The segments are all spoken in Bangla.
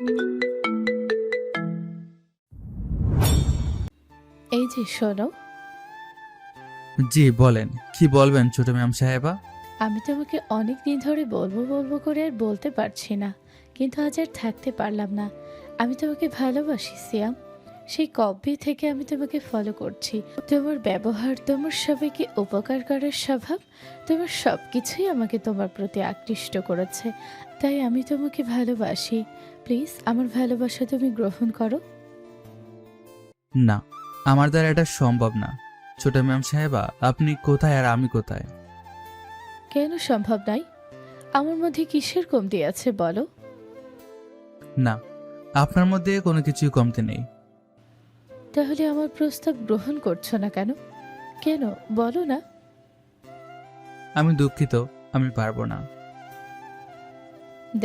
এই যে শোনো, জি বলেন, কি বলবেন ছোট ম্যাম সাহেবা? আমি তোমাকে অনেক দিন ধরে বলবো বলবো করে আর বলতে পারছি না, কিন্তু আজ আর থাকতে পারলাম না। আমি তোমাকে ভালোবাসি সিয়াম। সেই কবে থেকে আমি তোমাকে ফলো করছি। তোমার ব্যবহার, তোমার সবাইকে উপকার করার স্বভাব, তোমার সব কিছুই আমাকে তোমার প্রতি আকৃষ্ট করেছে। তাই আমি তোমাকে ভালোবাসি। প্লিজ আমার ভালোবাসা তুমি গ্রহণ করো। না, আমার দ্বারা এটা সম্ভব না। ছোট ম্যাম সাহেবা, আপনি কোথায় আর আমি কোথায়? কেন সম্ভব নয়? আমার মধ্যে কিসের কমতি আছে বলো? না, আপনার মধ্যে কোনো কিছুই কমতে নেই। তাহলে আমার প্রস্তাব গ্রহণ করছো না কেন? কেন বলো না? আমি দুঃখিত, আমি পারবো না।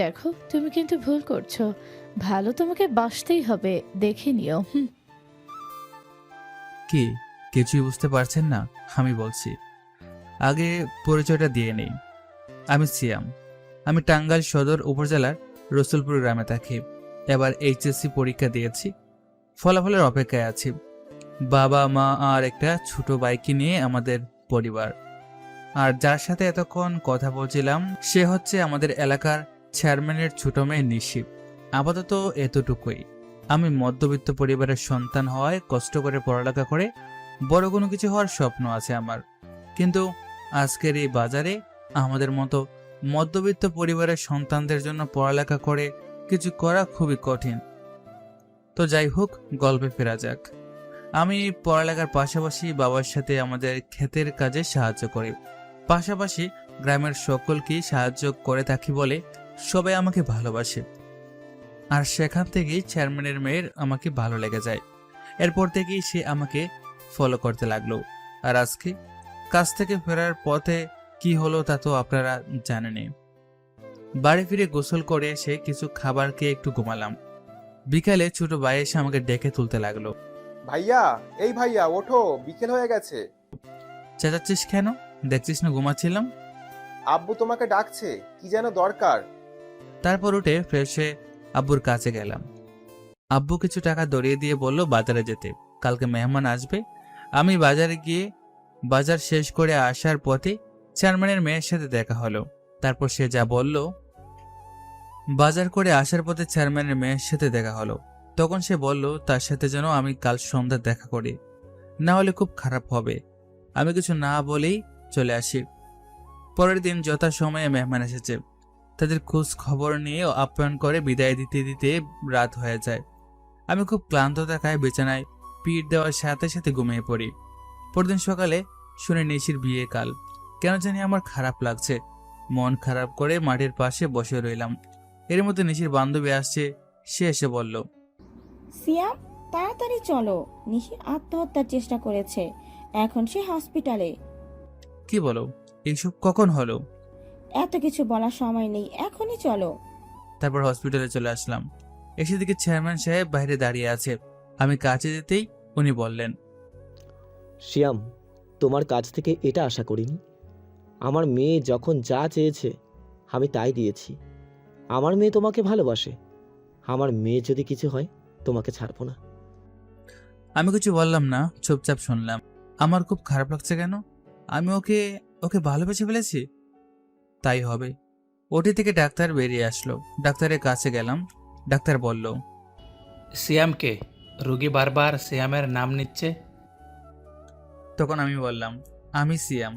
দেখো তুমি কিন্তু ভুল করছো। ভালো তোমাকে বাসতেই হবে, দেখে নিও। কি, কিছুই বুঝতে পারছেন না? আমি বলছি, আগে পরিচয়টা দিয়ে নেই। আমি সিয়াম। আমি টাঙ্গাইল সদর উপজেলার রসুলপুর গ্রামে থাকি। এবার এইচএসসি পরীক্ষা দিয়েছি, ফলাফলের অপেক্ষায় আছি। বাবা মা আর একটা ছোট বাইকে নিয়ে আমাদের পরিবার। আর যার সাথে এতক্ষণ কথা বলছিলাম সে হচ্ছে আমাদের এলাকার চেয়ারম্যানের ছোট মেয়ে নিশি। আপাতত এতটুকুই। আমি মধ্যবিত্ত পরিবারের সন্তান হওয়ায় কষ্ট করে পড়ালেখা করে বড় কোনো কিছু হওয়ার স্বপ্ন আছে আমার। কিন্তু আজকের এই বাজারে আমাদের মতো মধ্যবিত্ত পরিবারের সন্তানদের জন্য পড়ালেখা করে কিছু করা খুবই কঠিন। তো যাই হোক, গল্পে ফেরা যাক। আমি পড়ালেখার পাশাপাশি বাবার সাথে আমাদের ক্ষেতের কাজে সাহায্য করি। পাশাপাশি গ্রামের সকলকেই সাহায্য করে থাকি বলে সবাই আমাকে ভালোবাসে। আর সেখান থেকেই চেয়ারম্যানের মেয়ের আমাকে ভালো লেগে যায়। এরপর থেকেই সে আমাকে ফলো করতে লাগলো। আর আজকে কাজ থেকে ফেরার পথে কি হলো তা তো আপনারা জানেনই। বাড়ি ফিরে গোসল করে এসে কিছু খাবার খেয়ে একটু ঘুমালাম। বিকালে ছোট ভাই এসে আমাকে ডেকে তুলতে লাগলো। ভাইয়া, এই ভাইয়া ওঠো, বিকেল হয়ে গেছে। চেঁচাচ্ছিস কেন? দেখছিস না ঘুমাচ্ছিলাম। আব্বু তোমাকে ডাকছে, কি যেন দরকার। তারপর উঠে ফ্রেশ হয়ে আব্বুর কাছে গেলাম। আব্বু কিছু টাকা ধরিয়ে দিয়ে বলল বাজারে যেতে, কালকে মেহমান আসবে। আমি বাজারে গিয়ে বাজার শেষ করে আসার পথে চেয়ারম্যানের মেয়ের সাথে দেখা হলো। তারপর সে যা বলল, বাজার করে আসার পথে চেয়ারম্যানের মেয়ের সাথে দেখা হলো। তখন সে বলল তার সাথে যেন আমি কাল সন্ধ্যা দেখা করি, না হলে খুব খারাপ হবে। আমি কিছু না বলেই চলে আসি। পরের দিন যথাসময়ে মেহমান এসেছে। তাদের খোঁজ খবর নিয়ে আপ্যায়ন করে বিদায় দিতে দিতে রাত হয়ে যায়। আমি খুব ক্লান্ত থাকায় বিছানায় পিঠ দেওয়ার সাথে সাথে ঘুমিয়ে পড়ি। পরদিন সকালে শুনে নিশির বিয়ে কাল। কেন জানি আমার খারাপ লাগছে। মন খারাপ করে মাটির পাশে বসে রইলাম। এর মধ্যে নিশির বান্ধবী আসছে। সে এসে বলল, সিয়াম, তাড়াতাড়ি চলো। নিশি আত্মহত্যার চেষ্টা করেছে, এখন সে হসপিটালে। কি বলো? এইসব কখন হলো? এত কিছু বলার সময় নেই, এখনই চলো। তারপর হসপিটালে চলে আসলাম। এসে দিকে চেয়ারম্যান সাহেব বাইরে দাঁড়িয়ে আছে। আমি কাছে যেতেই উনি বললেন, শিয়াম, তোমার কাছ থেকে এটা আশা করিনি। আমার মেয়ে যখন যা চেয়েছে আমি তাই দিয়েছি। আমার মেয়ে তোমাকে ভালোবাসে। আমার মেয়ে যদি কিছু হয় তোমাকে ছাড়বো না। আমি কিছু বললাম না, চুপচাপ শুনলাম। আমার খুব খারাপ লাগছে কেন? আমি ওকে ওকে ভালোবেসে ফেলেছি। তাই হবে। ওটি থেকে ডাক্তার বেরিয়ে আসলো। ডাক্তারের কাছে গেলাম। ডাক্তার বলল, সিয়ামকে। রোগী বারবার সিয়ামের নাম নিচ্ছে। তখন আমি বললাম, আমি সিয়াম।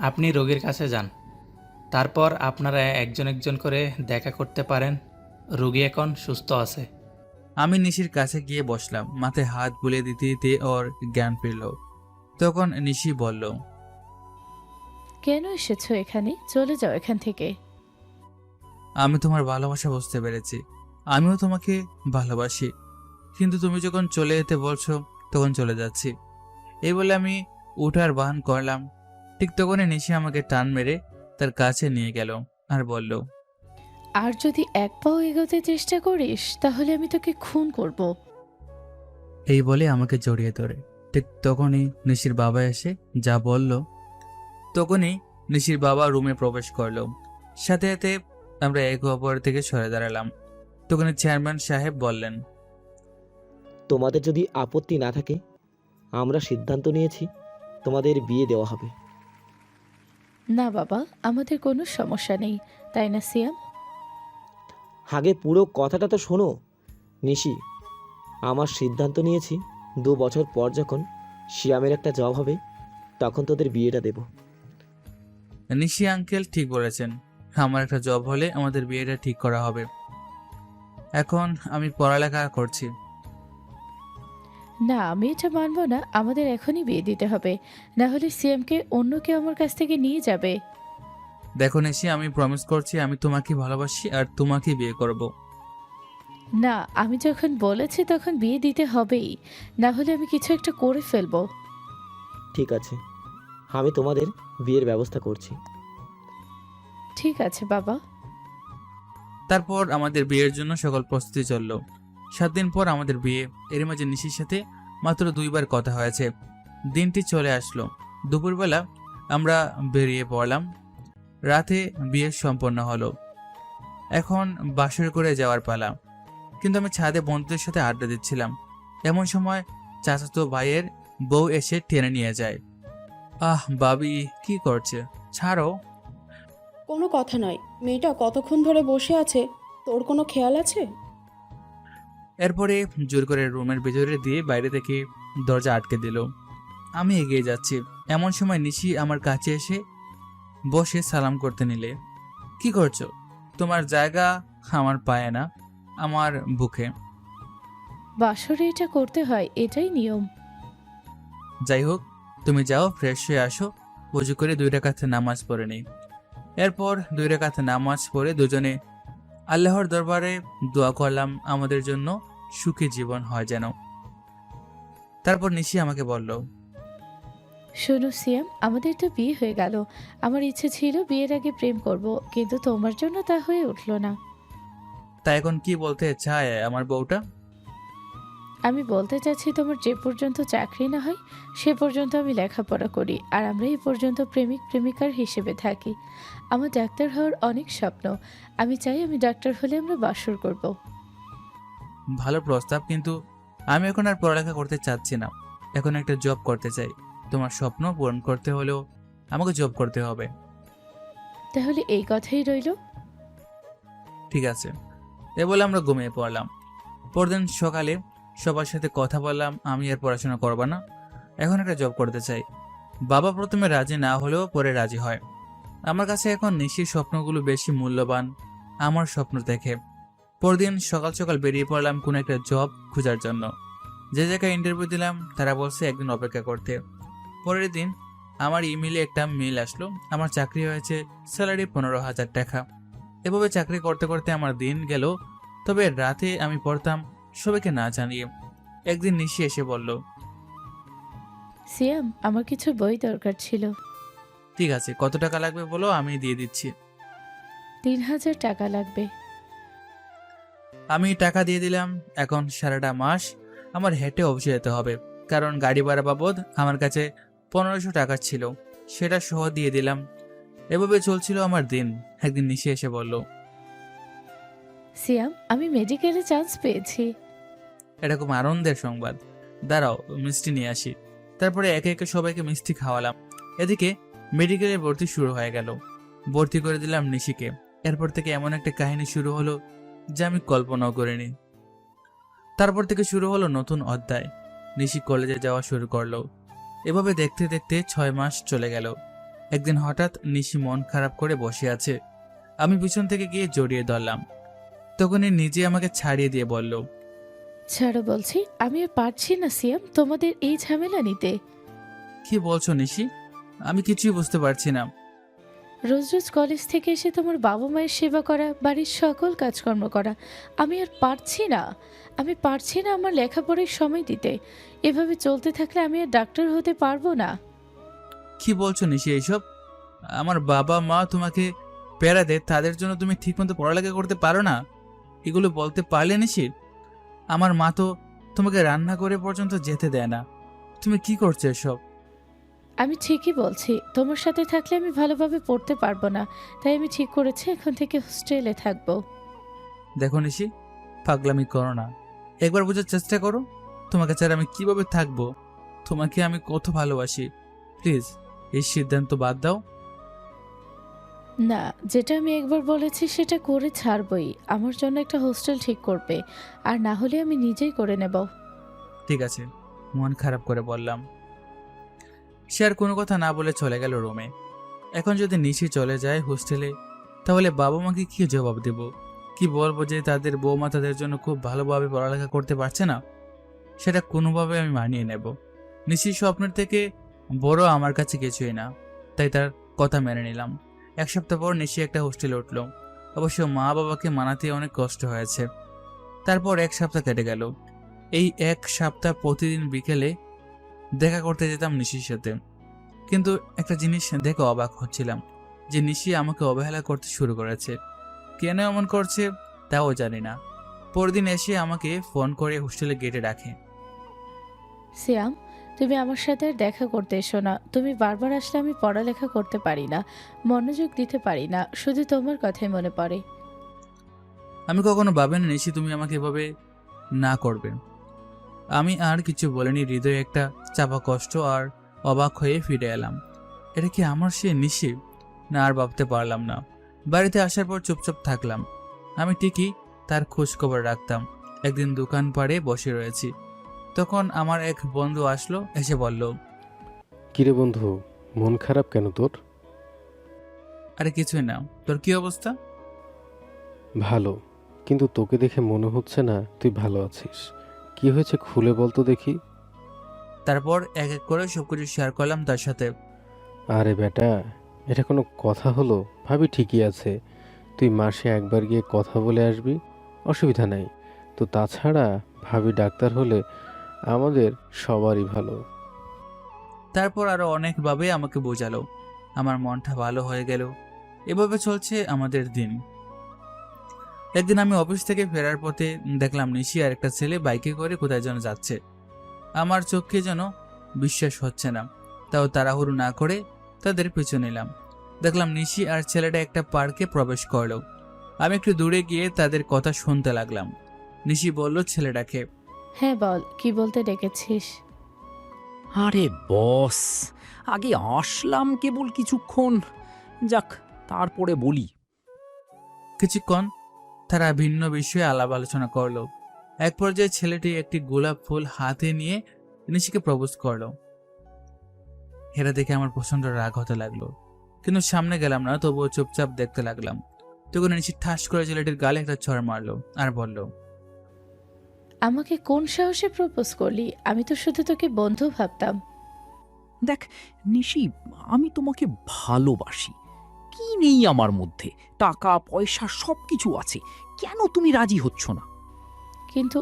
আপনি রোগীর কাছে যান, তারপর আপনারা একজন একজন করে দেখা করতে পারেন। রোগী এখন সুস্থ আছে। আমি নিশির কাছে গিয়ে বসলাম। মাথায় হাত বুলিয়ে দিতে দিতে ওর জ্ঞান ফিরল। তখন নিশি বলল, কেন এসেছো এখানে? চলে যাও এখান থেকে। আমি তোমার ভালোবাসা বুঝতে পেরেছি। আমিও তোমাকে ভালোবাসি, কিন্তু তুমি যখন চলে যেতে বলছো তখন চলে যাচ্ছি। এই বলে আমি উঠার বাহন করলাম। ঠিক তখনই নিশি আমাকে টান মেরে তার কাছে নিয়ে গেল আর বলল, আর যদি এক পাও এগোতে চেষ্টা করিস তাহলে আমি তোকে খুন করব। এই বলে আমাকে জড়িয়ে ধরে। ঠিক তখনই নিশির বাবা এসে যা বলল, তখনই নিশির বাবা রুমে প্রবেশ করলো। সাথে সাথে আমরা একে অপর থেকে সরে দাঁড়ালাম। তখন চেয়ারম্যান সাহেব বললেন, তোমাদের যদি আপত্তি না থাকে, আমরা সিদ্ধান্ত নিয়েছি তোমাদের বিয়ে দেওয়া হবে। না বাবা, আমাদের কোনো সমস্যা নেই, তাই না সিয়াম? আগে পুরো কথাটা তো শোনো নিশি। আমার সিদ্ধান্ত নিয়েছি 2 বছর পর যখন শিয়ামের একটা জব হবে, তখন তোদের বিয়েটা দেব। নিশি আঙ্কেল ঠিক বলেছেন। আমার একটা জব হলে আমাদের বিয়েটা ঠিক করা হবে। এখন আমি পড়ালেখা করছি। না, আমি এটা মানবো না। আমাদের এখনই বিয়ে দিতে হবে, না হলে সিএমকে অন্য কেউ আমার কাছ থেকে নিয়ে যাবে। দেখো নিশি, আমি প্রমিস করছি আমি তোমাকে ভালোবাসি আর তোমাকে বিয়ে করব। না, আমি যখন বলেছি তখন বিয়ে দিতে হবেই, না হলে আমি কিছু একটা করে ফেলবো। ঠিক আছে, আমি তোমাদের বিয়ের ব্যবস্থা করছি। ঠিক আছে বাবা। তারপর আমাদের বিয়ের জন্য সকল প্রস্তুতি চলল। 7 দিন পর আমাদের বিয়ে। এর মাঝে নিশির সাথে মাত্র 2বার কথা হয়েছে। দিনটি চলে আসলো। দুপুরবেলা আমরা বেরিয়ে পড়লাম। রাতে বিয়ে সম্পন্ন হলো। এখন বাসর করে যাওয়ার পালা। কিন্তু আমি ছাদে বন্ধুদের সাথে আড্ডা দিচ্ছিলাম। এমন সময় চাচাতো ভাইয়ের বউ এসে টেনে নিয়ে যায়। আহ বাবি, কি করছে? ছাড়ো। কোনো কথা নয়, মেয়েটা কতক্ষণ ধরে বসে আছে, তোর কোনো খেয়াল আছে? এরপরে জোর করে রুমের ভেতরে দিয়ে বাইরে থেকে দরজা আটকে দিল। আমি এগিয়ে যাচ্ছি। এমন সময় নিশি আমার কাছে এসে বসে সালাম করতে নিলে। কি করছো? তোমার জায়গা আমার পায়ে না, আমার বুকে। বাসরে এটা করতে হয়, এটাই নিয়ম। যাই হোক, তুমি যাও, ফ্রেশ হয়ে আসো। উজু করে 2 রাকাত নামাজ পড়ে নেই। এরপর 2 রাকাত নামাজ পড়ে দুজনে আল্লাহর দরবারে দোয়া করলাম আমাদের জন্য সুখী জীবন হয় যেন। তারপর নিশি আমাকে বলল, শোনো সিয়াম, আমাদের তো বিয়ে হয়ে গেল। আমার ইচ্ছে ছিল বিয়ের আগে প্রেম করব, কিন্তু তোমার জন্য তা হয়ে উঠলো না। তা এখন কি বলতে চায় আমার বউটা? আমি বলতে চাচ্ছি, তোমার যে পর্যন্ত চাকরি না হয় সে পর্যন্ত আমি লেখাপড়া করি, আর আমরা এই পর্যন্ত প্রেমিক প্রেমিকার হিসেবে থাকি। আমার ডাক্তার হওয়ার অনেক স্বপ্ন। আমি চাই আমি ডাক্তার হলে আমরা বাসর করব। ভালো প্রস্তাব, কিন্তু আমি এখন আর পড়ালেখা করতে চাচ্ছি না। এখন একটা জব করতে চাই। তোমার স্বপ্ন পূরণ করতে হলেও আমাকে জব করতে হবে। তাহলে এই কথাই রইল। ঠিক আছে। এ বলে আমরা ঘুমিয়ে পড়লাম। পরদিন সকালে সবার সাথে কথা বললাম আমি আর পড়াশোনা করব না, এখন একটা জব করতে চাই। বাবা প্রথমে রাজি না হলেও পরে রাজি হয়। আমার কাছে এখন নিশির স্বপ্নগুলো বেশি মূল্যবান আমার স্বপ্ন দেখে। পরদিন সকাল সকাল বেরিয়ে পড়লাম কোনো একটা জব খোঁজার জন্য। যে জায়গায় ইন্টারভিউ দিলাম তারা বলছে একদিন অপেক্ষা করতে। পরের দিন আমার ইমেইলে একটা মেইল আসলো, আমার চাকরি হয়েছে, স্যালারি 15,000 টাকা। এভাবে চাকরি করতে করতে আমার দিন গেল। তবে রাতে আমি পড়তাম সবাইকে না জানিয়ে। একদিন নিশি এসে বলল, সিয়াম, আমার কিছু বই দরকার ছিল। ঠিক আছে, কত টাকা লাগবে বলো, আমি দিয়ে দিচ্ছি। 3,000 টাকা লাগবে। আমি টাকা দিয়ে দিলাম। এখন সারাটা মাস আমার হেঁটে অফিসে যেতে হবে, কারণ গাড়ি ভাড়া বাবদ আমার কাছে 1500 টাকা ছিল, সেটা সহ দিয়ে দিলাম। এভাবে চলছিল আমার দিন। একদিন নিশি এসে বলল, সিয়াম, আমি মেডিকেলে চান্স পেয়েছি। এরকম আনন্দের সংবাদ, দাঁড়াও মিষ্টি নিয়ে আসি। তারপরে একে একে সবাইকে মিষ্টি খাওয়ালাম। এদিকে মেডিকেলে ভর্তি শুরু হয়ে গেল। ভর্তি করে দিলাম নিশিকে। এরপর থেকে এমন একটা কাহিনী শুরু হলো যা আমি কল্পনাও করিনি। তারপর থেকে শুরু হলো নতুন অধ্যায়। নিশি কলেজে যাওয়া শুরু করলো। এভাবে দেখতে দেখতে 6 মাস চলে গেল। একদিন হঠাৎ নিশি মন খারাপ করে বসে আছে। আমি পিছন থেকে গিয়ে জড়িয়ে ধরলাম। তখনই নিজে আমাকে ছাড়িয়ে দিয়ে বলল, ছাড়ো বলছি, আমি আর পারছি না সিয়াম তোমাদের এই ঝামেলা নিতে। কি বলছো নিশি? আমি কিছুই বুঝতে পারছি না। রোজ রোজ কলেজ থেকে এসে তোমার বাবা মায়ের সেবা করা, বাড়ির সকল কাজকর্ম করা, আমি আর পারছি না। আমি পারছি না আমার লেখাপড়ায় সময় দিতে। এভাবে চলতে থাকলে আমি আর ডাক্তার হতে পারবো না। কি বলছো নিশি এইসব? আমার বাবা মা তোমাকে প্যারা দেয়, তাদের জন্য তুমি ঠিকমতো পড়ালেখা করতে পারো না? এগুলো বলতে পারলে নিশি? আমার মা তো তোমাকে রান্না করে পর্যন্ত যেতে দেয় না। তুমি কি করছো এসব? আমি ঠিকই বলছি, তোমার সাথে থাকলে আমি ভালোভাবে পড়তে পারবো না। তাই আমি ঠিক করেছি এখন থেকে হোস্টেলে থাকবো। দেখো নিশি, পাগলামি করো না, একবার বোঝার চেষ্টা করো তোমাকে ছাড়া আমি কিভাবে থাকবো, তোমাকে আমি কত ভালোবাসি। প্লিজ এই সিদ্ধান্ত বাদ দাও। না, যেটা আমি একবার বলেছি সেটা করে ছাড়বই। আমার জন্য একটা হোস্টেল ঠিক করবে, আর না হলে আমি নিজেই করে নেব। ঠিক আছে, মন খারাপ করে বললাম। সে আর কোনো কথা না বলে চলে গেল রুমে। এখন যদি নিশি চলে যায় হোস্টেলে, তাহলে বাবা মাকে কি জবাব দেব? কি বলবো যে তাদের বৌমা তাদের জন্য খুব ভালোভাবে পড়ালেখা করতে পারছে না? সেটা কোনোভাবে আমি মানিয়ে নেব। নিশির স্বপ্নের থেকে বড় আমার কাছে কিছুই না, তাই তার কথা মেনে নিলাম। 1 সপ্তাহ পর নিশি একটা হোস্টেলে উঠল। অবশ্য মা বাবাকে মানাতে অনেক কষ্ট হয়েছে। তারপর 1 সপ্তাহ কেটে গেল। এই 1 সপ্তাহ প্রতিদিন বিকেলে দেখা করতে যেতাম নিশির সাথে। কিন্তু একটা জিনিস দেখে অবাক হচ্ছিলাম, যে নিশি আমাকে অবহেলা করতে শুরু করেছে। কেন এমন করছে তাও জানি না। পরদিন এসে আমাকে ফোন করে হোস্টেলের গেটে ডাকে। সিয়াম, তুমি আমার সাথে আর দেখা করতে এসো না। তুমি বারবার আসলে আমি পড়ালেখা করতে পারি না, মনোযোগ দিতে পারি না, শুধু তোমার কথাই মনে পড়ে। আমি কখনো ভাবিনি নিশি তুমি আমাকে এভাবে না করবে। আমি আর কিছু বলিনি। হৃদয়ে একটা চাপা কষ্ট আর অবাক হয়ে ফিরে এলাম। এটা কি আমার সে নিশি? না, আর ভাবতে পারলাম না। বাড়িতে আসার পর চুপচাপ থাকলাম। আমি ঠিকই তার খোঁজ খবর রাখতাম। একদিন দোকান পাড়ে বসে রয়েছি, তখন আমার এক বন্ধু আসলো, এসে বলল, কিরে বন্ধু, মন খারাপ কেন তোর? আরে কিছুই না, তোর কি অবস্থা? ভালো, কিন্তু তোকে দেখে মনে হচ্ছে না তুই ভালো আছিস। কি হয়েছে খুলে বলতো দেখি। তারপর এক এক করে সবকিছু শেয়ার করলাম তার সাথে। আরে বেটা, এটা কোনো কথা হলো? ভাবি ঠিকই আছে, তুই মাসে একবার গিয়ে কথা বলে আসবি, অসুবিধা নাই তো। তাছাড়া ভাবি ডাক্তার হলে আমাদের সবারই ভালো। তারপর আরো অনেকভাবে আমাকে বোঝালো। আমার মনটা ভালো হয়ে গেল। এভাবে চলছে আমাদের দিন। একদিন আমি অফিস থেকে ফেরার পথে দেখলাম নিশি আর একটা ছেলে বাইকে করে কোথায় যেন যাচ্ছে। আমার চোখে যেন বিশ্বাস হচ্ছে না, তাও তাড়াহুড়ো না করে তাদের পিছু নিলাম। দেখলাম নিশি আর ছেলেটা একটা পার্কে প্রবেশ করলো। আমি একটু দূরে গিয়ে তাদের কথা শুনতে লাগলাম। নিশি বলল ছেলেটাকে, হ্যাঁ বল, কি বলতে ডেকেছিস? আরে বস, আগে আসলাম কেবল কিছুক্ষণ, যাক তারপরে বলি। কিছুক্ষণ তারা ভিন্ন বিষয়ে আলাপ আলোচনা করলো। এক পর্যায়ে ছেলেটি একটি গোলাপ ফুল হাতে নিয়ে নিশিকে প্রপোজ করলো। এরা দেখে আমার প্রচন্ড রাগ হতে লাগলো, কিন্তু সামনে গেলাম না, তবুও চুপচাপ দেখতে লাগলাম। তখন নিশি ঠাস করে ছেলেটির গালে একটা চড় মারলো আর বলল, আমাকে কোন সাহসে প্রপোজ করলি? আমি তো শুধু তোকে বন্ধু ভাবতাম। দেখ নিশি, আমি তোমাকে ভালোবাসি। কি নেই আমার মধ্যে? টাকা পয়সা সব কিছু আছে, কেন তুমি রাজি হচ্ছ না? কিন্তু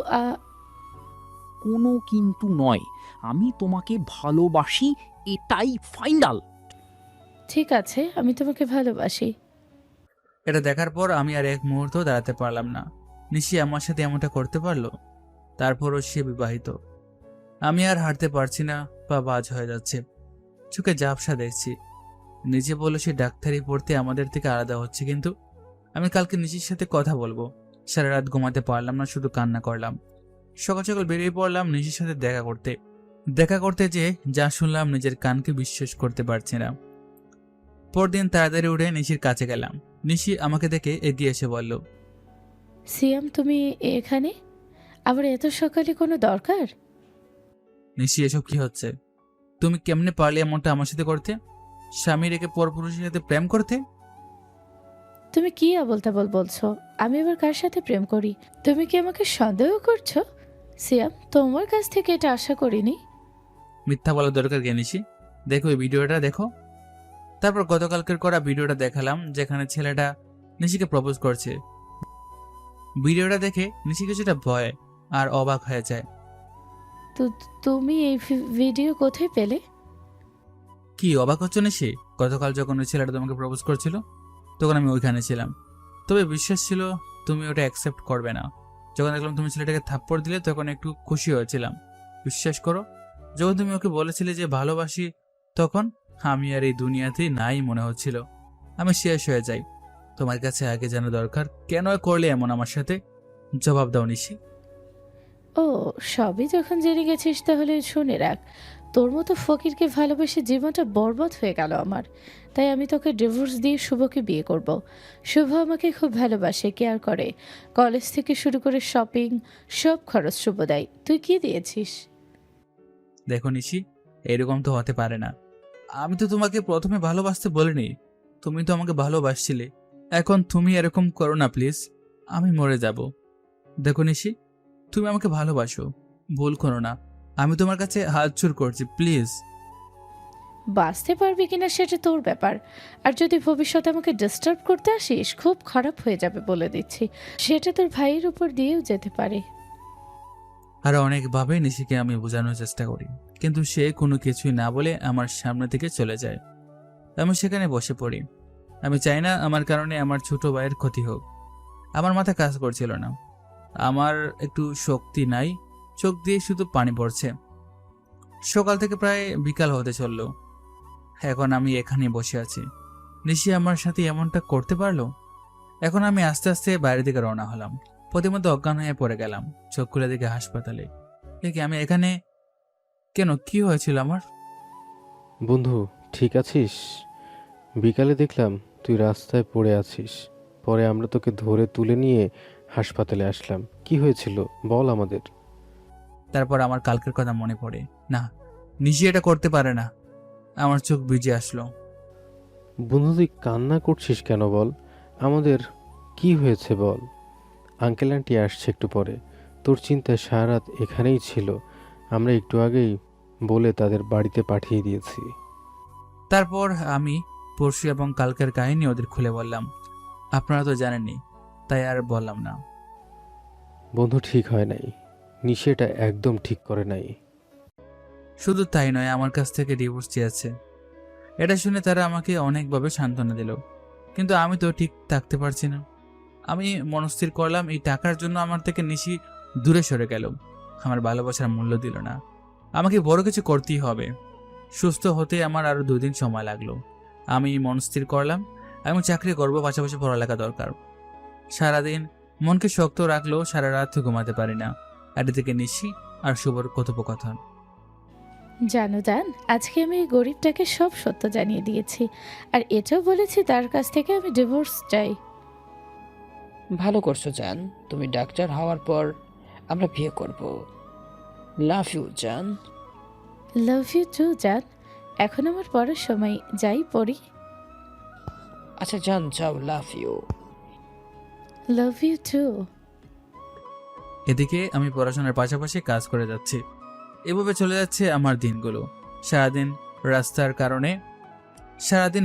কোনো কিন্তু নয়, আমি তোমাকে ভালোবাসি, এটাই ফাইনাল। ঠিক আছে, আমি তোমাকে ভালোবাসি। এটা দেখার পর আমি আর এক মুহূর্ত দাঁড়াতে পারলাম না। নিশি আমার সাথে এমনটা করতে পারলো? তারপরও সে বিবাহিত। আমি আর হাঁটতে পারছি না, পা বাজ হয়ে যাচ্ছে, চোখে ঝাপসা দেখছি। নিজে বললো সে ডাক্তারি পড়তে আমাদের থেকে আলাদা হচ্ছে, কিন্তু আমি কালকে নিশির সাথে কথা বলবো। সারা রাত ঘুমাতে পারলাম না, শুধু কান্না করলাম। সকাল সকাল বেরিয়ে পড়লাম নিশির সাথে দেখা করতে যে যা শুনলাম নিজের কানকে বিশ্বাস করতে পারছি না। পরদিন তাড়াতাড়ি উঠে নিশির কাছে গেলাম। নিশি আমাকে দেখে এগিয়ে এসে বলল, সিয়াম, তুমি এখানে আবার এত সকালে? কোনো দরকার? নিশি এসব কি হচ্ছে? তুমি কেমনে পারলে এমনটা আমার সাথে করতে? স্বামী রেখে পরপুরুষের সাথে প্রেম করতে? তুমি কি আবোল তাবোল বলছো? আমি আবার কার সাথে প্রেম করি? তুমি কি আমাকে সন্দেহ করছো? সিয়াম, তোমার কাছ থেকে এটা আশা করিনি। মিথ্যা বলার দরকার কে নিশি? দেখো এই ভিডিওটা দেখো। তারপর গতকালকের করা ভিডিওটা দেখালাম, যেখানে ছেলেটা নিশিকে প্রপোজ করছে। ভিডিওটা দেখে নিশি কিছুটা ভয় আর অবাক হয়ে যায়। তো তুমি এই ভিডিও কোথায় পেলে? কি অবাক হচ্ছ নিশি? গতকাল যখন ওই ছেলেটা তোমাকে প্রপোজ করছিল, তখন আমি ওইখানে ছিলাম। তবে বিশ্বাস ছিল তুমি ওটা অ্যাকসেপ্ট করবে না। যখন দেখলাম তুমি ছেলেটাকে থাপ্পড় দিলে, তখন একটু খুশি হয়েছিলাম। বিশ্বাস করো, যখন তুমি ওকে বলেছিলে যে ভালোবাসি, তখন আমি আর এই দুনিয়াতেই নাই মনে হচ্ছিল। আমি শেষ হয়ে যাই। তোমার কাছে আগে জানা দরকার, কেন করলে এমন আমার সাথে? জবাব দাও নিশি। ও, সবই যখন জেনে গেছিস তাহলে শুনে রাখ, তোর মতো ফকিরকে ভালোবেসে জীবনটা বরবাদ হয়ে গেল আমার। তাই আমি তোকে ডিভোর্স দিয়ে শুভকে বিয়ে করব। শুভ আমাকে খুব ভালোবাসে, কেয়ার করে। কলেজ থেকে শুরু করে শপিং, সব খরচ শুভ দেয়। তুই কি দিয়েছিস? দেখো নিশি, এরকম তো হতে পারে না। আমি তো তোমাকে প্রথমে ভালোবাসতে বলিনি, তুমি তো আমাকে ভালোবাসছিলে। এখন তুমি এরকম করো না প্লিজ, আমি মরে যাব। দেখো নিশি, তুমি আমাকে ভালোবাসো, ভুল করো না। আমি তোমার কাছে হাত জোড় করছি, প্লিজ। বাঁচতে পারবি কিনা সেটা তোর ব্যাপার। আর যদি ভবিষ্যতে আমাকে ডিস্টার্ব করতে আসিস, খুব খারাপ হয়ে যাবে বলে দিচ্ছি। সেটা তোর ভাইয়ের উপর দিয়েও যেতে পারে। আর অনেকভাবে নিশিকে আমি বোঝানোর চেষ্টা করি, কিন্তু সে কোনো কিছুই না বলে আমার সামনে থেকে চলে যায়। আমি সেখানে বসে পড়ি। আমি চাই না আমার কারণে আমার ছোট ভাইয়ের ক্ষতি হোক। আমার মাথা কাজ করছিল না, আমার একটু শক্তি নাই, চোখ দিয়ে শুধু পানি পড়ছে। সকাল থেকে প্রায় বিকাল হতে চলল, এখন আমি এখানে বসে আছি। নিশি আমার সাথে এমনটা করতে পারলো। এখন আমি আস্তে আস্তে বাইরের দিকে রওনা হলাম। প্রতিমধ্যে অজ্ঞান হয়ে পড়ে গেলাম। চোখ খুলে দিকে হাসপাতালে। কি আমি এখানে কেন? কি হয়েছিল আমার? বন্ধু, ঠিক আছিস? বিকালে দেখলাম তুই রাস্তায় পড়ে আছিস। পরে আমরা তোকে ধরে তুলে নিয়ে হাসপাতালে আসলাম। কি হয়েছিল বল আমাদের। তারপর আমার কালকের কথা মনে পড়ে। না, নিশি এটা করতে পারে না। আমার চোখ ভিজে আসলো। বন্ধু, তুই কান্না করছিস কেন বল আমাদের। কি হয়েছে বল। আঙ্কেল আন্টি আসছে একটু পরে। তোর চিন্তায় সারা রাত এখানেই ছিল। আমরা একটু আগেই বলে তাদের বাড়িতে পাঠিয়ে দিয়েছি। তারপর আমি পরশু এবং কালকের কাহিনী ওদের খুলে বললাম। আপনারা তো জানেননি, তাই আর বললাম না। বন্ধু, ঠিক হয় নাই। নিশি এটা একদম ঠিক করে নাই। শুধু তাই নয়, আমার কাছ থেকে ডিভোর্স চেয়েছে। এটা শুনে তারা আমাকে অনেকভাবে সান্ত্বনা দিল, কিন্তু আমি তো ঠিক থাকতে পারছি না। আমি মনস্থির করলাম এই টাকার জন্য আমার থেকে নিশি দূরে সরে গেল। আমার ভালোবাসার মূল্য দিল না। আমাকে বড় কিছু করতেই হবে। সুস্থ হতে আমার আরো 2 দিন সময় লাগলো। আমি মনস্থির করলাম আমি চাকরি করব, পাশাপাশি পড়ালেখা দরকার। সারাদিন মনকে শক্ত রাখলেও সারা রাত ঘুমাতে পারি না। আর এদিকে নিশি আর শুভর কথোপকথন। জানো জান, আজকে আমি এই গরিবটাকে সব সত্য জানিয়ে দিয়েছি। আর এটাও বলেছি তার কাছ থেকে আমি ডিভোর্স চাই। ভালো করছো জান, তুমি ডাক্তার হওয়ার পর আমরা বিয়ে করব। লাভ ইউ জান। লাভ ইউ টু জান। এখন আমার পড়ার সময়, যাই পড়ি। আচ্ছা জান, যাও, love you. Love you too. এদিকে আমি পড়াশোনার পাশাপাশি কাজ করে যাচ্ছি। এভাবে চলে যাচ্ছে আমার দিনগুলো। সারাদিন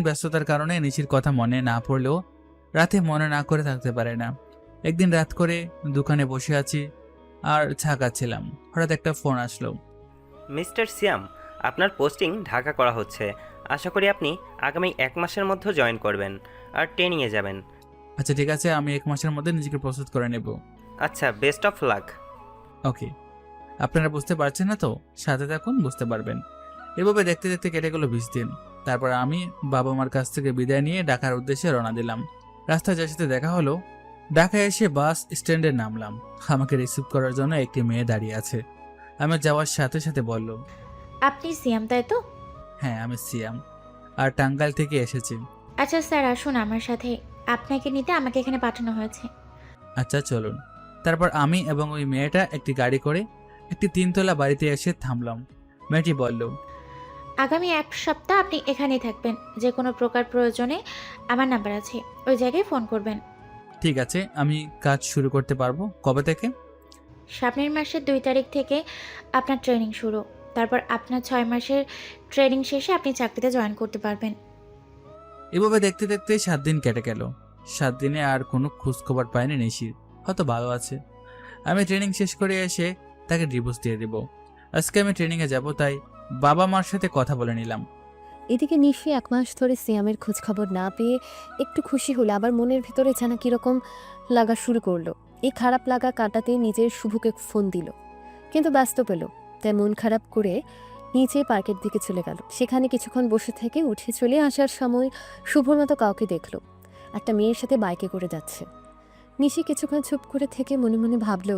ব্যস্ততার কারণে নিশির কথা মনে না পড়লেও রাতে মনে না করে থাকতে পারে না। একদিন রাত করে দোকানে বসে আছি আর চা খাচ্ছিলাম, হঠাৎ একটা ফোন আসলো। মিস্টার সিয়াম, আপনার পোস্টিং ঢাকা করা হচ্ছে। আশা করি আপনি আগামী 1 মাসের মধ্যে জয়েন করবেন আর ট্রেনিংয়ে যাবেন। আচ্ছা ঠিক আছে, আমি 1 মাসের মধ্যে নিজেকে প্রস্তুত করে নেব। আচ্ছা, বেস্ট অফ লাক। ওকে। আপনারা বুঝতে পারছেন না তো? সাথে থাকুন, বুঝতে পারবেন। এভাবে দেখতে দেখতে কেটে গেল 20 দিন। তারপর আমি বাবা মার কাছ থেকে বিদায় নিয়ে ঢাকার উদ্দেশ্যে রওনা দিলাম। রাস্তায় যার সাথে দেখা হলো, ঢাকায় এসে বাস স্ট্যান্ডে নামলাম। আমাকে রিসিভ করার জন্য একটি মেয়ে দাঁড়িয়ে আছে। আমি যাওয়ার সাথে সাথে বলল, আপনি সিয়াম তাই তো? হ্যাঁ, আমি সিয়াম, আর টাঙ্গাইল থেকে এসেছি। আচ্ছা স্যার, আসুন আমার সাথে। আপনাকে নিতে আমাকে এখানে পাঠানো হয়েছে। আচ্ছা চলুন। তারপর আমি এবং ওই মেয়েটা একটি গাড়ি করে একটি 3তলা বাড়িতে এসে থামলাম। মেয়েটি বলল, আগামী 1 সপ্তাহ আপনি এখানেই থাকবেন। যে কোনো প্রকার প্রয়োজনে আমার নাম্বার আছে, ওই জায়গায় ফোন করবেন। ঠিক আছে, আমি কাজ শুরু করতে পারবো কবে থেকে? সামনের মাসের 2 তারিখ থেকে আপনার ট্রেনিং শুরু। তারপর আপনার 6 মাসের ট্রেনিং শেষে আপনি চাকরিতে জয়েন করতে পারবেন। এভাবে দেখতে দেখতে 7 দিন কেটে গেল। 7 দিনে আর কোনো খোঁজখবর পাইনি নিশির। হয়তো ভালো আছে। আমি ট্রেনিং শেষ করে এসে তাকে ডিভোর্স দিয়ে দেব। আজকে আমি ট্রেনিংয়ে যাব, তাই বাবা মার সাথে কথা বলে নিলাম। এদিকে নিশি 1 মাস ধরে সিয়ামের খোঁজখবর না পেয়ে একটু খুশি হলে আবার মনের ভেতরে যেন কীরকম লাগা শুরু করলো। এই খারাপ লাগা কাটাতে নিজের শুভকে ফোন দিল, কিন্তু ব্যস্ত পেল। তাই মন খারাপ করে নিচে পার্কের দিকে চলে গেল। সেখানে কিছুক্ষণ বসে থেকে উঠে চলে আসার সময় শুভর মতো কাউকে দেখল, একটা মেয়ের সাথে বাইকে করে যাচ্ছে। নিশি কিছুক্ষণ চুপ করে থেকে মনে মনে ভাবল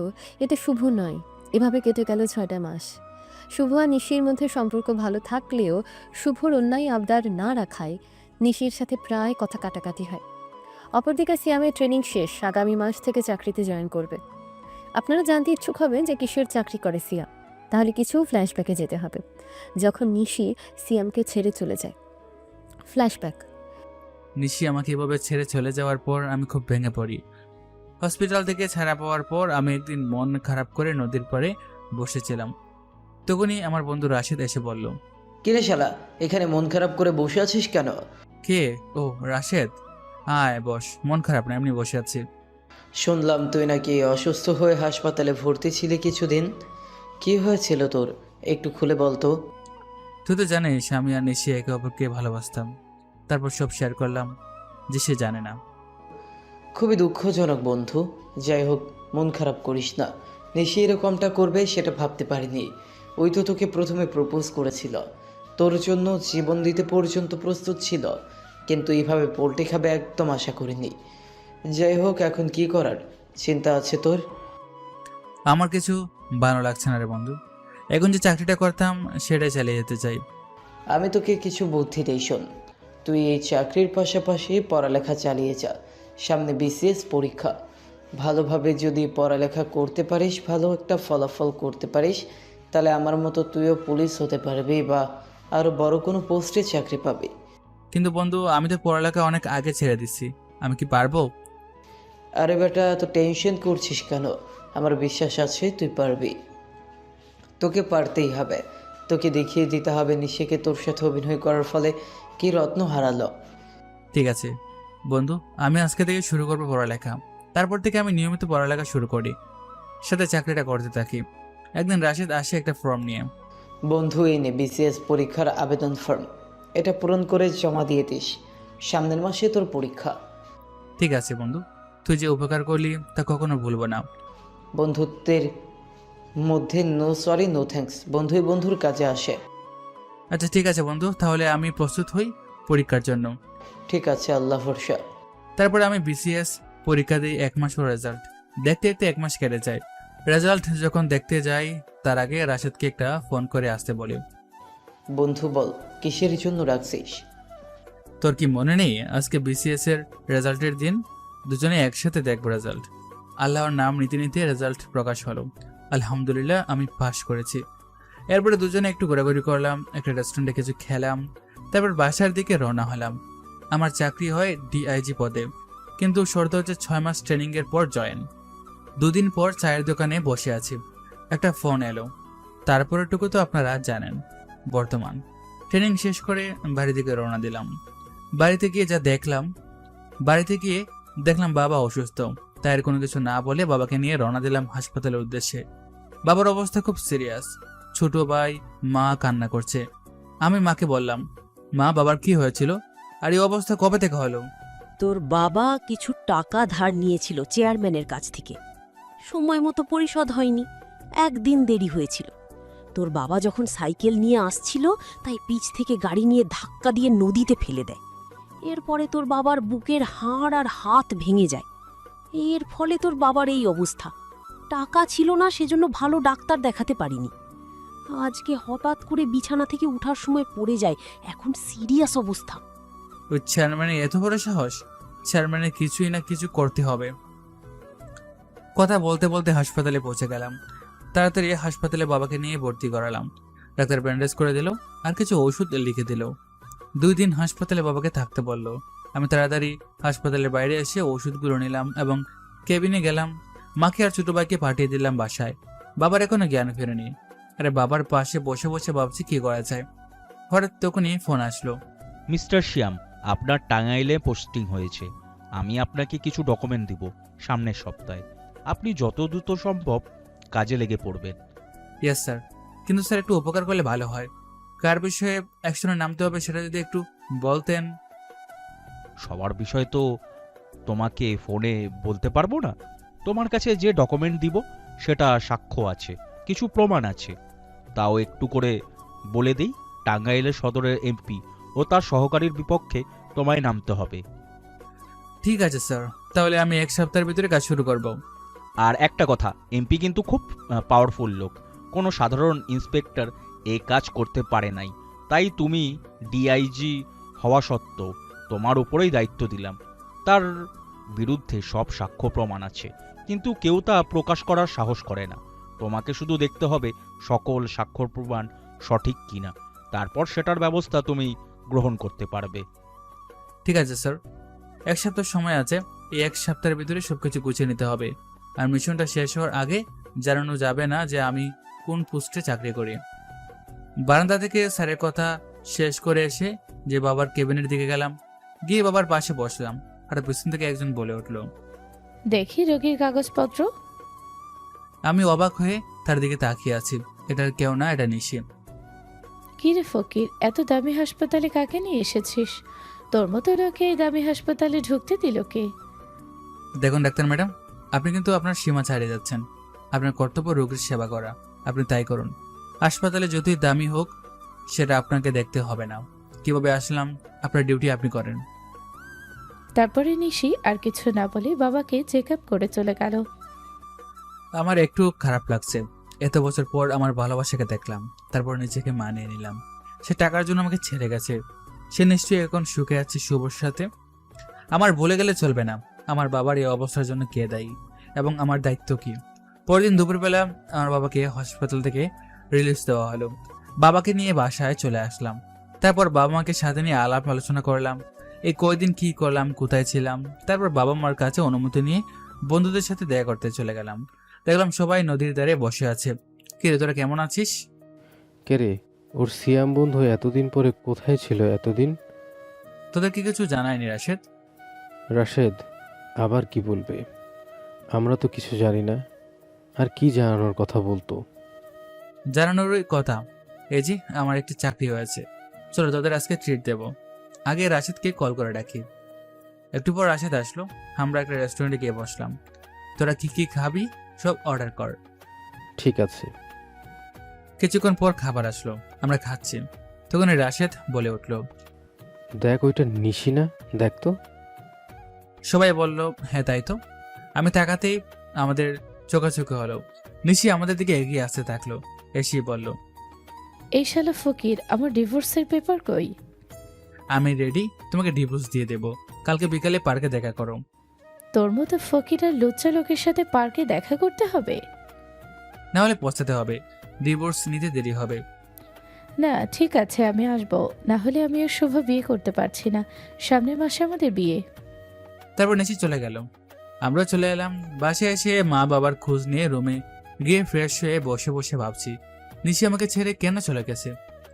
এটা শুভ নয়। এভাবে কেটে গেল 6টা মাস। শুভ আর নিশির মধ্যে সম্পর্ক ভালো থাকলেও শুভর অন্যায় আবদার না রাখায় নিশির সাথে প্রায় কথা কাটাকাটি হয়। অপরদিকে সিয়ামের ট্রেনিং শেষ, আগামী মাস থেকে চাকরিতে জয়েন করবে। আপনারা জানতে ইচ্ছুক হবেন যে কিসের চাকরি করে সিয়াম, তাহলে কিছু ফ্ল্যাশব্যাকে যেতে হবে। যখন নিশি সিয়ামকে ছেড়ে চলে যায়। ফ্ল্যাশব্যাক। নিশি আমাকে এভাবে ছেড়ে চলে যাওয়ার পর আমি খুব ভেঙে পড়ি। হসপিটাল থেকে ছাড়া পাওয়ার পর আমি একদিন মন খারাপ করে নদীর পাড়ে বসেছিলাম। তখনই আমার বন্ধু রাশেদ এসে বলল, কিরে শালা, এখানে মন খারাপ করে বসে আছিস কেন? কে? ও রাশেদ, আয় বস। মন খারাপ না, এমনি বসে আছি। শুনলাম তুই নাকি অসুস্থ হয়ে হাসপাতালে ভর্তি ছিলি কিছুদিন। কি হয়েছিল তোর, একটু খুলে বলতো। তুই তো জানিস আমি আর নিশি একে অপরকে ভালোবাসতাম। তারপর সব শেয়ার করলাম যে সে জানে না। খুবই দুঃখজনক বন্ধু। যাই হোক, মন খারাপ করিস না। নিশি এরকমটা করবে সেটা ভাবতে পারিনি। ওই তো তোকে প্রথমে প্রপোজ করেছিল, তোর জন্য জীবন দিতে পর্যন্ত প্রস্তুত ছিল, কিন্তু এইভাবে পোল্টে খাবে একদম আশা করিনি। যাই হোক, এখন কি করার চিন্তা আছে তোর? আমার কিছু ভালো লাগছে না রে বন্ধু। এখন যে চাকরিটা করতাম সেটাই চালিয়ে যেতে চাই। আমি তোকে কিছু বুদ্ধি দেই, শোন। তুই এই চাকরির পাশাপাশি পড়ালেখা চালিয়ে যা। সামনে বিসিএস পরীক্ষা। ভালোভাবে যদি পড়ালেখা করতে পারিস, ভালো একটা ফলাফল করতে পারিস, তাহলে আমার মতো তুইও পুলিশ হতে পারবি বা আরও বড় কোনো পোস্টে চাকরি পাবি। কিন্তু বন্ধু, আমি তো পড়ালেখা অনেক আগে ছেড়ে দিছি, আমি কি পারবো? আরে বেটা, তো টেনশন করছিস কেন? আমার বিশ্বাস আছে তুই পারবি। তোকে পারতেই হবে। তোকে দেখিয়ে দিতে হবে নিশিকে তোর সাথে অভিনয় করার ফলে কি রত্ন হারালো। ঠিক আছে বন্ধু, আমি আজকে থেকে শুরু করবো পড়ালেখা। তারপর থেকে আমি নিয়মিত পড়ালেখা শুরু করি, সাথে চাকরিটা করতে থাকি। একদিন রাশেদ আসে একটা ফর্ম নিয়ে। বন্ধু, এই নে বিসিএস পরীক্ষার আবেদন ফর্ম। এটা পূরণ করে জমা দিয়ে দিস। সামনের মাসে তোর পরীক্ষা। ঠিক আছে বন্ধু, তুই যে উপকার করলি তা কখনো ভুলবো না। বন্ধুত্বের মধ্যে নো সরি নো থ্যাঙ্কস। বন্ধুই বন্ধুর কাজে আসে। আচ্ছা ঠিক আছে বন্ধু, তাহলে আমি প্রস্তুত হই পরীক্ষার জন্য। ঠিক আছে, আল্লাহ ভরসা। তারপরে আমি বিসিএস পরীক্ষা দিই। 1 মাস পর রেজাল্ট। দেখতে দেখতে 1 মাস কেটে যায়। রেজাল্ট যখন দেখতে যাই তার আগে রাশেদকে একটা ফোন করে আসতে বলি। বন্ধু বল, কিসের জন্য রাখছিস? তোর কি মনে নেই আজকে বিসিএস এর রেজাল্টের দিন? দুজনে একসাথে দেখবো রেজাল্ট। আল্লাহর নাম নিতে নিতে রেজাল্ট প্রকাশ হলো। আলহামদুলিল্লাহ, আমি পাস করেছি। এরপরে দুজনে একটু ঘোরাঘুরি করলাম, একটা রেস্টুরেন্টে কিছু খেলাম, তারপর বাসার দিকে রওনা হলাম। আমার চাকরি হয় ডিআইজি পদে, কিন্তু শর্ত হচ্ছে 6 মাস ট্রেনিংয়ের পর জয়েন। 2 দিন পর চায়ের দোকানে বসে আছি, একটা ফোন এলো। তারপরেটুকু তো আপনারা জানেন। বর্তমান ট্রেনিং শেষ করে বাড়ি দিকে রওনা দিলাম। বাড়িতে গিয়ে দেখলাম বাবা অসুস্থ। তাই আর কোনো কিছু না বলে বাবাকে নিয়ে রওনা দিলাম হাসপাতালের উদ্দেশ্যে। বাবার অবস্থা খুব সিরিয়াস। ছোট ভাই মা কান্না করছে। আমি মাকে বললাম, মা, বাবার কি হয়েছিল আর এই অবস্থা কবে থেকে হলো? তোর বাবা কিছু টাকা ধার নিয়েছিল চেয়ারম্যানের কাছ থেকে, সময় মতো পরিশোধ হয়নি, 1 দিন দেরি হয়েছিল। তোর বাবা যখন সাইকেল নিয়ে আসছিল তাই পিছ থেকে গাড়ি নিয়ে ধাক্কা দিয়ে নদীতে ফেলে দেয়। এরপরে তোর বাবার বুকের হাড় আর হাত ভেঙে যায়। এর ফলে তোর বাবার এই অবস্থা। টাকা ছিল না, সেজন্য ভালো ডাক্তার দেখাতে পারিনি। আজকে হঠাৎ করে বিছানা থেকে ওঠার সময় পড়ে যায়, এখন সিরিয়াস অবস্থা। ওই চেয়ারম্যানের এত বড় সাহস! চেয়ারম্যানের কিছুই না কিছু করতে হবে। কথা বলতে বলতে হাসপাতালে পৌঁছে গেলাম। তাড়াতাড়ি হাসপাতালে বাবাকে নিয়ে ভর্তি করালাম। ডাক্তার ব্যান্ডেজ করে দিল আর কিছু ওষুধ লিখে দিল। 2 দিন হাসপাতালে বাবাকে থাকতে বলল। আমি তাড়াতাড়ি হাসপাতালের বাইরে এসে ওষুধগুলো নিলাম এবং কেবিনে গেলাম। মাকে আর ছোট ভাইকে পাঠিয়ে দিলাম বাসায়। বাবার এখনো জ্ঞান ফেরেনি। আরে বাবার পাশে বসে বসে ভাবছি কি করা যায়। হঠাৎ তখনই ফোন আসলো। মিস্টার শ্যাম, আপনার টাঙ্গাইলে পোস্টিং হয়েছে। আমি আপনাকে কিছু ডকুমেন্ট দিব সামনের সপ্তাহে। আপনি যত দ্রুত সম্ভব কাজে লেগে পড়বেন। ইয়েস স্যার, কিন্তু স্যার একটু উপকার করলে ভালো হয়। কার বিষয়ে অ্যাকশনে নামতে হবে সেটা যদি একটু বলতেন। সবার বিষয় তো তোমাকে ফোনে বলতে পারবো না। তোমার কাছে যে ডকুমেন্ট দিব সেটা সাক্ষ্য আছে, কিছু প্রমাণ আছে। তাও একটু করে বলে দিই, টাঙ্গাইলের সদরের এমপি ও তার সহকারীর বিপক্ষে তোমায় নামতে হবে। ঠিক আছে স্যার, তাহলে আমি 1 সপ্তাহের ভিতরে কাজ শুরু করব। আর একটা কথা, এমপি কিন্তু খুব পাওয়ারফুল লোক, কোনো সাধারণ ইন্সপেক্টর এই কাজ করতে পারে নাই। তাই তুমি ডিআইজি হওয়া সত্ত্বেও তোমার উপরেই দায়িত্ব দিলাম। তার বিরুদ্ধে সব সাক্ষ্য প্রমাণ আছে, কিন্তু কেউ তা প্রকাশ করার সাহস করে না। তোমাকে শুধু দেখতে হবে সকল সাক্ষ্য প্রমাণ সঠিক কিনা, তারপর সেটার ব্যবস্থা তুমি গ্রহণ করতে পারবে। ঠিক আছে স্যার, 1 সপ্তাহ সময় আছে। এই 1 সপ্তাহের ভিতরে সবকিছু গুছিয়ে নিতে হবে। আর মিশনটা শেষ হওয়ার আগে জানানো যাবে না যে আমি কোন পোস্টে চাকরি করি। বারান্দা থেকে স্যারের কথা শেষ করে এসে যে বাবার কেবিনের দিকে গেলাম, গিয়ে বাবার পাশে বসলাম। আর পিছন থেকে একজন বলে উঠল, দেখি রোগীর কাগজপত্র। আমি অবাক হয়ে তার দিকে তাকিয়ে আছি। এটার কেউ না, এটা নিশি। কি রে ফকির, এত দামি হাসপাতালে কাকে নিয়ে এসেছিস? তোর মতো লোকে এই দামি হাসপাতালে ঢুকতে দিল কে? দেখুন ডাক্তার ম্যাডাম, আপনি কিন্তু আপনার সীমা ছাড়িয়ে যাচ্ছেন। আপনার কর্তব্য রোগীর সেবা করা, আপনি তাই করুন। হাসপাতালে যতই দামি হোক সেটা আপনাকে দেখতে হবে না। কিভাবে আসলাম, আপনার ডিউটি আপনি করেন। তারপরে নিশি আর কিছু না বলে বাবাকে চেক আপ করে চলে গেল। আমার একটু খারাপ লাগছে। এত বছর পর আমার ভালোবাসাকে দেখলাম, তারপর নিজেকে মানিয়ে নিলাম। সে টাকার জন্য আমাকে ছেড়ে গেছে। সে নিশ্চয়ই এখন সুখে আছে শুভর সাথে। আমার বলে গেলে চলবে না আমার বাবার এই অবস্থার জন্য কে দায়ী এবং আমার দায়িত্ব কি। পরদিন দুপুরবেলা আমার বাবাকে হাসপাতাল থেকে রিলিজ দেওয়া হলো। বাবাকে নিয়ে বাসায় চলে আসলাম। তারপর বাবা মাকে সাথে নিয়ে আলাপ আলোচনা করলাম, এই কয়দিন কি করলাম, কোথায় ছিলাম। তারপর বাবা মার কাছে অনুমতি নিয়ে বন্ধুদের সাথে দেখা করতে চলে গেলাম। দেখলাম সবাই নদীর ধারে বসে আছে। কিরে, তোরা কেমন আছিস? কে রে, ওর সিয়াম বন্ধু এতদিন পরে কোথায় ছিল এতদিন? তোদের কি কিছু জানায়নি রাশেদ? রাশেদ আবার কি বলবে? আমরা তো কিছু জানি না। আর কি জানানোর কথা বলতো? জানানোরই কথা, এই যে আমার একটি চাকরি হয়েছে, চলো তোদের আজকে ট্রিট দেব। আগে রাশেদকে কল করে ডাকি। একটু পর রাশেদ আসলো। আমরা একটা রেস্টুরেন্টে গিয়ে বসলাম। তোরা কি কি খাবি সব অর্ডার কর। ঠিক আছে। কিছুক্ষণ পর খাবার আসলো, আমরা খাচ্ছি। তখন রাশেদ বলে উঠল, দেখ ওইটা নিশি না, দেখ তো। সবাই বলল, হ্যাঁ তাই তো। আমি তাকাতেই আমাদের চোখাচোখি হলো। নিশি আমাদের দিকে এগিয়ে আসতে থাকলো। এসে বলল, এই শালা ফকির, আমার ডিভোর্সের পেপার কই? আমি রেডি, তোমাকে ডিভোর্স দিয়ে দেব। কালকে বিকালে পার্কে দেখা করো। তোর মতো ফকির আর লুচ্চা লোকের সাথে পার্কে দেখা করতে হবে? না হলে পৌঁছাতে হবে, ডিভোর্স নিতে দেরি হবে। না ঠিক আছে, আমি আসবো। না হলে আমি আর শুভ বিয়ে করতে পারছি না। সামনের মাসে আমাদের বিয়ে। তারপর নিশি চলে গেল। আমরা চলে এলাম। বাসায় এসে মা বাবার খোঁজ নিয়ে রুমে গিয়ে ফ্রেশ হয়ে বসে বসে ভাবছি, নিশি আমাকে ছেড়ে কেন চলে গেছে?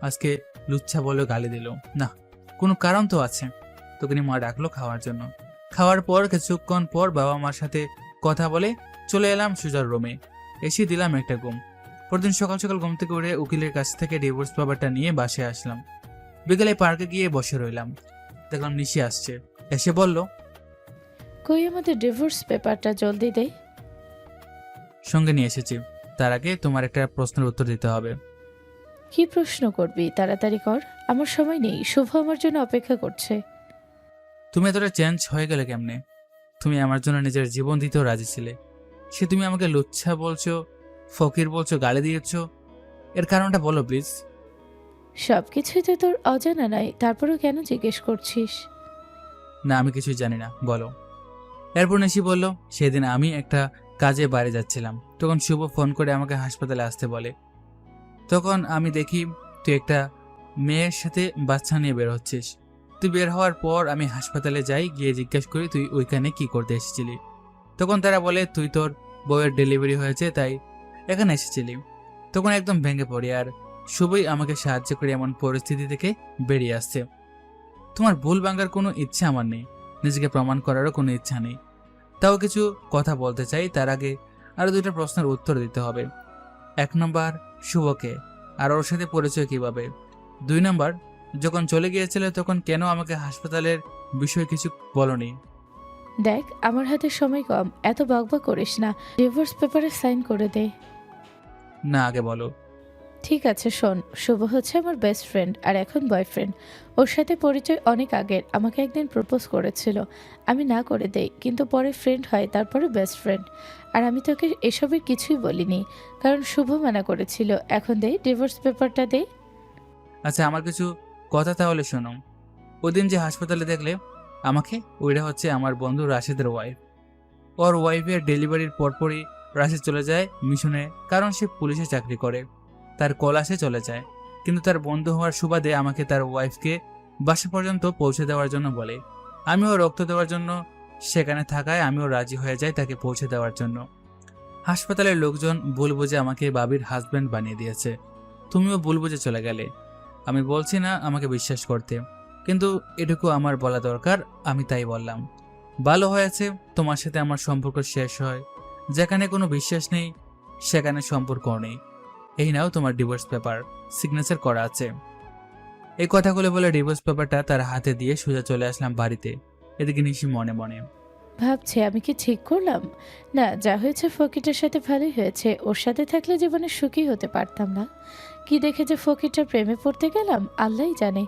আজকে লুচ্ছা বলে গালি দিল না, কোনো কারণ তো আছে। তখনই মা ডাকলো খাওয়ার জন্য। খাওয়ার পর কিছুক্ষণ পর বাবা মার সাথে কথা বলে চলে এলাম সুজার রুমে। এসে দিলাম একটা ঘুম। পরদিন সকাল সকাল ঘুম থেকে উঠে উকিলের কাছ থেকে ডিভোর্স পেপারটা নিয়ে বাসায় আসলাম। বিকেলে পার্কে গিয়ে বসে রইলাম। দেখলাম নিশি আসছে। এসে বলল, কই আমাদের ডিভোর্স পেপারটা, জলদি দে। সঙ্গে নিয়ে এসেছি। তার আগে তোমার একটা প্রশ্নের উত্তর দিতে হবে। কি প্রশ্ন করবি? তাড়াতাড়ি কর, আমার সময় নেই। শুভ আমার জন্য অপেক্ষা করছে। তুমি এতটা চেঞ্জ হয়ে গেলে কেমনে? তুমি আমার জন্য নিজের জীবন দিতেও রাজি ছিলে। সে তুমি আমাকে লুচ্ছা বলছো, ফকির বলছো, গালি দিয়েছ। এর কারণটা বলো প্লিজ। সবকিছুই তো তোর অজানা নাই, তারপরেও কেন জিজ্ঞেস করছিস? না, আমি কিছুই জানি না, বলো। এরপর নিশি বলল, সেদিন আমি একটা কাজে বাইরে যাচ্ছিলাম। তখন শুভ ফোন করে আমাকে হাসপাতালে আসতে বলে। তখন আমি দেখি তুই একটা মেয়ের সাথে বাচ্চা নিয়ে বের হচ্ছিস। তুই বের হওয়ার পর আমি হাসপাতালে যাই, গিয়ে জিজ্ঞেস করি তুই ওইখানে কি করতে এসেছিলি। তখন তারা বলে তুই তোর বউয়ের ডেলিভারি হয়েছে তাই এখানে এসেছিলি। তখন একদম ভেঙে পড়ি, আর শুভই আমাকে সাহায্য করে এমন পরিস্থিতি থেকে বেরিয়ে আসছে। তোমার ভুল ভাঙার কোনো ইচ্ছা আমার নেই, নিজেকে প্রমাণ করারও কোনো ইচ্ছা নেই। তাও কিছু কথা বলতে চাই, তার আগে আরো দুইটা প্রশ্নের উত্তর দিতে হবে। 1 নম্বর, শুভকে আর ওর সাথে পরিচয় কিভাবে? 2 নম্বর, যখন চলে গিয়েছিলে তখন কেন আমাকে হাসপাতালের বিষয়ে কিছু বলনি? দেখ আমার হাতে সময় কম, এত বকবক করিস না। ডিভোর্স পেপারে সাইন করে দে। না, আগে বলো। ঠিক আছে শোন, শুভ হচ্ছে আমার বেস্ট ফ্রেন্ড আর এখন বয়ফ্রেন্ড। ওর সাথে পরিচয় অনেক আগের। আমাকে একদিন প্রপোজ করেছিল, আমি না করে দেই, কিন্তু পরে ফ্রেন্ড হয়, তারপরে বেস্ট ফ্রেন্ড। আর আমি তোকে এসবের কিছুই বলিনি, কারণ শুভ মানা করেছিল। এখন দেই ডিভোর্স পেপারটা দেই। আচ্ছা, আমার কিছু কথা তাহলে শোনো। ওদিন যে হাসপাতালে দেখলে আমাকে, ওইটা হচ্ছে আমার বন্ধু রাশেদের ওয়াইফ। ওর ওয়াইফের ডেলিভারির পরপরই রাশেদ চলে যায় মিশনে, কারণ সে পুলিশে চাকরি করে। তার কল আসে, চলে যায়, কিন্তু তার বন্ধু হওয়ার সুবাদে আমাকে তার ওয়াইফকে বাসা পর্যন্ত পৌঁছে দেওয়ার জন্য বলে। আমিও রক্ত দেওয়ার জন্য সেখানে থাকায় আমিও রাজি হয়ে যাই তাকে পৌঁছে দেওয়ার জন্য। হাসপাতালের লোকজন ভুল বুঝে আমাকে বাবির হাজব্যান্ড বানিয়ে দিয়েছে। তুমিও ভুল বুঝে চলে গেলে। আমি বলছি না আমাকে বিশ্বাস করতে, কিন্তু এটুকু আমার বলা দরকার, আমি তাই বললাম। ভালো হয়েছে তোমার সাথে আমার সম্পর্ক শেষ হয়। যেখানে কোনো বিশ্বাস নেই সেখানে সম্পর্ক নেই। এই নাও তোমার ডিভোর্স পেপার, সিগনেচার করা আছে। এই কথাগুলো বলে ডিভোর্স পেপারটা তার হাতে দিয়ে সোজা চলে আসলাম বাড়িতে। এদিকে নিশি মনে মনে ভাবছি আমি কি ঠিক করলাম? না, যা হয়েছে ফকিটের সাথে ভালোই হয়েছে। ওর সাথে থাকলে জীবনে সুখী হতে পারতাম না। কি দেখে যে ফকিরটার প্রেমে পড়তে গেলাম আল্লাহই জানে।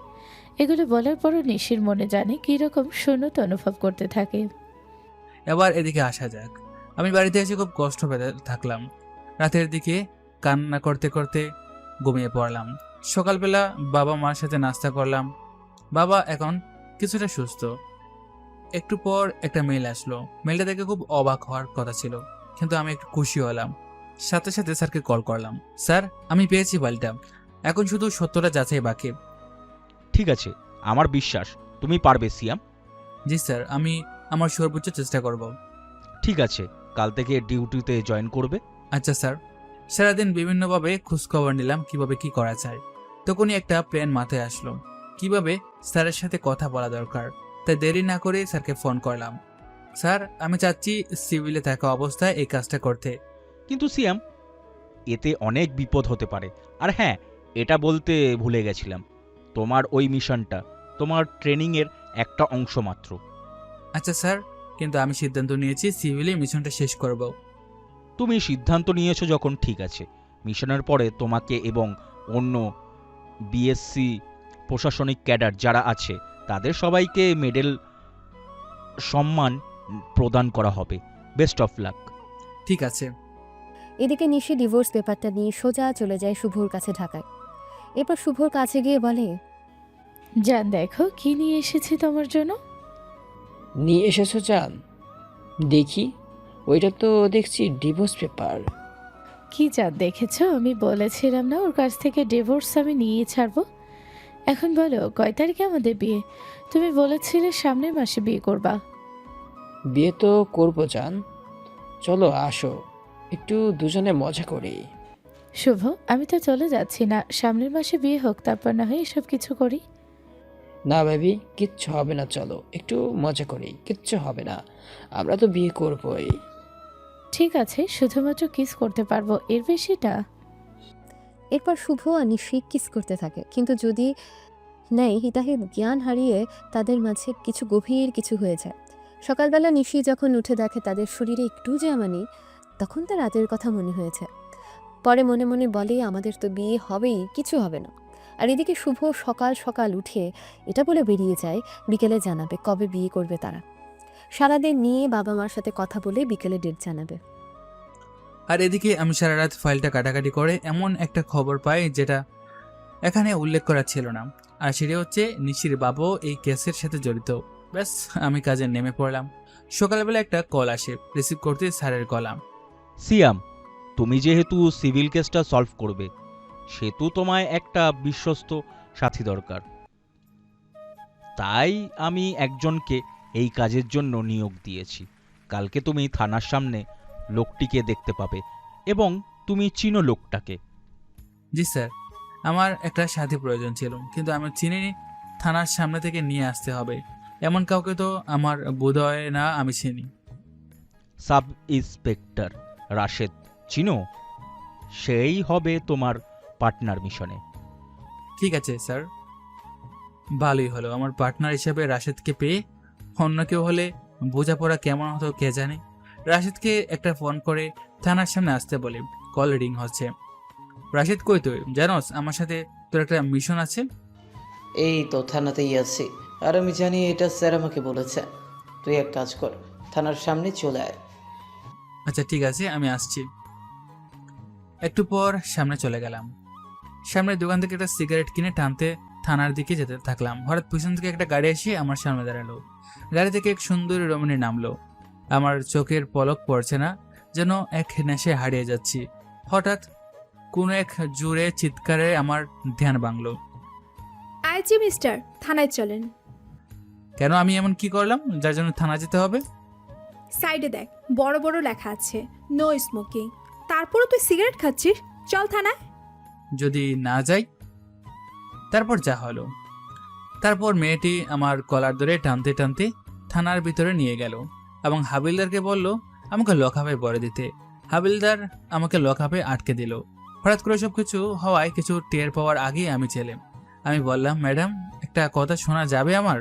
এগুলো বলার পরও নিশির মনে জানে কীরকম শূন্যতা অনুভব করতে থাকে। এবার এদিকে আসা যাক। আমি বাড়িতে এসে খুব কষ্ট পেতে থাকলাম। রাতের দিকে কান্না করতে করতে ঘুমিয়ে পড়লাম। সকালবেলা বাবা মার সাথে নাস্তা করলাম। বাবা এখন কিছুটা সুস্থ। একটু পর একটা মেইল আসলো। মেইলটা দেখে খুব অবাক হওয়ার কথা ছিল, কিন্তু আমি একটু খুশি হলাম। সাথে সাথে স্যারকে কল করলাম। স্যার, আমি পেয়েছি ফাইলটা, এখন শুধু সত্যটা যাচাই বাকি। ঠিক আছে, আমার বিশ্বাস তুমি পারবে সিয়াম। জি স্যার, আমি আমার সর্বোচ্চ চেষ্টা করব। ঠিক আছে, কাল থেকে ডিউটিতে জয়েন করবে। আচ্ছা স্যার। সারাদিন বিভিন্নভাবে খোঁজখবর নিলাম কিভাবে কি করা যায়। তখনই একটা প্ল্যান মাথায় আসলো, কিভাবে স্যারের সাথে কথা বলা দরকার। তাই দেরি না করে স্যারকে ফোন করলাম। স্যার, আমি চাচ্ছি সিভিলে থাকা অবস্থায় এই কাজটা করতে। কিন্তু সিয়াম, এতে অনেক বিপদ হতে পারে। আর হ্যাঁ, এটা বলতে ভুলে গেছিলাম, তোমার ওই মিশনটা তোমার ট্রেনিংয়ের একটা অংশ মাত্র। আচ্ছা স্যার, কিন্তু আমি সিদ্ধান্ত নিয়েছি সিভিলে মিশনটা শেষ করব। তুমি সিদ্ধান্ত নিয়েছো যখন, ঠিক আছে। মিশনের পরে তোমাকে এবং অন্য বিএসসি প্রশাসনিক ক্যাডার যারা আছে তাদের সবাইকে মেডেল সম্মান প্রদান করা হবে। Best of luck. ঠিক আছে। এদিকে নিশি ডিভোর্স পেপারটা নিয়ে সোজা চলে যায় শুভর কাছে ঢাকায়। এরপর শুভর কাছে গিয়ে বলে, জান দেখো কি নিয়ে এসেছি তোমার জন্য। নিয়ে এসেছো জান? দেখি, ওইটা তো দেখছি ডিভোর্স পেপার। কি জান দেখেছো, আমি বলেছিলাম না ওর কাছ থেকে ডিভোর্স আমি নিয়ে ছাড়বো। এখন বলো কয় তারিখে আমাদের বিয়ে? তুমি বলেছিলে সামনের মাসে বিয়ে করবা। বিয়ে তো করবো জান, চলো আসো একটু দুজনে মজা করি। শুভ, আমি তো চলে যাচ্ছি না, সামনের মাসে বিয়ে হোক, তারপর না হয় এসব কিছু করি। না বেবি, কিচ্ছু হবে না, চলো একটু মজা করি, কিচ্ছু হবে না, আমরা তো বিয়ে করবোই। ঠিক আছে, শুধুমাত্র কিস করতে পারবো, এর বেশিটা। এরপর শুভ আর নিশি কিস করতে থাকে, কিন্তু যদি নেই হিতাহিত জ্ঞান হারিয়ে তাদের মাঝে কিছু গভীর কিছু হয়ে যায়। সকালবেলা নিশি যখন উঠে দেখে তাদের শরীরে একটু জামা নেই, তখন তার রাতের কথা মনে হয়েছে। পরে মনে মনে বলে আমাদের তো বিয়ে হবেই, কিছু হবে না। আর এদিকে শুভ সকাল সকাল উঠে এটা বলে বেরিয়ে যায় বিকেলে জানাবে কবে বিয়ে করবে তারা। সারাদিন নিয়ে বাবা মার সাথে কথা বলে বিকেলে ডেট জানাবে। আর এদিকে আমি সারা রাত ফাইলটা কাটাকাটি করে এমন একটা খবর পাই যেটা এখানে উল্লেখ করা ছিল না, আর সেটা হচ্ছে নিশির বাবাও এই কেসের সাথে জড়িত। ব্যাস, আমি কাজে নেমে পড়লাম। সকালবেলা একটা কল আসে, রিসিভ করতে স্যারের কলাম। সিয়াম, তুমি যেহেতু সিভিল কেসটা সলভ করবে, সেহেতু তোমায় একটা বিশ্বস্ত সাথী দরকার। তাই আমি একজনকে এই কাজের জন্য নিয়োগ দিয়েছি। কালকে তুমি থানার সামনে লোকটিকে দেখতে পাবে এবং তুমি চিনো লোকটাকে। জি স্যার, আমার একটা সাথী প্রয়োজন ছিল, কিন্তু আমি চিনি। থানার সামনে থেকে নিয়ে আসতে হবে এমন কাউকে তো আমার বোধ হয় না আমি চিনি। সাব ইন্সপেক্টর রাশেদ চিনো? সেই হবে তোমার পার্টনার মিশনে। ঠিক আছে স্যার, ভালোই হলো আমার পার্টনার হিসেবে রাশেদকে পেয়ে। অন্য কেউ হলে বোঝাপড়া কেমন হতো কে জানে। রাশেদকে একটা ফোন করে থানার সামনে আসতে বলি। কল রিং হচ্ছে। রাশিদ কই তুই? জানোস আমার সাথে তোর একটা মিশন আছে। এই তো থানাতেই আছি, আর আমি জানি এটা স্যার আমাকে বলেছে। তুই এক কাজ কর, থানার সামনে চলে আয়। আচ্ছা ঠিক আছে, আমি আসছি। একটু পর সামনে চলে গেলাম। সামনের দোকান থেকে একটা সিগারেট কিনে টানতে থানার দিকে যেতে থাকলাম। হঠাৎ পিছন থেকে একটা গাড়ি এসে আমার সামনে দাঁড়ালো। গাড়ি থেকে এক সুন্দরী রমণী নামলো। আমার চোখের পলক পড়ছে না, যেন এক নেশে হারিয়ে যাচ্ছি। হঠাৎ কোনো এক জোরে চিৎকারে আমার ধ্যান ভাঙলো। আইজি মিস্টার, থানায় চলেন। কেন? আমি এমন কি করলাম যার জন্য থানা যেতে হবে? সাইডে দেখ, বড় বড় লেখা আছে নো স্মোকিং। তারপরও তুই সিগারেট খাচ্ছিস, চল থানায়। যদি না যাই? তারপর যা হলো। তারপর মেয়েটি আমার কলার ধরে টানতে টানতে থানার ভিতরে নিয়ে গেল এবং হাবিলদারকে বলল আমাকে লকআপে ভরে দিতে। হাবিলদার আমাকে লকআপে আটকে দিল। হঠাৎ করে সব কিছু হওয়ায় কিছু টের পাওয়ার আগেই আমি ছেলে। আমি বললাম, ম্যাডাম একটা কথা শোনা যাবে আমার?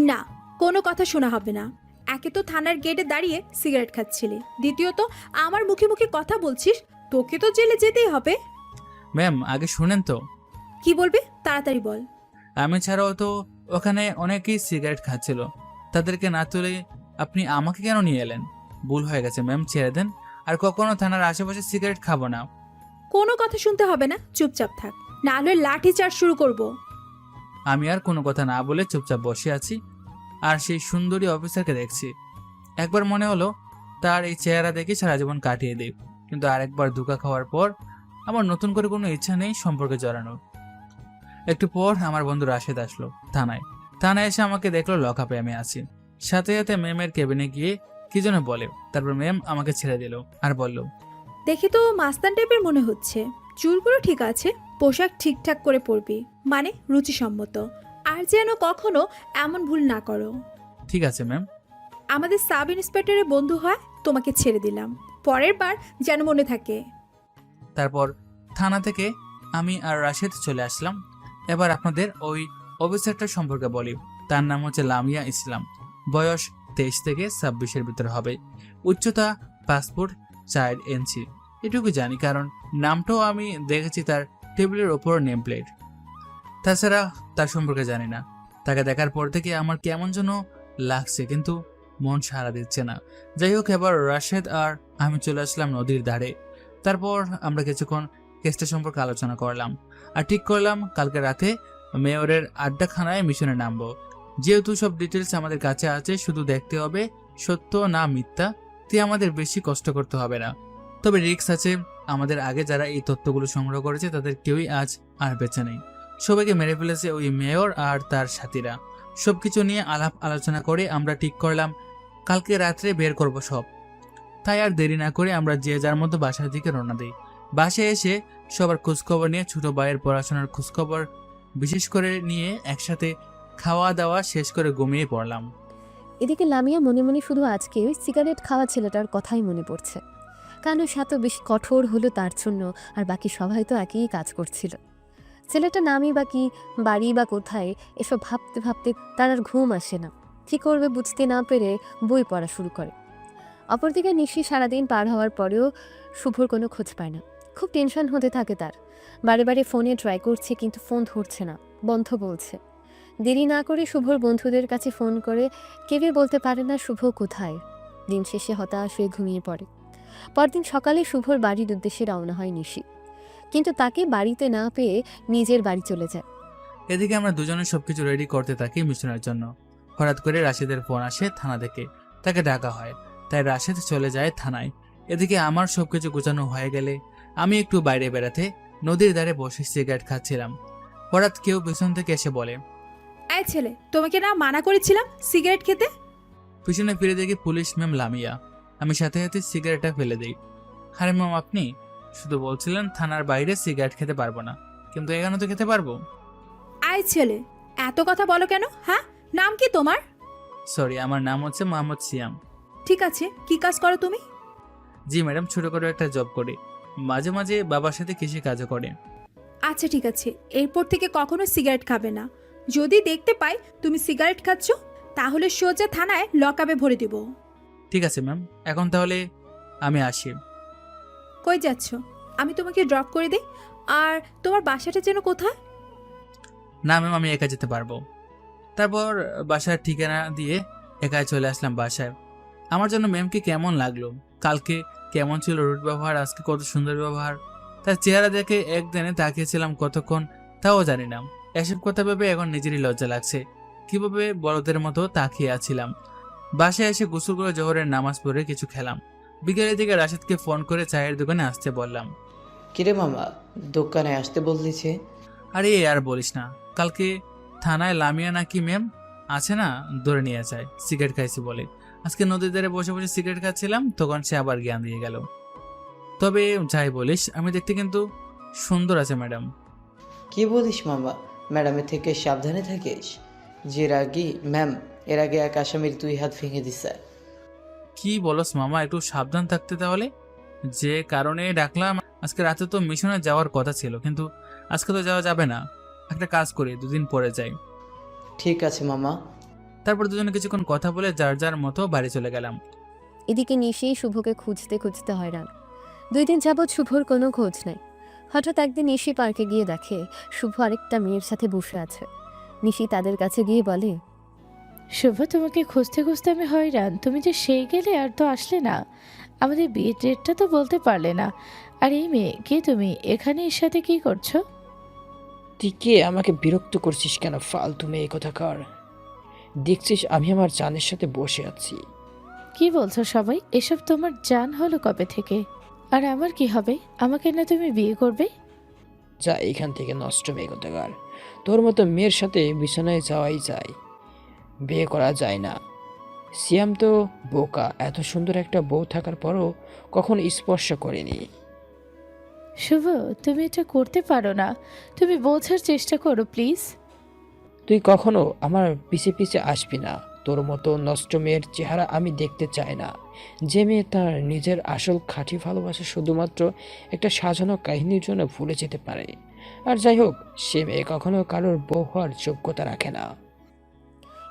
না, কোনো কথা শোনা হবে না। একে তো থানার গেটে দাঁড়িয়ে সিগারেট খাচ্ছিলি, দ্বিতীয়ত আমার মুখে মুখে কথা বলছিস, তোকে তো জেলে যেতেই হবে। ম্যাম আগে শুনেন তো। কি বলবি তাড়াতাড়ি বল। আমি ছাড়াও তো ওখানে অনেকেই সিগারেট খাচ্ছিল, তাদেরকে না তুলে আপনি আমাকে কেন নিয়ে এলেন? ভুল হয়ে গেছে ম্যাম, ছেড়ে দেন। আর কখনো থানার আশেপাশে সিগারেট খাবো না। কোনো কথা শুনতে হবে না, চুপচাপ থাক, না হলে লাঠি চার্জ শুরু করব। আমি আর কোনো কথা না বলে চুপচাপ বসে আছি আর সেই সুন্দরী অফিসারকে দেখছি। একবার মনে হলো তার এই চেহারা দেখে সারা জীবন কাটিয়ে দিই, কিন্তু আরেকবার ধোঁকা খাওয়ার পর আমার নতুন করে কোনো ইচ্ছা নেই সম্পর্কে জড়ানোর। একটু পর আমার বন্ধু রাশেদ আসলো থানায় এসে আমাকে দেখলো লকআপে আমি আছি। সাথে সাথে ম্যামের কেবিনে গিয়ে কি যেন বলে, তারপর ম্যাম আমাকে ছেড়ে দিল আর বলল, দেখি তো মাস্তান টাইপের মনে হচ্ছে, চুলগুলো ঠিক আছে, পোশাক ঠিকঠাক করে পরবি, মানে রুচিসম্মত, আর যেন কখনো এমন ভুল না করো। ঠিক আছে ম্যাম। আমাদের সাব ইন্সপেক্টরের বন্ধু হয়, তোমাকে ছেড়ে দিলাম, পরের বার যেন মনে থাকে। তারপর থানা থেকে আমি আর রাশেদ চলে আসলাম। এবার আপনাদের ওই অফিসারটার সম্পর্কে বলি। তার নাম হচ্ছে লামিয়া ইসলাম। বয়স 23 থেকে 26-এর ভিতরে হবে। উচ্চতা 5 ফুট 4 ইঞ্চি, এটুকু জানি কারণ নামটাও আমি দেখেছি তার টেবিলের ওপর নেম প্লেট। তাছাড়া তার সম্পর্কে জানি না। তাকে দেখার পর থেকে আমার কেমন যেন লাগছে, কিন্তু মন সাড়া দিচ্ছে না। যাই হোক, এবার রাশেদ আর আমি চলে আসলাম নদীর ধারে। তারপর আমরা কিছুক্ষণ কেসটা সম্পর্কে আলোচনা করলাম আর ঠিক করলাম কালকে রাতে মেয়রের আড্ডাখানায় মিশনে নামবো। যেহেতু সব ডিটেলস আমাদের কাছে আছে, শুধু দেখতে হবে সত্য না মিথ্যা, তে আমাদের বেশি কষ্ট করতে হবে না। তবে রিস্ক আছে, আমাদের আগে যারা এই তথ্যগুলো সংগ্রহ করেছে তাদের কেউই আজ আর বেঁচে নেই। সবাইকে মেরে ফেলেছে ওই মেয়র আর তার সাথীরা। সবকিছু নিয়ে আলাপ আলোচনা করে আমরা ঠিক করলাম কালকে রাত্রে বের করব সব। তাই আর দেরি না করে আমরা যে যার মতো বাসার দিকে রওনা দিই। বাসায় এসে সবার খোঁজখবর নিয়ে ছোট ভাইয়ের পড়াশোনার খোঁজখবর বিশেষ করে নিয়ে একসাথে খাওয়া দাওয়া শেষ করে ঘুমিয়ে পড়লাম। এদিকে লামিয়া মনে মনে শুধু আজকে ওই সিগারেট খাওয়া ছেলেটার কথাই মনে পড়ছে। কেন সে এত বেশি কঠোর হলো তার জন্য, আর বাকি সবাই তো একই কাজ করছিল। ছেলেটা নামই বা কি, বাড়ি বা কোথায়, এসব ভাবতে ভাবতে তার আর ঘুম আসে না। কী করবে বুঝতে না পেরে বই পড়া শুরু করে। অপরদিকে নিশি সারাদিন পার হওয়ার পরেও শুভর কোনো খোঁজ পায় না। খুব টেনশন হতে থাকে তার। বারে বারে ফোনে ট্রাই করছে কিন্তু ফোন ধরছে না, বন্ধ বলছে। দেরি না করে শুভর বন্ধুদের কাছে ফোন করে কেউই বলতে পারে না শুভ কোথায়। দিন শেষে হতাশ হয়ে ঘুমিয়ে পড়ে। পরদিন সকালে শুভর বাড়ির উদ্দেশ্যে রওনা হয় নিশি, কিন্তু তাকে বাড়িতে না পেয়ে নিজের বাড়ি চলে যায়। এদিকে আমরা দুজনে সবকিছু রেডি করতে থাকি মিশনের জন্য। হঠাৎ করে রাশেদের ফোন আসে থানা থেকে, তাকে ডাকা হয়, তাই রাশেদ চলে যায় থানায়। এদিকে আমার সবকিছু গোছানো হয়ে গেলে আমি একটু বাইরে বেড়াতে নদীর ধারে বসে সিগারেট খাচ্ছিলাম। হঠাৎ কেউ পেছন থেকে এসে বলে, এই ছেলে, তোমাকে না মানা করেছিলাম সিগারেট খেতে? পিছনে ফিরে দেখি পুলিশ ম্যাম লামিয়া। আমি সাথে সাথে সিগারেটটা ফেলে দিই। আরে ম্যাম, আপনি শুধু বলছিলেন থানার বাইরে সিগারেট খেতে পারবো না, কিন্তু এখানে তো খেতে পারবো। এই ছেলে, এত কথা বলো কেন? হ্যাঁ, নাম কি তোমার? সরি, আমার নাম হচ্ছে মোহাম্মদ সিয়াম। ঠিক আছে, কি কাজ করো তুমি? জি ম্যাডাম, ছোট করে একটা জব করি, মাঝে মাঝে বাবার সাথে কৃষি কাজও করে। আচ্ছা ঠিক আছে, এরপর থেকে কখনো সিগারেট খাবে না। যদি দেখতে পাই তুমি সিগারেট খাচ্ছ, তাহলে সোজা থানায় লকআপে ভরে দিব। ঠিক আছে ম্যাম, এখন তাহলে আমি আসি। কই যাচ্ছ? আমি তোমাকে ড্রপ করে দিই। আর তোমার বাসাটা যেন কোথায়? না ম্যাম, আমি একা যেতে পারবো। তারপর বাসার ঠিকানা দিয়ে একাই চলে আসলাম বাসায়। আমার জন্য ম্যামকে কেমন লাগলো, কালকে কেমন ছিল রুট ব্যবহার, আজকে কত সুন্দর ব্যবহার, তার চেহারা দেখে একদিনে তাকিয়েছিলাম কতক্ষণ তাও জানি না। এসব কথা ভেবে এখন নিজেরই লজ্জা লাগছে, কিভাবে বড়দের মতো তাকিয়ে আছিলাম। বাসায় এসে গোসল করে জোহরের নামাজ পড়ে কিছু খেলাম। বিকেলের দিকে রাশেদকে ফোন করে চায়ের দোকানে আসতে বললাম। কিরে মামা, দোকানে আসতে বললিছে? আরে আর বলিস না, কালকে থানায় লামিয়া নাকি ম্যাম আছে না, ধরে নিয়ে যায় সিগারেট খাইছি বলে। আজকে নদীর ধারে বসে বসে সিগারেট খাচ্ছিলাম, তখন সে আবার জ্ঞান দিয়ে গেল। তবে যাই বলিস, আমি দেখতে কিন্তু সুন্দর আছে ম্যাডাম। কি বলিস মামা, ম্যাডামের থেকে সাবধানে থাকিস। যে রাগী ম্যাম এর আগে এক আসামির 2 হাত ভেঙে দিছে। কি বলস মামা, একটু সাবধান থাকতে তাহলে। যে কারণে ডাকলাম, আজকে রাতে তো মিশনে যাওয়ার কথা ছিল, কিন্তু আজকে তো যাওয়া যাবে না। একটা কাজ করি, 2 দিন পরে যাই। ঠিক আছে মামা। তারপর দুজনে কিছুক্ষণ কথা বলে যার যার মতো বাড়ি চলে গেলাম। এদিকে নিশি শুভকে খুঁজতে খুঁজতে হয়রান। 2 দিন যাবৎ শুভর কোনো খোঁজ নেই। হঠাৎ একদিন নিশি পার্কে গিয়ে দেখে শুভ আরেকটা মেয়ের সাথে বসে আছে। নিশি তাদের কাছে গিয়ে বলে, শুভ, তোমাকে খুঁজতে খুঁজতে আমি হয়রান। তুমি যে সেই গেলে আর তো আসলে না, আমাদের বিয়ের ডেটটা তো বলতে পারলে না। আর এই মেয়ে কে? তুমি এখানে এর সাথে কি করছো? তুই কে? আমাকে বিরক্ত করছিস কেন? ফালতু মেয়ে কোথাকার। দেখছিস আমি আমার জানের সাথে বসে আছি। কি বলছো সবাই? এসব তোমার জান হলো কবে থেকে? আর আমার কি হবে? আমাকে না তুমি বিয়ে করবে? যা এখান থেকে, নষ্ট মেয়ে কোথাকার। তোর মতো মেয়ের সাথে বিছানায় যাওয়াই যায়, বিয়ে করা যায় না। সিয়াম তো বোকা, এত সুন্দর একটা বউ থাকার পরও কখনো স্পর্শ করেনি। শুভ, তুমি এটা করতে পারো না। তুমি বোঝার চেষ্টা করো প্লিজ। তুই কখনো আমার পিছে পিছে আসবি না। তোর মতো নষ্ট মেয়ের চেহারা আমি দেখতে চাই না, যে মেয়ে তার নিজের আসল খাঁটি ভালোবাসা শুধুমাত্র একটা সাজানো কাহিনীর জন্য ভুলে যেতে পারে। আর যাই হোক, সে মেয়ে কখনো কারোর বউ হওয়ার যোগ্যতা রাখে না।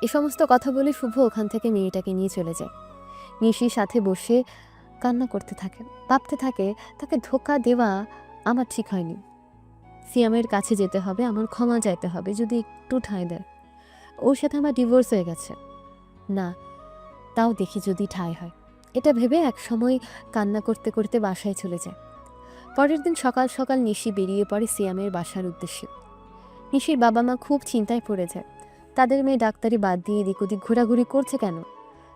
এ সমস্ত কথা বলে শুভ ওখান থেকে মেয়েটাকে নিয়ে চলে যায়। নিশির সাথে বসে কান্না করতে থাকে, ভাবতে থাকে তাকে ধোঁকা দেওয়া আমার ঠিক হয়নি। সিয়ামের কাছে যেতে হবে, আমার ক্ষমা চাইতে হবে যদি একটু ঠাঁই দেয়। ওর সাথে আমার ডিভোর্স হয়ে গেছে না, তাও দেখি যদি ঠাঁই হয়। এটা ভেবে এক সময় কান্না করতে করতে বাসায় চলে যায়। পরের দিন সকাল সকাল নিশি বেরিয়ে পড়ে সিয়ামের বাসার উদ্দেশ্যে। নিশির বাবা মা খুব চিন্তায় পড়ে যায়। তাদের মেয়ে ডাক্তারি বাদ দিয়ে এদিক ওদিক ঘোরাঘুরি করছে কেন?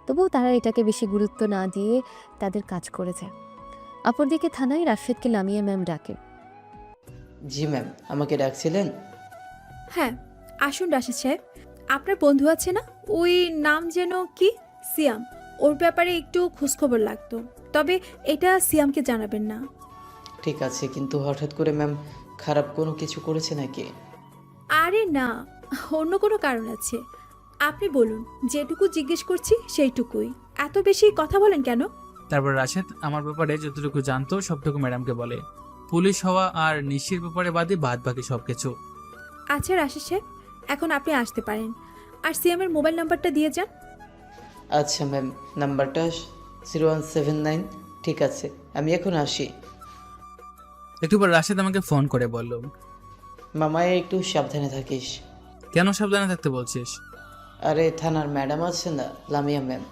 তবুও তারা এটাকে বেশি গুরুত্ব না দিয়ে তাদের কাজ করে যায়। অপরদিকে থানায় রাশেদকে লামিয়া ম্যাম ডাকে। জি ম্যাম, আমাকে ডাকছিলেন? হ্যাঁ, আসুন রাশেদ সাহেব। আপনার বন্ধু আছে না, ওই নাম যেন কি, সিয়াম, ওর ব্যাপারে একটু খোঁজখবর লাগতো। তবে এটা সিয়ামকে জানাবেন না। ঠিক আছে, কিন্তু হঠাৎ করে ম্যাম খারাপ কোনো কিছু করেছে নাকি? আরে না, অন্য কোনো কারণ আছে। আপনি বলুন, যেটুকু জিজ্ঞেস করছি সেইটুকুই। এত বেশি কথা বলেন কেন? তারপর রাশেদ আমার ব্যাপারে যতটুকু জানতো সবটুকু ম্যাডামকে বলে। পুলিশ হওয়া আর নিশির ব্যাপারে বাদে বাদ বাকি সবকিছু। আচ্ছা রাশেদ সাহেব, এখন আপনি আসতে পারেন। আর সিয়ামের মোবাইল নাম্বারটা দিয়ে যান। আচ্ছা ম্যাম, নাম্বারটা 0179। ঠিক আছে, আমি এখন আসি। একটু পর রাশেদ আমাকে ফোন করে বলল, মামায় একটু সাবধানে থাকিস। কেন সাবধানে থাকতে বলছিস? আরে থানার ম্যাডাম আছে না, লামিয়া ম্যাম,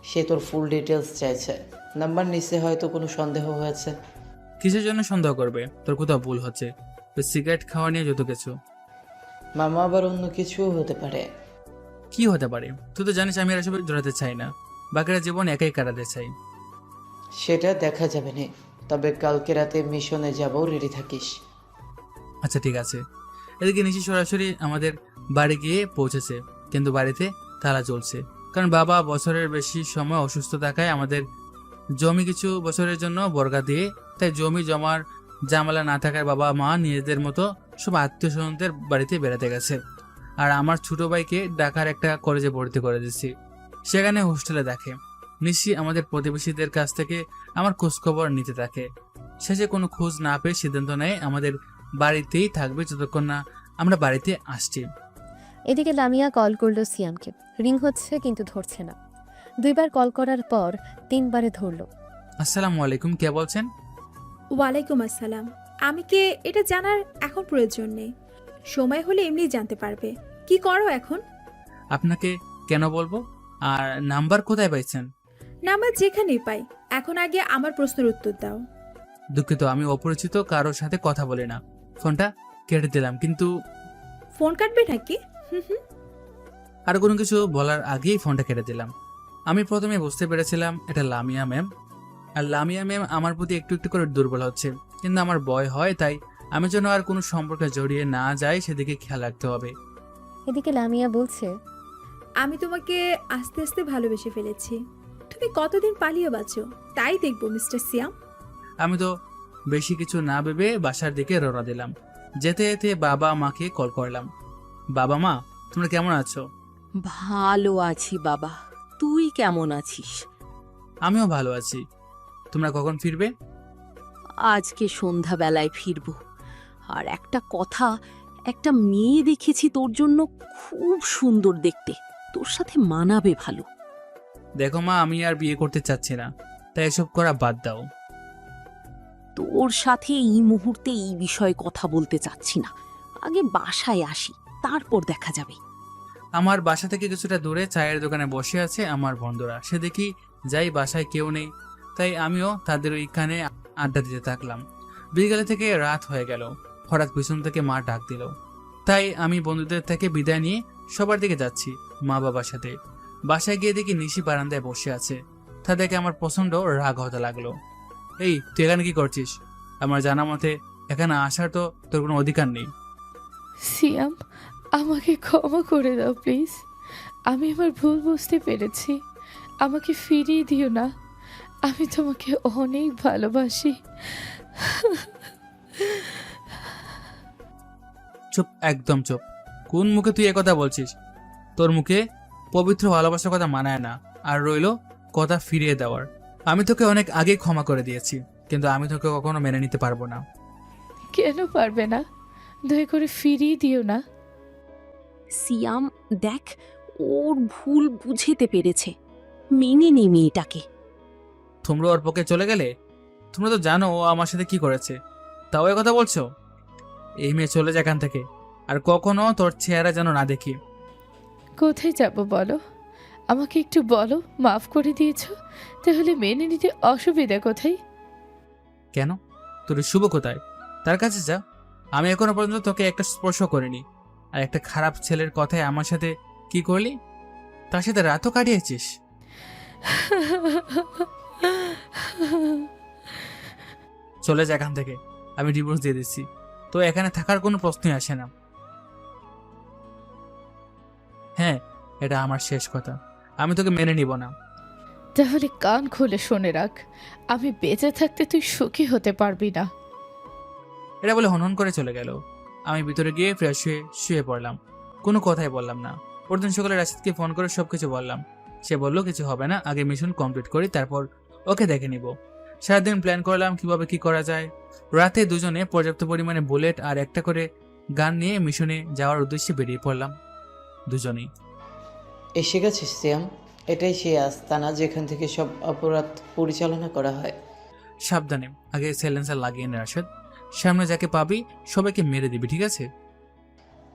সে তোর ফুল ডিটেলস চাইছে। নাম্বার নিচে হয়তো কোনো সন্দেহ হয়েছে। কিসের জন্য সন্দেহ করবে? তোর কোথাও ভুল হচ্ছে। ওই সিগারেট খাওয়া নিয়ে যত কিছু। মামা আবার অন্য কিছুও হতে পারে। কি হতে পারে? তুই তো জানিস আমি আর এসবে জড়াতে চাই না, বাকিরা জীবন একাই কাটাতে চাই। সেটা দেখা যাবে না, তবে কালকে রাতে মিশনে যাব, রেডি থাকিস। আচ্ছা ঠিক আছে। এদিকে নিশি সরাসরি আমাদের বাড়ি গিয়ে পৌঁছেছে, কিন্তু বাড়িতে তালা চলছে, কারণ বাবা বছরের বেশি সময় অসুস্থ থাকায় আমাদের জমি কিছু বছরের জন্য বর্গা দিয়ে, তাই জমি জমার জামালা না থাকায় বাবা মা নিজেদের মতো সব আত্মীয় স্বজনদের বাড়িতে বেড়াতে গেছে। আর আমার ছোট ভাইকে ঢাকার একটা কলেজে ভর্তি করে দিচ্ছি, সেখানে হোস্টেলে দেখে। নিশি আমাদের প্রতিবেশীদের কাছ থেকে আমার খোঁজখবর নিতে থাকে। শেষে কোনো খোঁজ না পেয়ে সিদ্ধান্ত নেয় আমাদের বাড়িতেই থাকবে যতক্ষণ না আমরা বাড়িতে আসছি। এদিকে লামিয়া কল করলো সিয়ামকে। রিং হচ্ছে কিন্তু ধরছে না। 2বার কল করার পর 3বারে ধরলো। আসসালামু আলাইকুম, কে বলছেন? ওয়ালাইকুম আসসালাম। আমি কে এটা জানার এখন প্রয়োজন নেই, সময় হলে এমনি জানতে পারবে। কি করো এখন? আপনাকে কেন বলবো? আর নাম্বার কোথায় পাইছেন? নাম্বার যেখানেই পাই। এখন আগে আমার প্রশ্নের উত্তর দাও। দুঃখিত, আমি অপরিচিত কারোর সাথে কথা বলি না। ফোনটা কেটে দিলাম, কিন্তু ফোন কাটবে নাকি? হুম। আর কোনো কিছু বলার আগেই ফোনটা কেটে দিলাম। আমি প্রথমে বুঝতে পেরেছিলাম এটা লামিয়া ম্যাম, আর লামিয়া ম্যাম আমার প্রতি একটু একটু করে দুর্বল হচ্ছে, কিন্তু আমার ভয় হয়, তাই আমি যেন আর কোনো সম্পর্কে জড়িয়ে না যাই সেদিকে খেয়াল রাখতে হবে। এদিকে লামিয়া বলছে, আমি তোমাকে আস্তে আস্তে ভালোবেসে ফেলেছি। তুমি কতদিন পালিয়ে বাঁচো তাই দেখবো মিস্টার সিয়াম। আমি তো বেশি কিছু না ভেবে বাসার দিকে রওনা দিলাম। যেতে যেতে বাবা মাকে কল করলাম। বাবা মা, তোমরা কেমন আছো? ভালো আছি বাবা, তুই কেমন আছিস? আমিও ভালো আছি। তোমরা কখন ফিরবে? আজকে সন্ধ্যাবেলায় ফিরব। আর একটা কথা, একটা মেয়ে দেখেছি তোর জন্য, খুব সুন্দর দেখতে, তোর সাথে মানাবে ভালো। দেখো মা, আমি আর বিয়ে করতে চাচ্ছি না, তাই এসব করা বাদ দাও। তোর সাথে এই মুহূর্তে এই বিষয়ে কথা বলতে চাচ্ছি না, আগে বাসায় আসি, তারপর দেখা যাবে। আমার বাসা থেকে কিছুটা দূরে চায়ের দোকানে বসে আছে আমার বন্ধুরা। সে দেখি যাই বাসায় কেউ নেই, তাই আমিও তাদের ওইখানে আড্ডা দিতে থাকলাম। বিকেলে থেকে রাত হয়ে গেল। হঠাৎ পিছন থেকে মা ডাক দিল, তাই আমি বন্ধুদের থেকে বিদায় নিয়ে সবার দিকে যাচ্ছি মা বাবার সাথে। বাসায় গিয়ে দেখি নিশি বারান্দায় বসে আছে। তা দেখে আমার প্রচন্ড রাগ হতে লাগলো। এই, তুই এখানে কি করছিস? আমার জানা মতে এখানে আসার তো তোর কোনো অধিকার নেই। সিয়াম, আমাকে ক্ষমা করে দাও প্লিজ। আমি আমার ভুল বুঝতে পেরেছি, আমাকে ফিরিয়ে দিও না। আমি তোমাকে অনেক ভালোবাসি। চুপ, একদম চুপ। কোন মুখে তুই একথা বলছিস? তোর মুখে পবিত্র ভালোবাসার কথা মানায় না। আর রইল কথা ফিরিয়ে দেওয়ার। আমি তোকে অনেক আগেই ক্ষমা করে দিয়েছি, কিন্তু আমি তোকে কখনো মেনে নিতে পারবো না। কেন পারবে না? দয়া করে ফিরিয়ে দিও না। সিয়াম দেখ, ওর ভুল বুঝেতে পেরেছে, মেনে নে মেয়েটাকে। তোমরা ওর পক্ষে চলে গেলে? তোমরা তো জানো ও আমার সাথে কি করেছে, তাও এ কথা বলছো? এই মেয়ে চলে যায় এখান থেকে, আর কখনো তোর চেহারা যেন না দেখি। কোথায় যাব বলো? আমাকে একটু বলো, মাফ করে দিয়েছো, তাহলে মেনে নিতে অসুবিধা কোথায়? কেন? তোর শুভ কোথায়? তার কাছে যা। আমি এখনো পর্যন্ত তোকে একটা স্পর্শ করিনি, আর একটা খারাপ ছেলের কথায় আমার সাথে কি করলি? তার সাথে রাতও কাটিয়েছিস। চলে যা এখান থেকে, আমি ডিভোর্স দিয়ে দিচ্ছি। তো এখানে থাকার কোনো প্রশ্নই আসে না। হ্যাঁ, এটা আমার শেষ কথা। আমি তোকে মেনে নিব না। তাহলে কান খুলে শুনে রাখ, আমি বেঁচে থাকতে তুই সুখী হতে পারবি না। এটা বলে হনহন করে চলে গেল। আমি ভিতরে গিয়ে ফ্রেশ হয়ে শুয়ে পড়লাম। কোনো কথাই বললাম না। পরদিন সকালে রাশিদকে ফোন করে সবকিছু বললাম। সে বলল কিছু হবে না, আগে মিশন কমপ্লিট করি, তারপর ওকে দেখে নিব। সারাদিন প্ল্যান করলাম কিভাবে কি করা যায়। রাতে দুজনে পর্যাপ্ত পরিমাণে বুলেট আর একটা করে গান নিয়ে মিশনে যাওয়ার উদ্দেশ্যে বেরিয়ে পড়লাম দুজনেই। এসে গেছিস সিয়াম? এটাই সেই আস্তানা যেখান থেকে সব অপরাধ পরিচালনা করা হয়। সাবধানে, আগে সাইলেন্সার লাগিয়ে নে রাশেদ। সামনে যাকে পাবি সবাইকে মেরে দিবি, ঠিক আছে?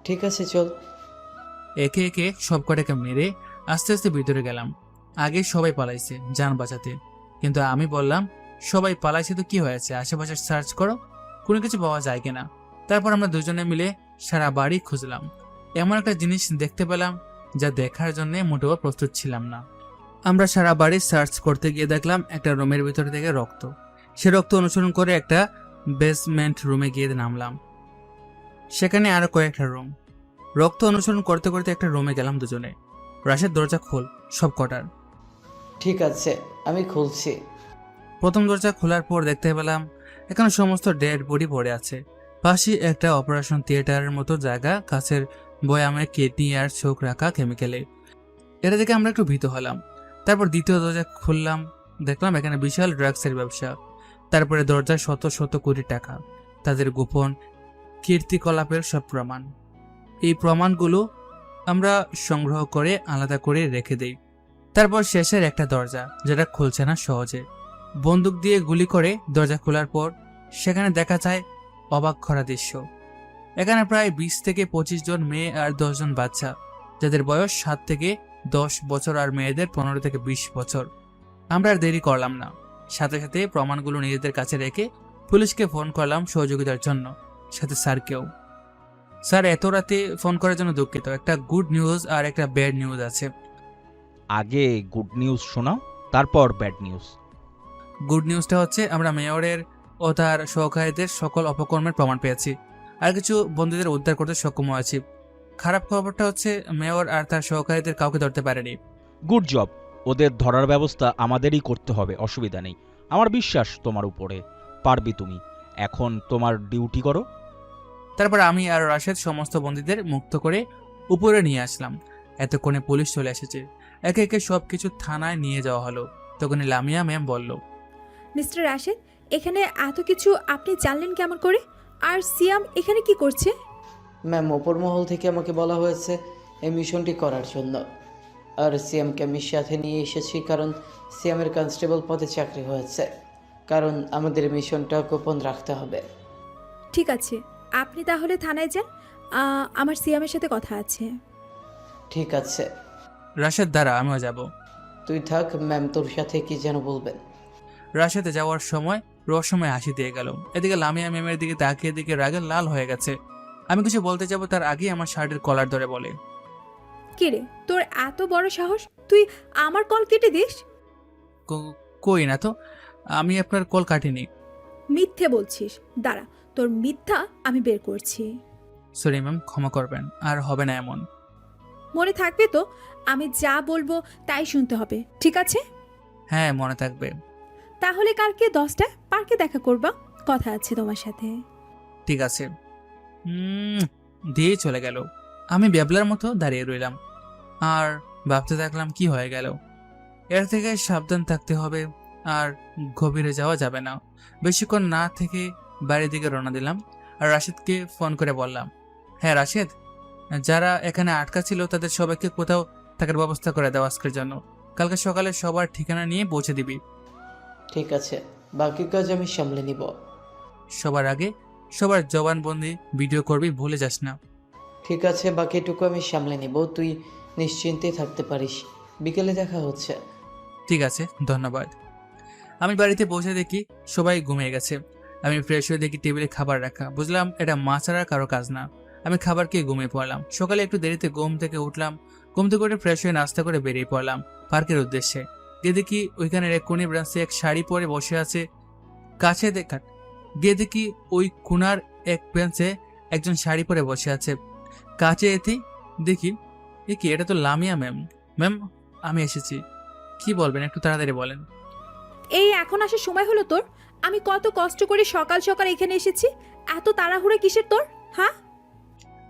ঠিক আছে, চল। একে একে সব কটাকে মেরে আস্তে আস্তে ভিতরে গেলাম। আগে সবাই পালাইছে যান বাঁচাতে, কিন্তু আমি বললাম সবাই পালাইছে তো কি হয়েছে, আশেপাশে সার্চ করো, কোনো কিছু পাওয়া যায় কিনা। তারপর আমরা দুজনে মিলে সারা বাড়ি খুঁজলাম। এমন একটা জিনিস দেখতে পেলাম যা দেখার জন্য মোটেও প্রস্তুত ছিলাম না। আমরা সারা বাড়ি সার্চ করতে গিয়ে দেখলাম একটা রুমের ভিতর থেকে রক্ত। সে রক্ত অনুসরণ করে একটা বেসমেন্ট রুমে গিয়ে নামলাম। সেখানে আরো কয়েকটা রুম। রক্ত অনুসরণ করতে করতে একটা রুমে গেলাম দুজনে। রাশেদ, দরজা খোল সব কটার। ঠিক আছে, আমি খুলছি। প্রথম দরজা খোলার পর দেখতে পেলাম এখানে সমস্ত ডেড বডি পড়ে আছে। পাশে একটা অপারেশন থিয়েটারের মতো জায়গা, কাছের বয়ামে কিডনি আর চোখ রাখা কেমিক্যালে। এটা দেখে আমরা একটু ভীত হলাম। তারপর দ্বিতীয় দরজা খুললাম, দেখলাম এখানে বিশাল ড্রাগসের ব্যবসা। তারপরে দরজায় শত শত কোটি টাকা, তাদের গোপন কীর্তিকলাপের সব প্রমাণ। এই প্রমাণগুলো আমরা সংগ্রহ করে আলাদা করে রেখে দেই। তারপর শেষের একটা দরজা, যেটা খুলছে না সহজে। বন্দুক দিয়ে গুলি করে দরজা খোলার পর সেখানে দেখা যায় অবাক করা দৃশ্য। এখানে প্রায় 20 থেকে 25 জন মেয়ে আর 10 জন বাচ্চা, যাদের বয়স 7 থেকে 10 বছর আর মেয়েদের 15 থেকে 20 বছর। আমরা আর দেরি করলাম না, সাথে সাথে প্রমাণগুলো নিজেদের কাছে রেখে পুলিশকে ফোন করলাম সহযোগিতার জন্য, সাথে স্যারকেও। স্যার, এত রাতে ফোন করার জন্য দুঃখিত। একটা গুড নিউজ আর একটা ব্যাড নিউজ আছে। আগে গুড নিউজ শোনাও, তারপর ব্যাড নিউজ। গুড নিউজটা হচ্ছে আমরা মেয়রের ও তার সহকারীদের সকল অপকর্মের প্রমাণ পেয়েছি, আর কিছু বন্দীদের উদ্ধার করতে সক্ষম হয়েছি। খারাপ খবরটা হচ্ছে মেয়র আর তার সহকারীদের কাউকে ধরতে পারেনি। গুড জব, ওদের ধরার ব্যবস্থা আমাদেরই করতে হবে, অসুবিধা নেই। আমার বিশ্বাস তোমার উপরে, পারবি তুমি। এখন তোমার ডিউটি করো। তারপর আমি আর রাশেদ সমস্ত বন্দীদের মুক্ত করে উপরে নিয়ে আসলাম। এতক্ষণে পুলিশ চলে এসেছে, একে একে সবকিছু থানায় নিয়ে যাওয়া হলো। তখন লামিয়া ম্যাম বলল, মিস্টার রাশেদ, এখানে এত কিছু আপনি জানলেন কেমন করে? আর সিয়াম এখানে কি করছে? ম্যাম, ওপর মহল থেকে আমাকে বলা হয়েছে এই মিশনটি করার জন্য। আর সিএমকে আমি সাথে নিয়ে এসেছি কারণ সিএমের কনস্টেবল পদে চাকরি হয়েছে, কারণ আমাদের মিশনটা গোপন রাখতে হবে। ঠিক আছে, আপনি তাহলে থানায় যান, আমার সিয়ামের সাথে কথা আছে। ঠিক আছে। রাশেদ দ্বারা আমিও যাব। তুই থাক, ম্যাম তোর সাথে কি যেন বলবেন। রাশেদে যাওয়ার সময় রহস্যময় হাসি দিয়ে গেল। এদিকে লামিয়া ম্যামের দিকে তাকিয়ে দিকে রাগে লাল হয়ে গেছে। আমি কিছু বলতে যাব তার আগেই আমার শার্টের কলার ধরে বলে, কিরে, তোর এত বড় সাহস, তুই আমার কল কেটে দিস? কই না তো, আমি আপনার কল কাটিনি। মিথ্যে বলছিস, দাঁড়া, তোর মিথ্যা আমি বের করছি। সরি ম্যাম, ক্ষমা করবেন, আর হবে না এমন। মনে থাকবে তো, আমি যা বলবো তাই শুনতে হবে, ঠিক আছে? হ্যাঁ, মনে থাকবে। তাহলে কালকে 10টায় পার্কে দেখা করবা, কথা আছে তোমার সাথে। ঠিক আছে। দিয়ে চলে গেল। আমি ব্যাবলার মতো দাঁড়িয়ে রইলাম আর ভাবতে থাকলাম কি হয়ে গেল। এর থেকে সাবধান থাকতে হবে, আর গভীরে যাওয়া যাবে না। বেশিক্ষণ না থেকে বাড়ির দিকে রওনা দিলাম আর রাশেদকে ফোন করে বললাম, হ্যাঁ রাশেদ, যারা এখানে আটকা ছিল তাদের সবাইকে কোথাও থাকার ব্যবস্থা করে দাও আজকের জন্য। কালকে সকালে সবার ঠিকানা নিয়ে পৌঁছে দিবি। ঠিক আছে, বাকি কাজ আমি সামলে নিব। সবার আগে সবার জবানবন্দি ভিডিও করবি, ভুলে যাস না। ঠিক আছে, বাকিটুকু আমি সামলে নিব, তুই নিশ্চিন্তে থাকতে পারিস। বিকেলে দেখা হচ্ছে। ঠিক আছে, ধন্যবাদ। আমি বাড়িতে পৌঁছে দেখি সবাই ঘুমিয়ে গেছে। আমি ফ্রেশ হয়ে দেখি টেবিলে খাবার রাখা। বুঝলাম এটা মা ছাড়া কারো কাজ না। আমি খাবার খেয়ে ঘুমিয়ে পড়লাম। সকালে একটু দেরিতে ঘুম থেকে উঠলাম। ঘুম থেকে উঠে ফ্রেশ হয়ে নাস্তা করে বেরিয়ে পড়লাম পার্কের উদ্দেশ্যে। গিয়ে দেখি ওইখানের এক কোণে ব্রাঞ্চে এক শাড়ি পরে বসে আছে। কাছে গিয়ে দেখি ওই কোণার এক বেঞ্চে একজন শাড়ি পরে বসে আছে। কাছে এতে দেখি এ কি, এটা তো লামিয়া ম্যাম। ম্যাম, আমি এসেছি। কি বলবেন, একটু তাড়াতাড়ি বলেন। এই এখন আসার সময় হলো তোর? আমি কত কষ্ট করে সকাল সকাল এখানে এসেছি, এত তাড়াহুড়ো কিসের তোর? হ্যাঁ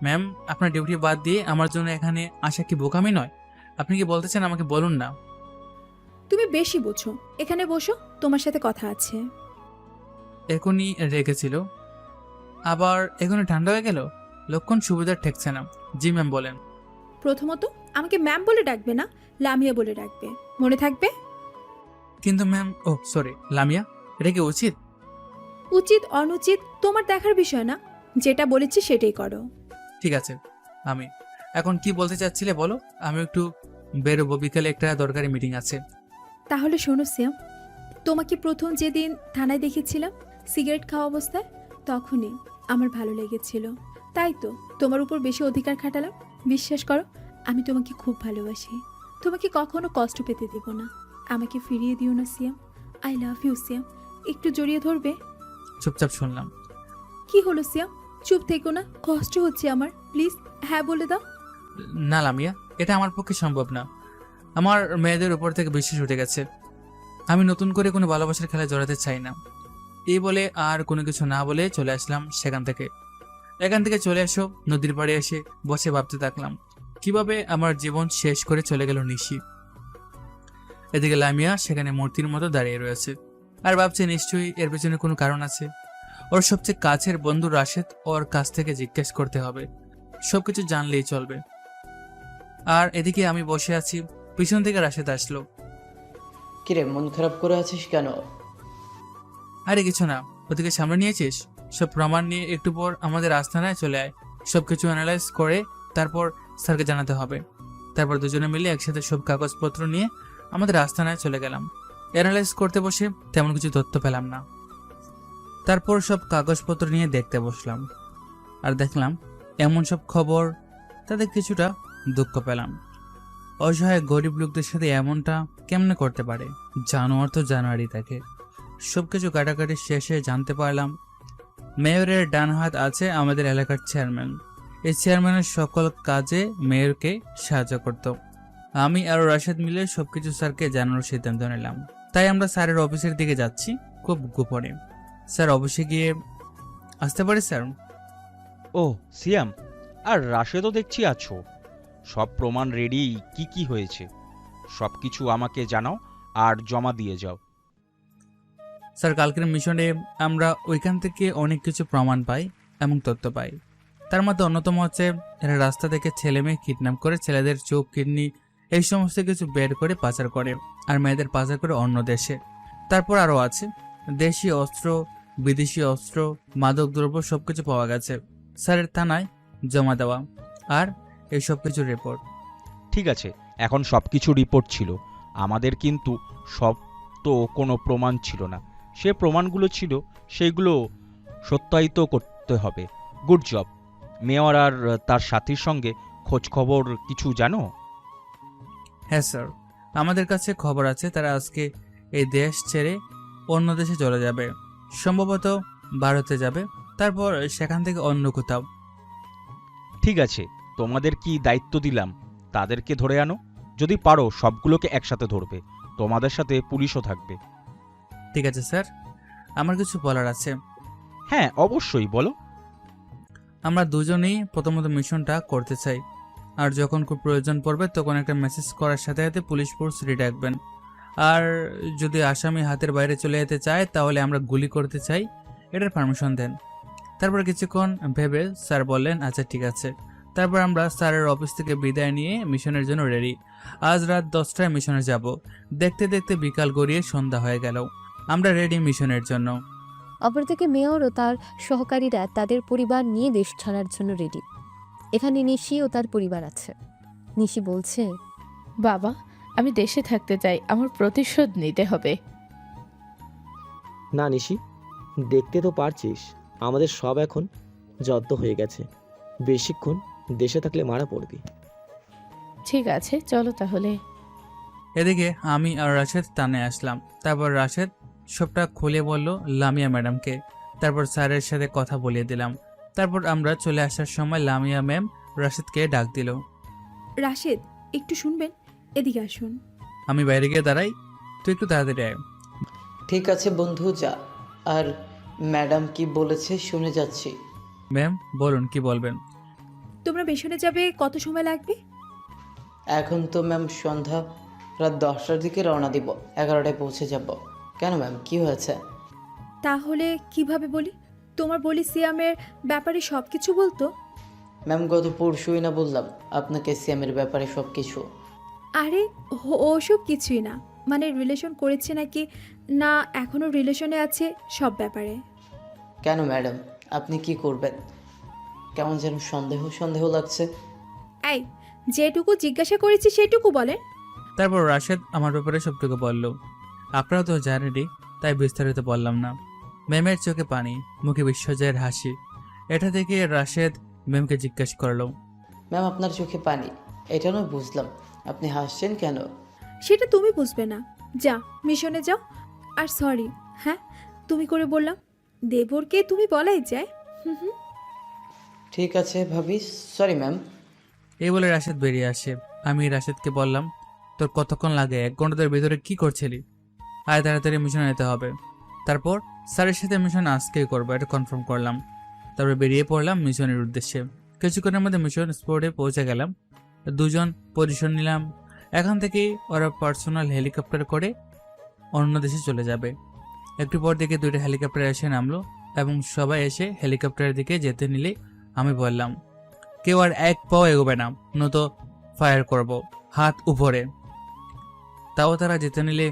ম্যাম, আপনার ডিউটি বাদ দিয়ে আমার জন্য এখানে আসা কি বোকামি নয়? আপনি কি বলতে চান আমাকে বলুন না। তুমি বেশি বোঝো, এখানে বসো, তোমার সাথে কথা আছে। এখনই রেখেছিল, আবার এখনই ঠান্ডা হয়ে গেল। লক্ষণ সুবিধার ঠেকছে না। জি ম্যাম, বলেন। প্রথমত আমাকে ম্যাম বলে ডাকবে না, লামিয়া বলে ডাকবে, মনে থাকবে? কিন্তু ম্যাম, ও সরি লামিয়া, এটা কি উচিত? উচিত অনুচিত তোমার দেখার বিষয় না, যেটা বলেছি সেটাই করো। ঠিক আছে, আমি এখন কি বলতে চাচ্ছিলে বলো। আমি একটু বেরোবো, বিকেলে একটা দরকারি মিটিং আছে। তাহলে শোনো সিয়াম, তোমাকে প্রথম যেদিন থানায় দেখেছিলাম সিগারেট খাওয়া অবস্থায়, তখনই আমার ভালো লেগেছিল, তাই তো তোমার উপর বেশি অধিকার খাটালাম। বিশ্বাস করো, আমি তোমাকে খুব ভালোবাসি, তোমাকে কখনো কষ্ট পেতে দেব না। আমাকে ফিরিয়ে দিও না সিয়াম, আই লাভ ইউ সিয়াম। একটু জড়িয়ে ধরবে? চুপচাপ শুনলাম। কি হলো সিয়াম, চুপ থেকো না, কষ্ট হচ্ছে আমার, প্লিজ হ্যাঁ বলে দাও। না লামিয়া, এটা আমার পক্ষে সম্ভব না। আমার মেয়েদের উপর থেকে বিশ্বাস উঠে গেছে। আমি নতুন করে কোনো ভালোবাসার খেলায় জড়াতে চাই না। এই বলে আর কোনো কিছু না বলে চলে আসলাম সেখান থেকে। এখান থেকে চলে এসো নদীর পাড়ে এসে বসে ভাবতে থাকলাম কিভাবে আমার জীবন শেষ করে চলে গেল নিশি। এদিকে লামিয়া সেখানে মূর্তির মতো দাঁড়িয়ে রয়েছে আর ভাবছে নিশ্চয়ই এর পেছনে কোনো কারণ আছে। ওর সবচেয়ে কাছের বন্ধু রাশেদ ওর কাছ থেকে জিজ্ঞেস করতে হবে, সবকিছু জানলেই চলবে। আর এদিকে আমি বসে আছি, পিছন থেকে রাশেদ আসলো। কিরে, মন খারাপ করে আছিস কেন? আরে কিছু না, ওদিকে সামনে নিয়েছিস? সব প্রমাণ নিয়ে একটু পর আমাদের আস্তানায় চলে আয়। সব কিছু অ্যানালাইজ করে তারপর স্যারকে জানাতে হবে। তারপর দুজনে মিলে একসাথে সব কাগজপত্র নিয়ে আমাদের আস্তানায় চলে গেলাম। অ্যানালাইজ করতে বসে তেমন কিছু তথ্য পেলাম না। তারপর সব কাগজপত্র নিয়ে দেখতে বসলাম, আর দেখলাম এমন সব খবর, তাদের কিছুটা দুঃখ পেলাম। অসহায় গরিব লোকদের সাথে এমনটা কেমনে করতে পারে? জানোয়ার তো জানুয়ারি থাকে। সবকিছু কাটাকাটি শেষে জানতে পারলাম মেয়রের ডান হাত আছে আমাদের এলাকার চেয়ারম্যান। এই চেয়ারম্যানের সকল কাজে মেয়রকে সাহায্য করত। আমি আর রাশেদ মিলে সবকিছু স্যারকে জানানোর সিদ্ধান্ত নিলাম। তাই আমরা স্যারের অফিসের দিকে যাচ্ছি খুব গোপনে। স্যার অফিসে গিয়ে আসতে পারি স্যার? ও সিয়াম, আর রাশেদও দেখছি আছো। সব প্রমাণ রেডি? কি কি হয়েছে সব কিছু আমাকে জানাও আর জমা দিয়ে যাও। স্যার কালকের মিশনে আমরা ওইখান থেকে অনেক কিছু প্রমাণ পাই এবং তথ্য পাই। তার মধ্যে অন্যতম হচ্ছে এরা রাস্তা থেকে ছেলে মেয়ে কিডন্যাপ করে ছেলেদের চোখ, কিডনি এই সমস্ত কিছু বের করে পাচার করে, আর মেয়েদের পাচার করে অন্য দেশে। তারপর আরও আছে দেশি অস্ত্র, বিদেশি অস্ত্র, মাদক দ্রব্য সবকিছু পাওয়া গেছে স্যারের থানায় জমা দেওয়া, আর এই সব কিছু রিপোর্ট। ঠিক আছে, এখন সব কিছু রিপোর্ট ছিল আমাদের, কিন্তু সব তো কোনো প্রমাণ ছিল না। সে প্রমাণগুলো ছিল সেগুলো সত্যায়িত করতে হবে। Good job. মেয়র আর তার সাথীর সঙ্গে খোঁজ খবর কিছু জানো? হ্যাঁ স্যার, আমাদের কাছে খবর আছে তারা আজকে এই দেশ ছেড়ে অন্য দেশে চলে যাবে, সম্ভবত ভারতে যাবে, তারপর সেখান থেকে অন্য কোথাও। ঠিক আছে, তোমাদের কি দায়িত্ব দিলাম, তাদেরকে ধরে আনো। যদি পারো সবগুলোকে একসাথে ধরবে। তোমাদের সাথে পুলিশও থাকবে। ঠিক আছে স্যার, আমার কিছু বলার আছে। হ্যাঁ অবশ্যই, বলো। আমরা দুজনেই প্রথমত মিশনটা করতে চাই, আর যখন খুব প্রয়োজন পড়বে তখন একটা মেসেজ করার সাথে সাথে পুলিশ ফোর্স রেডি রাখবেন। আর যদি আসামি হাতের বাইরে চলে যেতে চায় তাহলে আমরা গুলি করতে চাই, এটার পারমিশন দেন। তারপর কিছুক্ষণ ভেবে স্যার বললেন আচ্ছা ঠিক আছে। তারপর আমরা স্যারের অফিস থেকে বিদায় নিয়ে মিশনের জন্য রেডি। আজ রাত 10টায় মিশনে যাব। দেখতে দেখতে বিকাল গড়িয়ে সন্ধ্যা হয়ে গেল। আমরা রেডি মিশনের জন্য। অপরদিকে মেয়র ও তার সহকারীরা তাদের পরিবার নিয়ে দেশ ছাড়ার জন্য রেডি। এখানে নিশি ও তার পরিবার আছে। নিশি বলছে, বাবা আমি দেশে থাকতে চাই, আমার প্রতিশোধ নিতে হবে। না নিশি, দেখতে তো পারছিস আমাদের সব এখন জব্দ হয়ে গেছে। বেশিক্ষণ দেশে থাকলে মারা পড়বি। ঠিক আছে চলো তাহলে। এদিকে আমি আর রাশেদ টানে আসলাম। তারপর রাশেদ সবটা খুলে বলল লামিয়া ম্যাডামকে। তারপর স্যারের সাথে কথা বলিয়ে দিলাম। তারপর আমরা চলে আসার সময় লামিয়া ম্যাম রাশেদকে ডাক দিল। রাশেদ একটু শুনবেন, এদিকে আসুন। আমি বাইরে গিয়ে দাঁড়াই, তুই একটু তাড়াতাড়ি আয়। ঠিক আছে বন্ধু, যা। আর ম্যাডাম কি বলেছে শুনে যাচ্ছি। ম্যাম বলুন কি বলবেন। তোমরা মিশনে যাবে কত সময় লাগবে? এখন তো ম্যাম সন্ধ্যা, রাত 10টার দিকে রওনা দিব, 11টায় পৌঁছে যাব। কেন ম্যাম, কি হয়েছে? তাহলে কিভাবে বলি? তোমার বলি সিয়ামের ব্যাপারে সব কিছু বলতো। ম্যাম গত পরশুই না বললাম আপনাকে সিয়ামের ব্যাপারে সব কিছু। আরে ওসব কিছুই না, মানে রিলেশন করেছে নাকি না এখনো রিলেশনে আছে সব ব্যাপারে। কেন ম্যাডাম, আপনি কি করবেন? কেমন যেন সন্দেহ সন্দেহ লাগছে। এই যেটুকু জিজ্ঞাসা করেছি সেটুকু বলেন। তারপর রাশেদ আমার ব্যাপারে সবটুকু বলল। আপনারা তো জানেনই, তাই বিস্তারিত বললাম না। ম্যামের চোখে পানি, মুখে বিশ্বজয়ের হাসি। এটা থেকে রাশেদ ম্যামকে জিজ্ঞাসা করলো, ম্যাম আপনার চোখে পানি, এটা নয় বুঝলাম, আপনি হাসছেন কেন? সেটা তুমি বুঝবে না। যা মিশনে যাও। আর সরি, হ্যাঁ তুমি করে বললাম, দেবরকে তুমি বলাই যায়। হুম। ঠিক আছে ভাবি, সরি ম্যাম। এই বলে রাশেদ বেরিয়ে আসে। আমি রাশেদকে বললাম, তোর কতক্ষণ লাগে? 1 ঘন্টার ভিতরে কি করছিলি? আয় তাড়াতাড়ি মিশনে যেতে হবে। তারপর স্যারের সাথে মিশন আজকেই করবো, এটা কনফার্ম করলাম। তারপর বেরিয়ে পড়লাম মিশনের উদ্দেশ্যে। কিছুক্ষণের মধ্যে মিশন স্পটে পৌঁছে গেলাম। দুজন পজিশন নিলাম। এখান থেকেই ওরা পার্সোনাল হেলিকপ্টার করে অন্য দেশে চলে যাবে। একটু পর দিকে 2টা হেলিকপ্টার এসে নামলো এবং সবাই এসে হেলিকপ্টারের দিকে যেতে নিলে আমি বললাম, কেউ আর 1 পাও এগোবে না, নয়তো ফায়ার করব, হাত উপরে। তাও তারা যেতে নিলে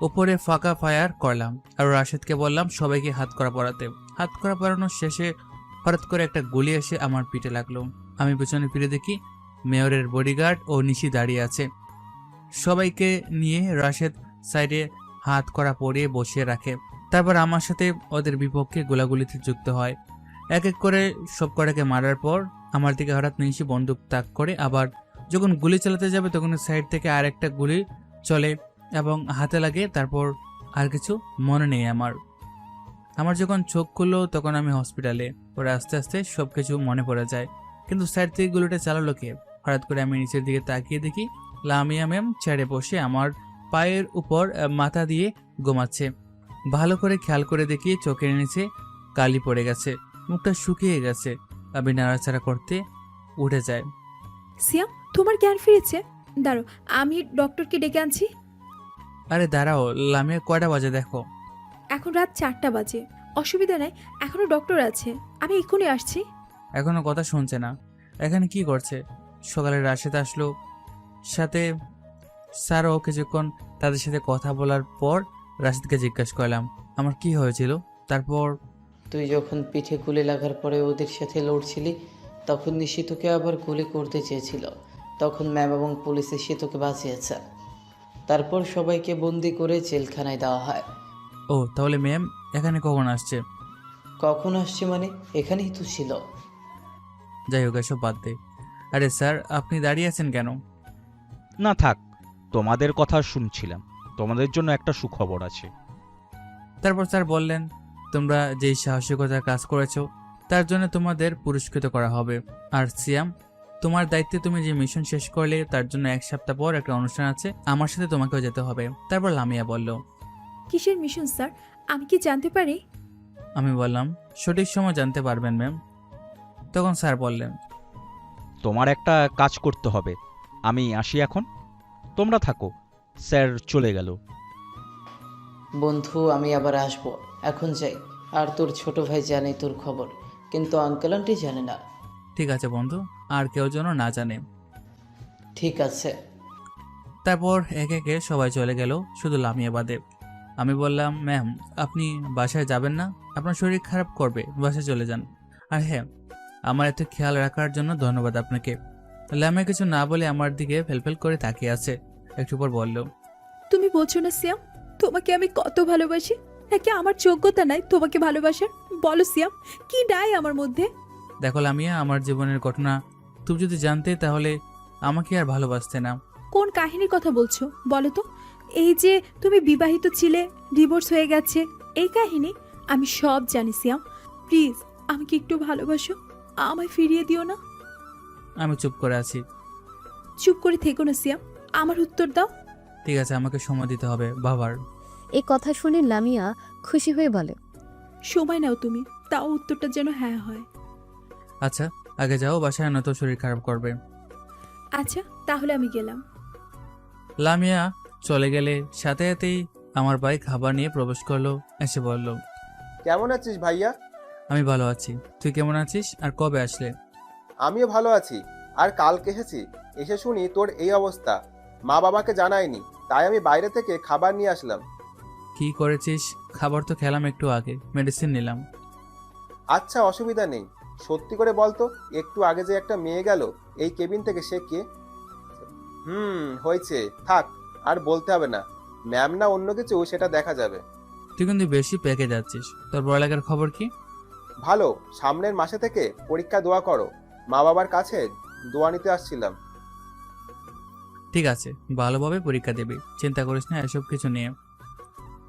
উপরে ফাঁকা ফায়ার করলাম আর রাশেদকে বললাম সবাইকে হাত করা পরাতে। হাত করা পরানোর শেষে হঠাৎ করে একটা গুলি এসে আমার পিঠে লাগলো। আমি পেছনে ফিরে দেখি মেয়রের বডিগার্ড ও নিশি দাঁড়িয়ে আছে। সবাইকে নিয়ে রাশেদ সাইডে হাত করা পরিয়ে বসিয়ে রাখে, তারপর আমার সাথে ওদের বিপক্ষে গোলাগুলিতে যুক্ত হয়। এক এক করে সব কটাকে মারার পর আমার দিকে হঠাৎ নিশি বন্দুক তাক করে, আবার যখন গুলি চালাতে যাবে তখন সাইড থেকে আর একটা গুলি চলে এবং হাতে লাগে। তারপর আর কিছু মনে নেই আমার যখন চোখ খুললো তখন আমি হসপিটালে। পরে আস্তে আস্তে সব কিছু মনে পড়ে যায়। কিন্তু সাইড থেকে গুলিটা চালালো কে? হঠাৎ করে আমি নিচের দিকে তাকিয়ে দেখি লামিয়া ম্যাম চেয়ারে বসে আমার পায়ের উপর মাথা দিয়ে ঘুমাচ্ছে। ভালো করে খেয়াল করে দেখি চোখের নিচে কালি পড়ে গেছে, মুখটা শুকিয়ে গেছে। আমি নাড়াচাড়া করতে উঠে যায়। সিয়াম, তোমার জ্ঞান ফিরেছে? দাঁড়ো, আমি ডক্টরকে ডেকে আনছি। আরে দাঁড়াও, লামিয়া কয়টা বাজে দেখো। এখন রাত 4টা বাজে। অসুবিধা নাই, এখনো ডক্টর আছে, আমি এক্ষুনি আসছি। এখনো কথা শুনছে না। এখানে কি করছে? সকালে রাশেদ আসলো, সাথে স্যারও কিছুক্ষণ তাদের সাথে কথা বলার পর রাশেদকে জিজ্ঞাসা করলাম আমার কি হয়েছিল। তারপর তুই যখন পিঠে গুলি লাগার পরে ওদের সাথে লড়ছিলি, তখন নিশি তোকে আবার গুলি করতে চেয়েছিল। তখন ম্যাম এবং পুলিশ এসে তোকে বাঁচিয়েছে। তারপর সবাইকে বন্দি করে জেলখানায় দেওয়া হয়। ও তাহলে ম্যাম এখানে কখন আসছে? কখন আসছে মানে? এখানেই তো ছিল। যাই হোক, এসব বাদ দে। আরে স্যার, আপনি দাঁড়িয়ে আছেন কেন? না থাক, তোমাদের কথা শুনছিলাম। তোমাদের জন্য একটা সুখবর আছে। তারপর স্যার বললেন তোমরা যেই সাহসিকতার কাজ করেছো তার জন্য তোমাদের পুরস্কৃত করা হবে। আর সিয়াম, তোমার দায়িত্বে তুমি যে মিশন শেষ করলে তার জন্য 1 সপ্তাহ পর একটা অনুষ্ঠান আছে, আমার সাথে তোমাকেও যেতে হবে। তারপর লামিয়া বলল কিসের মিশন স্যার, আমি কি জানতে পারি? আমি বললাম সঠিক সময় জানতে পারবেন ম্যাম। তখন স্যার বললেন তোমার একটা কাজ করতে হবে। আমি আসি এখন, তোমরা থাকো। স্যার চলে গেল। বন্ধু, আমি আবার আসবো, এখন যাই। আর তোর ছোট ভাই জানে তোর খবর, কিন্তু আঙ্কেল আন্টি জানে না। ঠিক আছে বন্ধু, আর কেউ যেন না জানে। ঠিক আছে। তারপর একে একে সবাই চলে গেল, শুধু লামিয়া বাদে। আমি বললাম ম্যাম, আপনি বাসায় যাবেন না? আপনার শরীর খারাপ করবে, বাসায় চলে যান। আর হ্যাঁ, আমার এত খেয়াল রাখার জন্য ধন্যবাদ আপনাকে। লামিয়া কিছু না বলে আমার দিকে ফেলফেল করে তাকিয়ে আছে। একটু পর বলল তুমি বলছো না সিয়াম, তোমাকে আমি কত ভালোবাসি? নাকি আমার যোগ্যতা নাই তোমাকে ভালোবাসার? বলো সিয়াম, কি নাই আমার মধ্যে? দেখো লামিয়া, আমার জীবনের ঘটনা তুমি যদি জানতে তাহলে আমাকে আর ভালোবাসতে না। কোন কাহিনীর কথা বলছো বলো তো? এই যে তুমি বিবাহিত ছিলে, ডিভোর্স হয়ে গেছে, এই কাহিনী আমি সব জানি সিয়াম। প্লিজ আমাকে একটু ভালোবাসো, আমায় ফিরিয়ে দিও না। আমি চুপ করে আছি। চুপ করে থেকো না সিয়াম, আমার উত্তর দাও। ঠিক আছে, আমাকে সময় দিতে হবে বাবার। এই কথা শুনে লামিয়া খুশি হয়ে বলে সময় নাও তুমি, তাও উত্তরটা যেন হ্যাঁ হয়। আচ্ছা আগে যাও, বাসায় নয়তো শরীর খারাপ করবে। আচ্ছা তাহলে আমি গেলাম। লামিয়া চলে গেলে সাথে সাথেই আমার ভাই খাবার নিয়ে প্রবেশ করলো। এসে বলল কেমন আছিস ভাইয়া? আমি ভালো আছি, তুই কেমন আছিস? আর কবে আসলে? আমিও ভালো আছি। আর কালকে এসেছি, এসে শুনি তোর এই অবস্থা। মা বাবাকে জানাইনি, তাই আমি বাইরে থেকে খাবার নিয়ে আসলাম। কি করেছিস? খাবার তো খেলাম একটু আগে, মেডিসিন নিলাম। আচ্ছা অসুবিধা নেই, সত্যি করে বলতো, একটু আগে যে একটা মেয়ে গেল এই কেবিন থেকে, সে কে? হয়েছে, থাক, আর বলতে হবে না। ম্যাম না অন্য কিছু সেটা দেখা যাবে। তুই কিন্তু বেশি পেকে যাচ্ছিস। তোর পড়ালেখার খবর কি? ভালো, সামনের মাসে থেকে পরীক্ষা দোয়া করো। মা বাবার কাছে দোয়া নিতে আসছিলাম। ঠিক আছে, ভালোভাবে পরীক্ষা দিবি, চিন্তা করিস না এসব কিছু নিয়ে।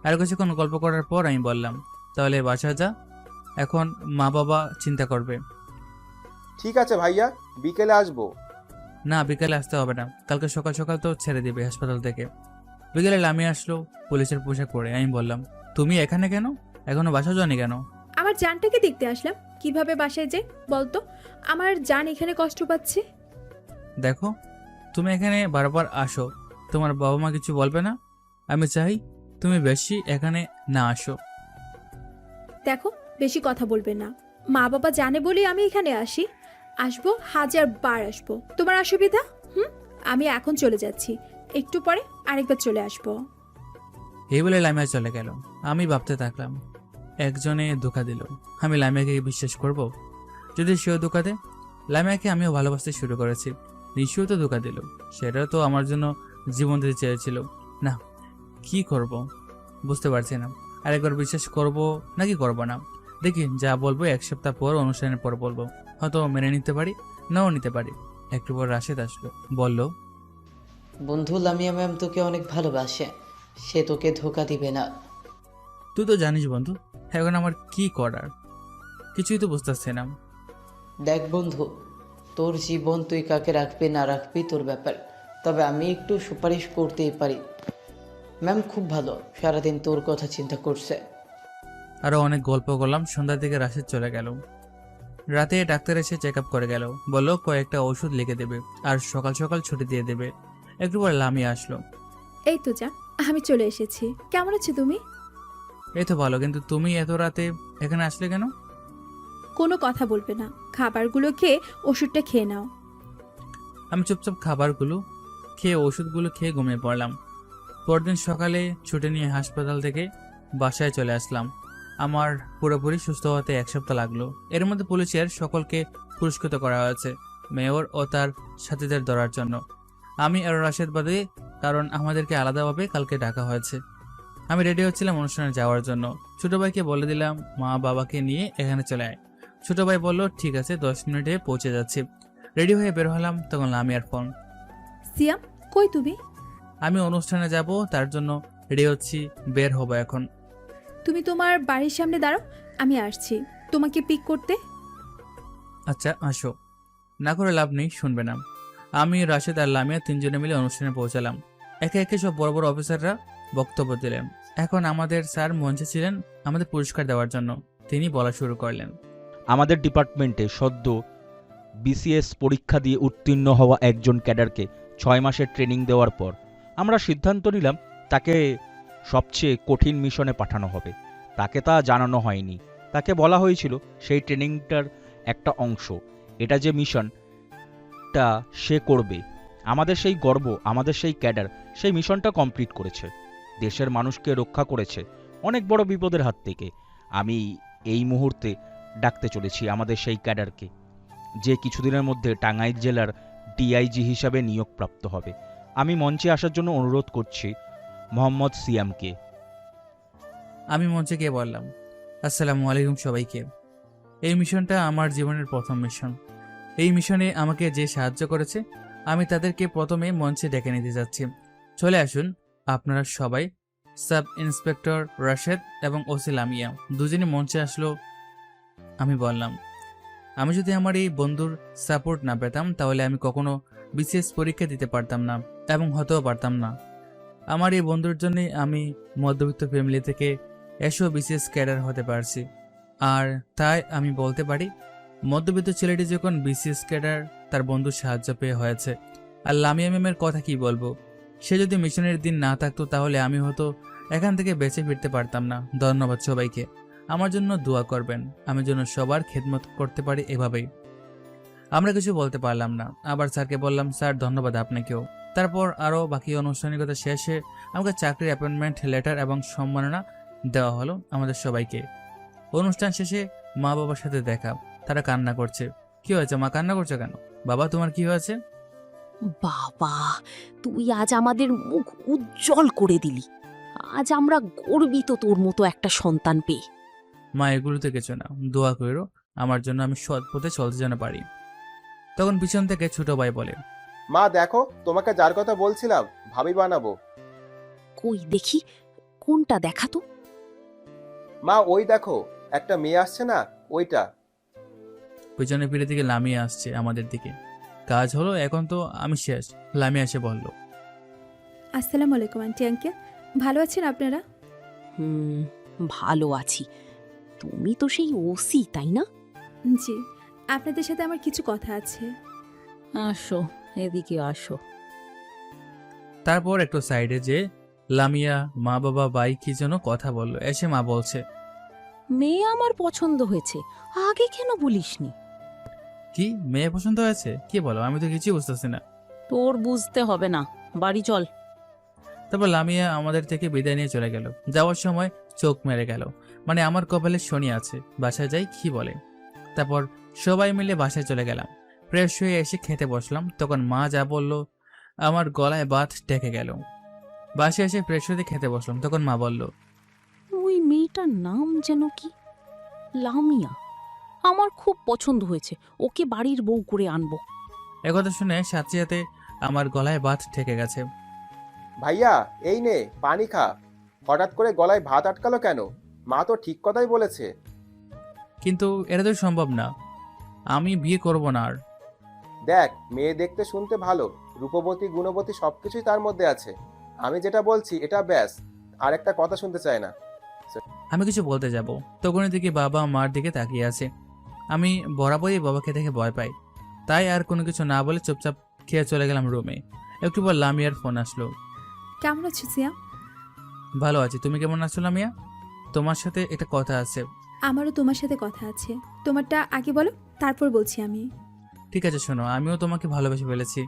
আর কিছুক্ষণ গল্প করার পর আমি বললাম তাহলে বাসা যা, এখন মা বাবা চিন্তা করবে। ঠিক আছে ভাইয়া, বিকেলে আসবো। না, বিকেলে আসতে হবে না, কালকে সকাল সকাল তো ছেড়ে দিবে হাসপাতাল থেকে। বিকেলে লামিয়া আসলো পুলিশের পোশাক পরে। আমি বললাম তুমি এখানে কেন? এখনো বাসা যাওনি কেন? আমার জানটাকে দেখতে আসলাম, কিভাবে বাসায় যাই বলতো? আমার জান এখানে কষ্ট পাচ্ছে। দেখো, তুমি এখানে বারবার আসো, তোমার বাবা মা কিছু বলবে না? আমি চাই তুমি বেশি এখানে না আসো। দেখো, বেশি কথা বলবে না। মা বাবা জানে বলেই আমি এখানে আসি। আসবো, 1000 বার আসবো। তোমার অসুবিধা? আমি এখন চলে যাচ্ছি, একটু পরে আরেকবার চলে আসবো। এই বলে লামিয়া চলে গেল। আমি ভাবতে থাকলাম, একজনে ধোকা দিল, আমি লামিয়াকে বিশ্বাস করব? যদি সেও ধোকা দেয়, লামিয়াকে আমিও ভালোবাসতে শুরু করেছি, নিশ্চয়ই তো ধোকা দিল, সেটা তো আমার জন্য জীবন দিতে চেয়েছিল। না, কি করব বুঝতে পারছি না। আরেকবার বিশ্বাস করব নাকি করব না, দেখি যা বলবো 1 সপ্তাহ পর, অনুষ্ঠানের পর বলবো। হয়তো মেনে নিতে পারি, নাও নিতে পারি। একটু পর রাশেদ আসলো, বলল, বন্ধু, লামিয়া ম্যাম তোকে অনেক ভালোবাসে, সে তোকে ধোকা দিবে না। তুই তো জানিস বন্ধু, এখন আমার কি করার কিছুই তো বুঝতেছি না। দেখ বন্ধু, তোর জীবন তুই কাকে রাখবি না রাখবি তোর ব্যাপার, তবে আমি একটু সুপারিশ করতেই পারি। ম্যাম খুব ভালো, সারাদিন তোর কথা চিন্তা করছে। আরো অনেক গল্প করলাম। সন্ধ্যার দিকে রাশেদ চলে গেল। রাতে ডাক্তার এসে চেক আপ করে গেল, বলল কয়েকটা ওষুধ লিখে দেবে আর সকাল সকাল ছুটি দিয়ে দেবে। একটু পর লামিয়া আসলো। এই তো যা, আমি চলে এসেছি। কেমন আছো তুমি? এই তো ভালো, কিন্তু তুমি এত রাতে এখানে আসলে কেন? কোনো কথা বলবে না, খাবারগুলো খেয়ে ওষুধটা খেয়ে নাও। আমি চুপচাপ খাবারগুলো খেয়ে ওষুধগুলো খেয়ে ঘুমিয়ে পড়লাম। পরদিন সকালে ছুটি নিয়ে হাসপাতাল থেকে বাসায় চলে আসলাম। আমার পুরোপুরি সুস্থ হতে 1 সপ্তাহ লাগলো। এর মধ্যে পুলিশের সকলকে পুরস্কৃত করা হয়েছে মেয়র ও তার সাথীদের ধরার জন্য। আমি আর রাশেদ বাদে, কারণ আমাদেরকে আলাদাভাবে কালকে ডাকা হয়েছে। আমি রেডি হচ্ছিলাম অনুষ্ঠানে যাওয়ার জন্য। ছোট ভাইকে বলে দিলাম মা বাবাকে নিয়ে এখানে চলে আয়। ছোট ভাই বলল ঠিক আছে, 10 মিনিটে পৌঁছে যাচ্ছি। রেডি হয়ে বের হলাম, তখন লামিয়ার ফোন। সিয়াম, কই তুমি? আমি অনুষ্ঠানে যাব, তার জন্য রেডি হচ্ছি, বের হবো এখন। তুমি তোমার বাড়ির সামনে দাঁড়াও, আমি আসছি তোমাকে পিক করতে। আচ্ছা আসো। না করে লাভ নেই, শুনবে না। আমি, রাশেদ আর লামিয়া 3 জনে মিলে অনুষ্ঠানে পৌঁছালাম। একে একে সব বড় বড় অফিসাররা বক্তব্য দিলেন। এখন আমাদের স্যার মঞ্চে ছিলেন আমাদের পুরস্কার দেওয়ার জন্য। তিনি বলা শুরু করলেন, আমাদের ডিপার্টমেন্টে সদ্য বিসিএস পরীক্ষা দিয়ে উত্তীর্ণ হওয়া একজন ক্যাডারকে 6 মাসের ট্রেনিং দেওয়ার পর আমরা সিদ্ধান্ত নিলাম তাকে সবচেয়ে কঠিন মিশনে পাঠানো হবে। তাকে তা জানানো হয়নি, তাকে বলা হয়েছিল সেই ট্রেনিংটার একটা অংশ, এটা যে মিশনটা সে করবে। আমাদের সেই গর্ব, আমাদের সেই ক্যাডার সেই মিশনটা কমপ্লিট করেছে, দেশের মানুষকে রক্ষা করেছে অনেক বড় বিপদের হাত থেকে। আমি এই মুহূর্তে ডাকতে চলেছি আমাদের সেই ক্যাডারকে, যে কিছুদিনের মধ্যে টাঙ্গাইল জেলার ডিআইজি হিসাবে নিয়োগপ্রাপ্ত হবে। আমি মঞ্চে আসার জন্য অনুরোধ করছি মোহাম্মদ সিয়ামকে। আমি মঞ্চে গিয়ে বললাম, আসসালামু আলাইকুম সবাইকে। এই মিশনটা আমার জীবনের প্রথম মিশন। এই মিশনে আমাকে যে সাহায্য করেছে, আমি তাদেরকে প্রথমে মঞ্চে ডেকে নিতে যাচ্ছি। চলে আসুন আপনারা সবাই। সাব ইন্সপেক্টর রাশেদ এবং ওসি লামিয়া দুজনই মঞ্চে আসলো। আমি বললাম, আমি যদি আমার এই বন্ধুর সাপোর্ট না পেতাম, তাহলে আমি কখনো বিসিএস পরীক্ষা দিতে পারতাম না এবং হতেও পারতাম না। আমার এই বন্ধুর জন্যই আমি মধ্যবিত্ত ফ্যামিলি থেকে বিসিএস ক্যাডার হতে পারছি। আর তাই আমি বলতে পারি, মধ্যবিত্ত ছেলেটি যখন বিসিএস ক্যাডার তার বন্ধুর সাহায্য পেয়ে হয়েছে। আর লামিয়া ম্যামের কথা কি বলবো, সে যদি মিশনের দিন না থাকতো তাহলে আমি হয়তো এখান থেকে বেঁচে ফিরতে পারতাম না। ধন্যবাদ সবাইকে, আমার জন্য দোয়া করবেন, আমি যেন সবার খেদমত করতে পারি এভাবেই। আমরা কিছু বলতে পারলাম না। আবার স্যারকে বললাম, স্যার ধন্যবাদ আপনাকেও। তারপর আরও বাকি আনুষ্ঠানিকতা শেষে আমাকে চাকরির অ্যাপয়েন্টমেন্ট লেটার এবং সম্মাননা দেওয়া হলো আমাদের সবাইকে। অনুষ্ঠান শেষে মা বাবার সাথে দেখা, তারা কান্না করছে। কি হয়েছে মা, কান্না করছে কেন? বাবা তোমার কি হয়েছে? বাবা, তুই আজ আমাদের মুখ উজ্জ্বল করে দিলি। আজ আমরা গর্বিত তোর মতো একটা সন্তান পেয়ে। মা এগুলোতে কিছু না, দোয়া করো আমার জন্য, আমি সৎ পথে চলতে যেন পারি। তখন পিছন থেকে ছোট ভাই বলে, মা দেখো, তোমাকে যার কথা বলছিলাম ভাবি বানাবো। কই দেখি, কোনটা দেখা তো। মা ওই দেখো, একটা মেয়ে আসছে না, ওইটা। পিছনে ফিরে থেকে লামিয়া আসছে আমাদের দিকে। কাজ হলো, এখন তো আমি শেষ। লামিয়া এসে বলল, আসসালামু আলাইকুম আন্টি আঙ্কেল, ভালো আছেন আপনারা? ভালো আছি। তুমি তো সেই ওসি, তাই না? জি, আপনাদের সাথে আমার কিছু কথা আছে। আসো, এদিকে আসো। তারপর একটু সাইডে যে লামিয়া মা বাবা ভাই কি যেন কথা বলল। এসে মা বলছে, মেয়ে আমার পছন্দ হয়েছে, আগে কেন বলিসনি? কি মেয়ে পছন্দ হয়েছে? কি বলো, আমি তো কিছুই বুঝতেছি না। তোর বুঝতে হবে না, বাড়ি চল। তারপর লামিয়া আমাদের থেকে বিদায় নিয়ে চলে গেল। যাওয়ার সময় চোখ মেরে গেল, মানে আমার কপালে শনি আছে, বাসায় যাই কি বলে। তারপর সবাই মিলে বাসায় চলে গেলাম। ফ্রেশ হয়ে এসে খেতে বসলাম, তখন মা যা বলল আমার গলায় বাত ডেকে গেল। বাসায় এসে ফ্রেশ হতে খেতে বসলাম, তখন মা বলল, ওই মেয়েটার নাম যেন কি, লামিয়া। আমার খুব পছন্দ হয়েছে, ওকে বাড়ির বউ করে আনবো। একথা শুনে সাথে সাথে আমার গলায় বাত ঠেকে গেছে। ভাইয়া এই নে পানি খা। হঠাৎ করে গলায় ভাত আটকালো কেন? মা তো ঠিক কথাই বলেছে। কিন্তু এটা তো সম্ভব না, আমি বিয়ে করব না আর। দেখ, মেয়ে দেখতে শুনতে ভালো, রূপবতী গুণবতী সবকিছুই তার মধ্যে আছে। আমি যেটা বলছি এটা ব্যাস, আর একটা কথা শুনতে চাই না। আমি কিছু বলতে যাব, তখনই দিকে বাবা মার দিকে তাকিয়ে আছে। আমি বরাবরই বাবাকে দেখে ভয় পাই, তাই আর কোনো কিছু না বলে চুপচাপ খেয়ে চলে গেলাম রুমে। একটু পর লামিয়ার ফোন আসলো। কেমন আছো সিয়াম? ভালো আছি, তুমি কেমন আছো লামিয়া? তোমার সাথে একটা কথা আছে। আমারও তোমার সাথে কথা আছে। তোমারটা আগে বলো, তারপর বলছি আমি। ঠিক আছে শোনো, আমিও তোমাকে ভালোবেসে ফেলেছি।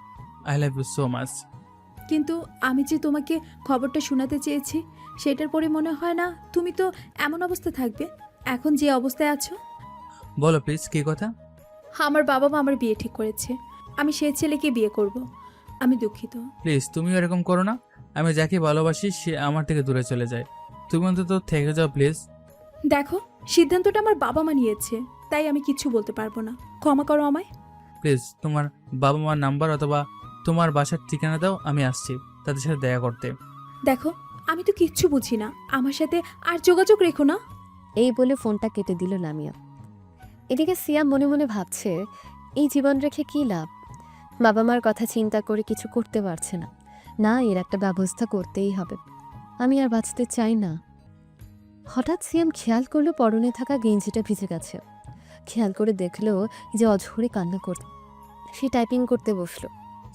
I love you so much. কিন্তু আমি যে তোমাকে খবরটা শোনাতে চেয়েছি, সেটার পরে মনে হয় না তুমি তো এমন অবস্থা থাকবে এখন যে অবস্থায় আছো। বলো প্লিজ, কি কথা? আমার বাবা মা আমার বিয়ে ঠিক করেছে, আমি সেই ছেলেকে বিয়ে করব। আমি দুঃখিত। প্লিজ তুমিও এরকম করো না। আমি যাকে ভালোবাসি সে আমার থেকে দূরে চলে যায়, তুমি অন্তত থেকে যাও প্লিজ। দেখো, সিদ্ধান্তটা আমার বাবা মা নিয়েছে, তাই আমি কিচ্ছু বলতে পারবো না। ক্ষমা করো আমায়। প্লিজ তোমার বাবা মার নাম্বার অথবা তোমার বাসার ঠিকানা দাও, আমি আসছি তাদের সাথে দেখা করতে। দেখো, আমি তো কিচ্ছু বুঝি না, আমার সাথে আর যোগাযোগ রেখো না। এই বলে ফোনটা কেটে দিল লামিয়া। এদিকে সিয়াম মনে মনে ভাবছে, এই জীবন রেখে কী লাভ? বাবা মার কথা চিন্তা করে কিছু করতে পারছে না। না, এর একটা ব্যবস্থা করতেই হবে। আমি আর বাঁচতে চাই না। হঠাৎ সিয়াম খেয়াল করলো পরনে থাকা গেঞ্জিটা ভিজে গেছে। খেয়াল করে দেখলো যে অঝরে কান্না করছে। সে টাইপিং করতে বসলো।